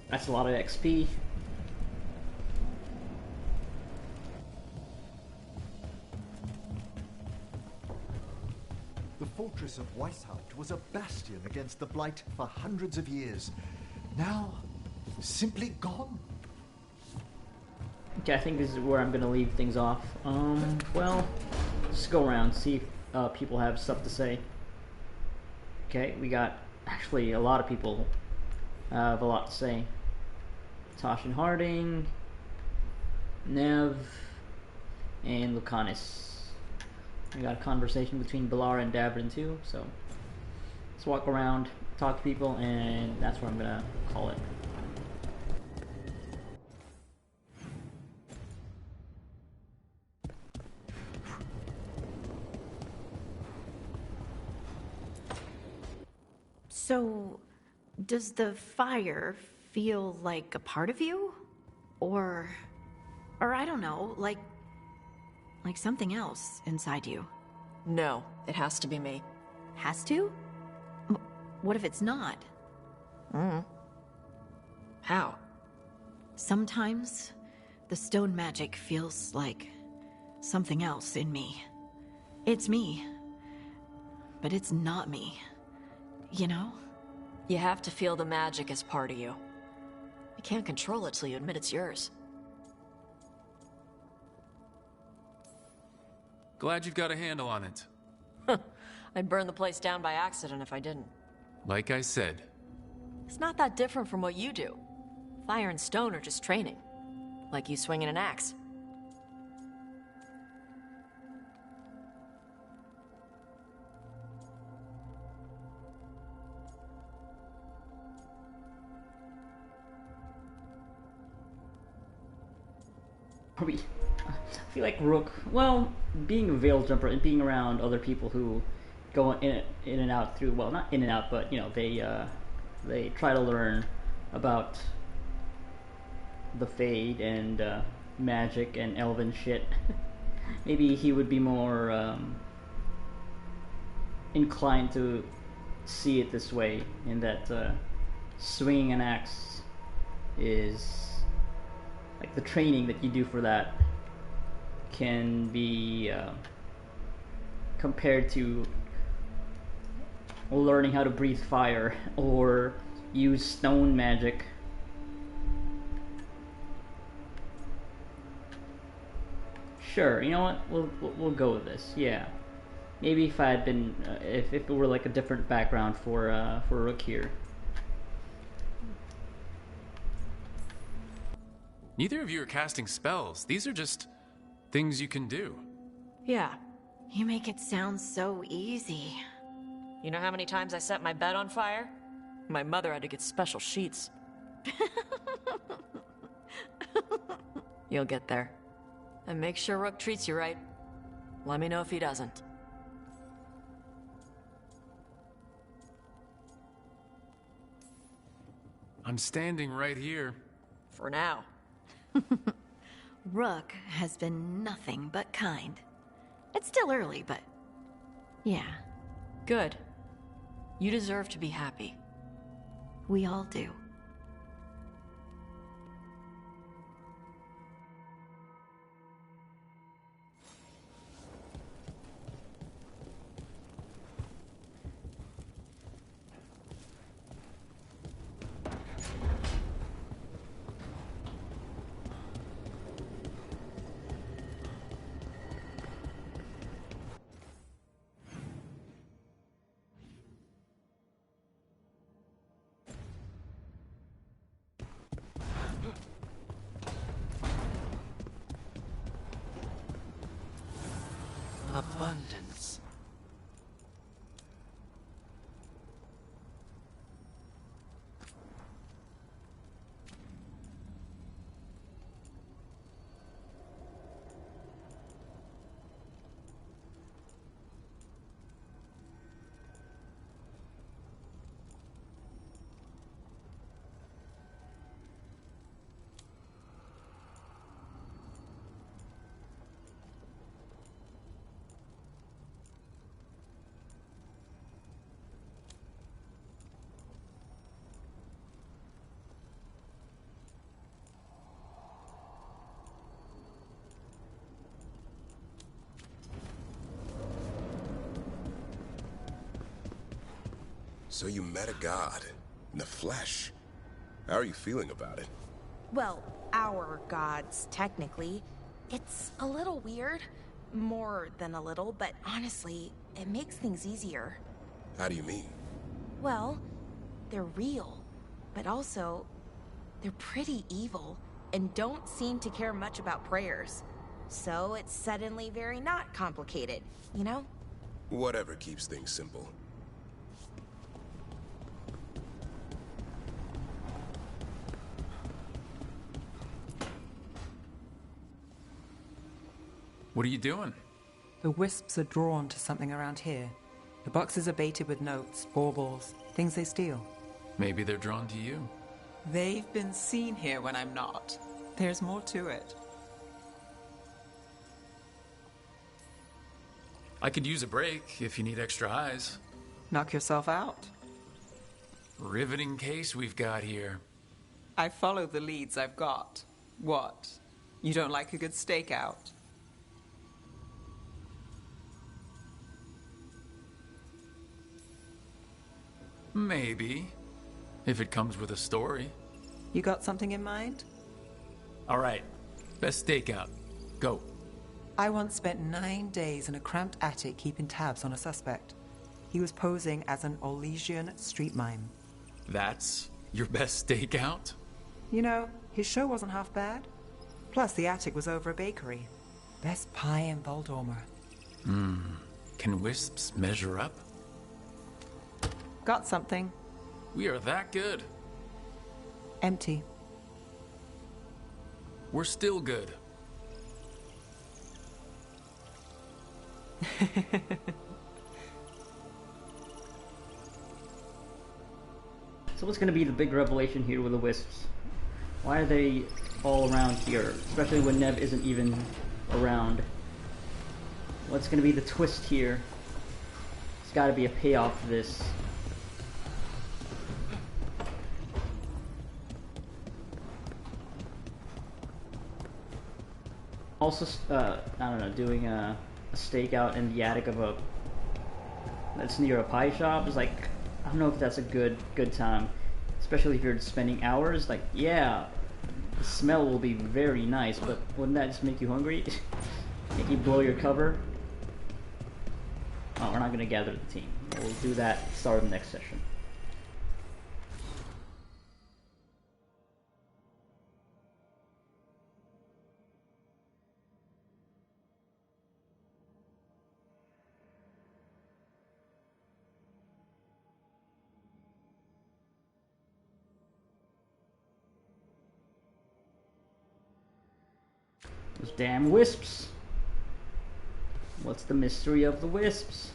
That's a lot of XP. The fortress of Weishaupt was a bastion against the Blight for hundreds of years. Now, simply gone. Okay, I think this is where I'm gonna leave things off. Well, let's go around, see if people have stuff to say. Okay, we got actually a lot of people have a lot to say. Tosh and Harding, Nev, and Lucanus. We got a conversation between Balara and Davrin too, so let's walk around, talk to people, and that's where I'm gonna call it. So, does the fire feel like a part of you? Or I don't know, like something else inside you? No, it has to be me. Has to? What if it's not? How? Sometimes the stone magic feels like something else in me. It's me, but it's not me. You know? You have to feel the magic as part of you. You can't control it till you admit it's yours. Glad you've got a handle on it. I'd burn the place down by accident if I didn't. Like I said. It's not that different from what you do. Fire and stone are just training. Like you swinging an axe. I feel like Rook, well, being a veil jumper and being around other people who go in and out through, well, not in and out, but, you know, they try to learn about the Fade and magic and elven shit. Maybe he would be more inclined to see it this way, in that swinging an axe is like the training that you do for that can be compared to learning how to breathe fire or use stone magic. Sure, you know what? We'll go with this. Yeah, maybe if I had been, if it were like a different background for Rook here. Neither of you are casting spells. These are just things you can do. Yeah. You make it sound so easy. You know how many times I set my bed on fire? My mother had to get special sheets. You'll get there. And make sure Rook treats you right. Let me know if he doesn't. I'm standing right here. For now. Rook has been nothing but kind. It's still early, but yeah. Good. You deserve to be happy. We all do. Abundance. So you met a god in the flesh. How are you feeling about it? Well, our gods, technically. It's a little weird. More than a little, but honestly, it makes things easier. How do you mean? Well, they're real, but also, they're pretty evil and don't seem to care much about prayers. So it's suddenly very not complicated, you know? Whatever keeps things simple. What are you doing? The wisps are drawn to something around here. The boxes are baited with notes, baubles, things they steal. Maybe they're drawn to you. They've been seen here when I'm not. There's more to it. I could use a break if you need extra eyes. Knock yourself out. Riveting case we've got here. I follow the leads I've got. What? You don't like a good stakeout? Maybe. If it comes with a story. You got something in mind? All right. Best stakeout. Go. I once spent 9 days in a cramped attic keeping tabs on a suspect. He was posing as an Orlesian street mime. That's your best stakeout? You know, his show wasn't half bad. Plus, the attic was over a bakery. Best pie in Voldormer. Can wisps measure up? Got something. We are that good. Empty. We're still good. So what's going to be the big revelation here with the wisps? Why are they all around here? Especially when Nev isn't even around. What's going to be the twist here? There's got to be a payoff to this. Also, I don't know, doing a stakeout in the attic of a that's near a pie shop is like, I don't know if that's a good time, especially if you're spending hours. Like, yeah, the smell will be very nice, but wouldn't that just make you hungry? Make you blow your cover? Oh, we're not gonna gather the team. We'll do that at the start of the next session. Those damn wisps. What's the mystery of the wisps?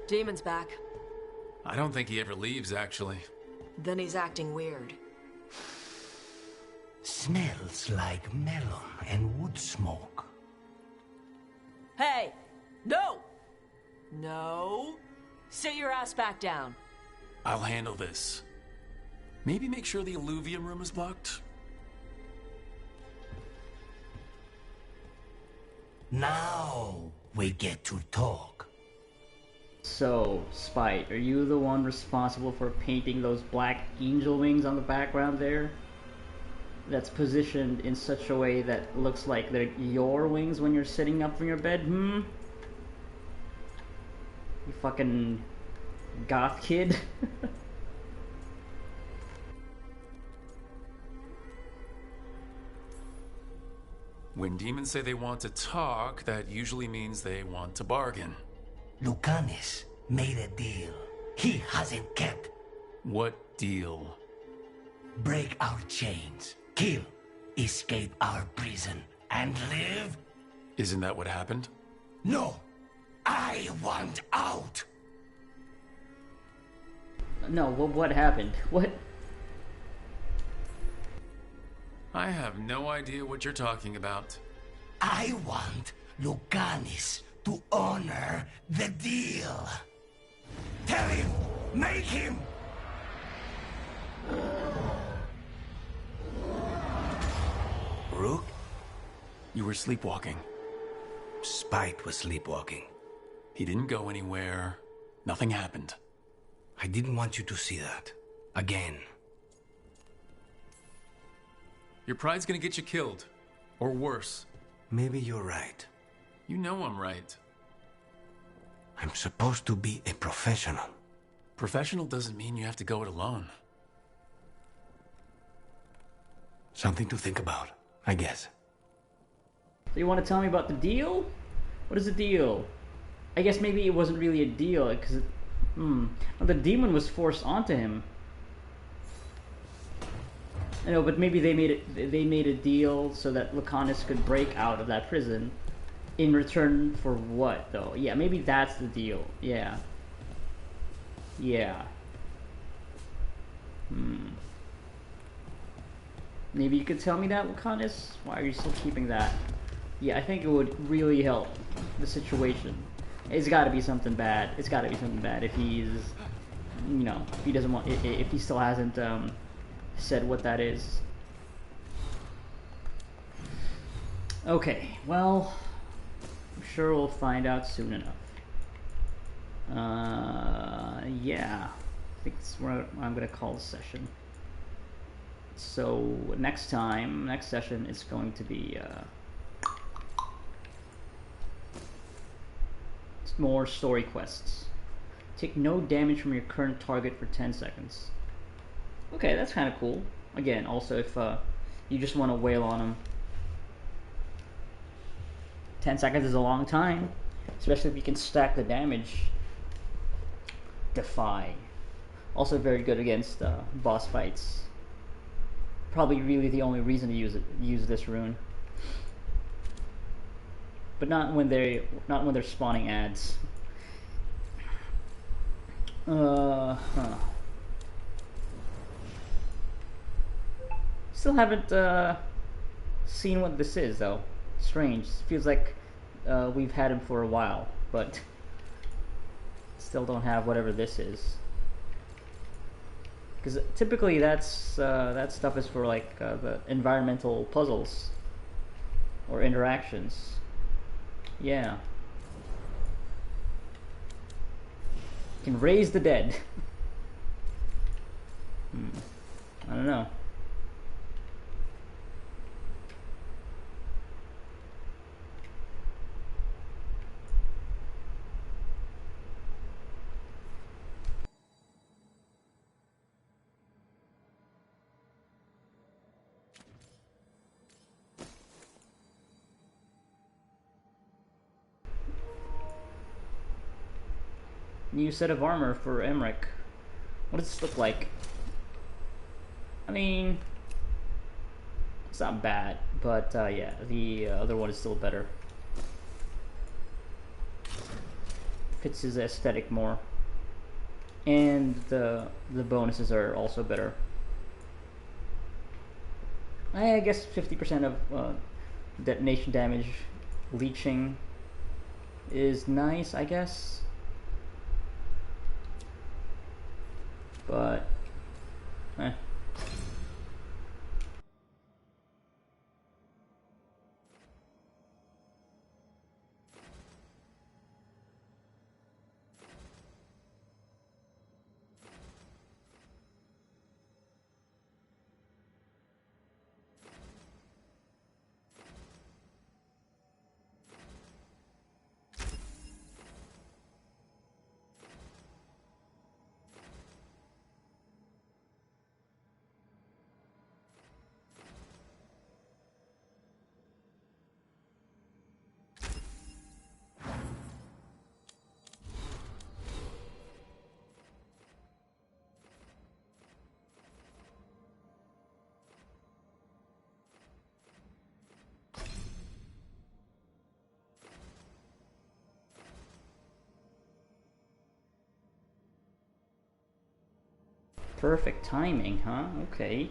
Demon's back. I don't think he ever leaves, actually. Then he's acting weird. Smells like melon and wood smoke. Hey! No! No! Sit your ass back down. I'll handle this. Maybe make sure the alluvium room is locked. Now we get to talk. So, Spite, are you the one responsible for painting those black angel wings on the background there? That's positioned in such a way that looks like they're your wings when you're sitting up from your bed, You fucking goth kid. When demons say they want to talk, that usually means they want to bargain. Lucanis made a deal he hasn't kept. What deal? Break our chains, kill, escape our prison, and live? Isn't that what happened? No! I want out! No, what happened? What? I have no idea what you're talking about. I want Lucanis to honor the deal. Tell him! Make him! Rook? You were sleepwalking. Spies Spite was sleepwalking. He didn't go anywhere. Nothing happened. I didn't want you to see that. Again. Your pride's gonna get you killed. Or worse. Maybe you're right. You know I'm right. I'm supposed to be a professional. Professional doesn't mean you have to go it alone. Something to think about, I guess. So you want to tell me about the deal? What is the deal? I guess maybe it wasn't really a deal, because the demon was forced onto him. I know, but maybe they made a deal so that Lucanus could break out of that prison. In return for what, though? Yeah, maybe that's the deal. Yeah. Yeah. Maybe you could tell me that, Lucanus? Why are you still keeping that? Yeah, I think it would really help the situation. It's gotta be something bad. It's gotta be something bad if he's, you know, if he doesn't want, if he still hasn't, said what that is. Okay, well, I'm sure we'll find out soon enough. Yeah, I think that's where I'm gonna call the session. So next session is going to be more story quests. Take no damage from your current target for 10 seconds. Okay, that's kind of cool. Again, also if you just want to wail on them. 10 seconds is a long time, especially if you can stack the damage. Defy. Also very good against boss fights. Probably really the only reason to use this rune. But not when they're spawning ads. Still haven't seen what this is though. Strange. Feels like we've had him for a while, but still don't have whatever this is. Because typically that stuff is for like the environmental puzzles or interactions. Yeah. Can raise the dead. I don't know. New set of armor for Emmerich. What does this look like? I mean, it's not bad, but yeah, the other one is still better. Fits his aesthetic more, and the bonuses are also better. I guess 50% of detonation damage leeching is nice, I guess. But, perfect timing, huh? Okay.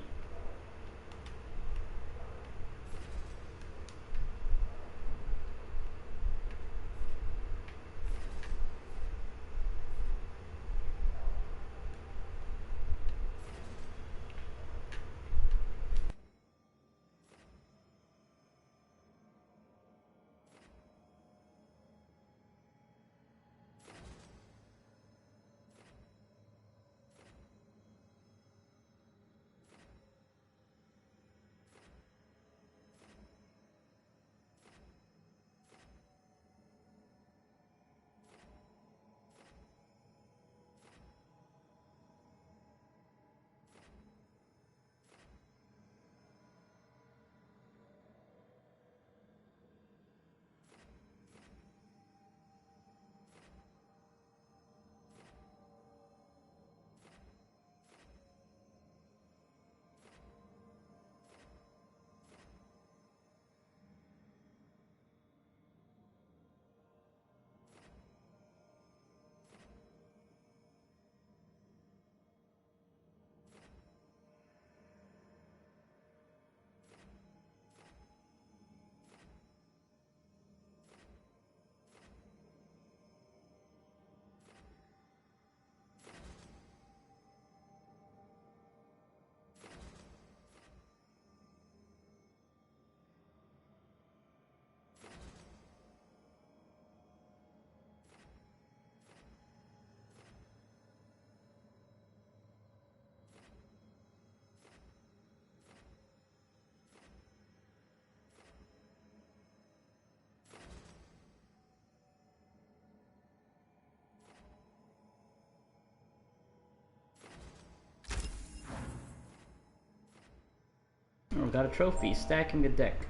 got a trophy. Stacking the deck.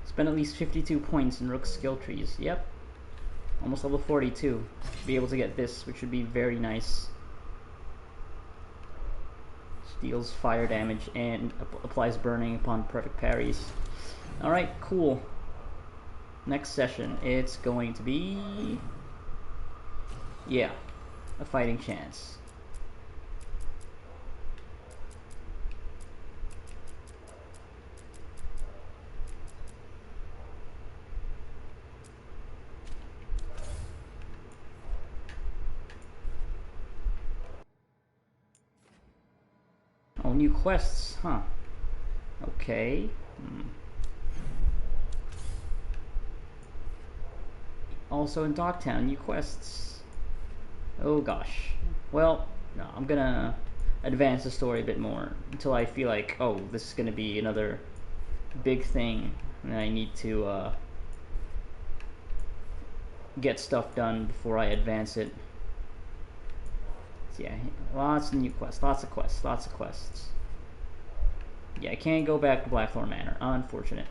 Spend at least 52 points in Rook's skill trees. Yep. Almost level 42. Be able to get this, which would be very nice. Deals fire damage and applies burning upon perfect parries. Alright, cool. Next session, it's going to be... yeah, a fighting chance. Oh, new quests, huh? Okay. Also in Dogtown, new quests. Oh gosh. Well, no, I'm gonna advance the story a bit more until I feel like, oh, this is gonna be another big thing, and I need to get stuff done before I advance it. So yeah, lots of new quests, lots of quests, lots of quests. Yeah, I can't go back to Blackthorn Manor. Unfortunate.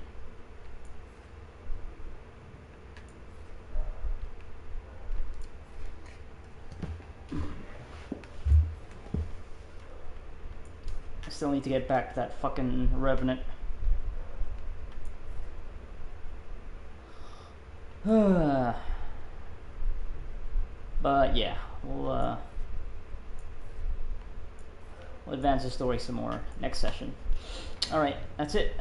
I still need to get back to that fucking Revenant. But yeah, we'll advance the story some more next session. Alright, that's it.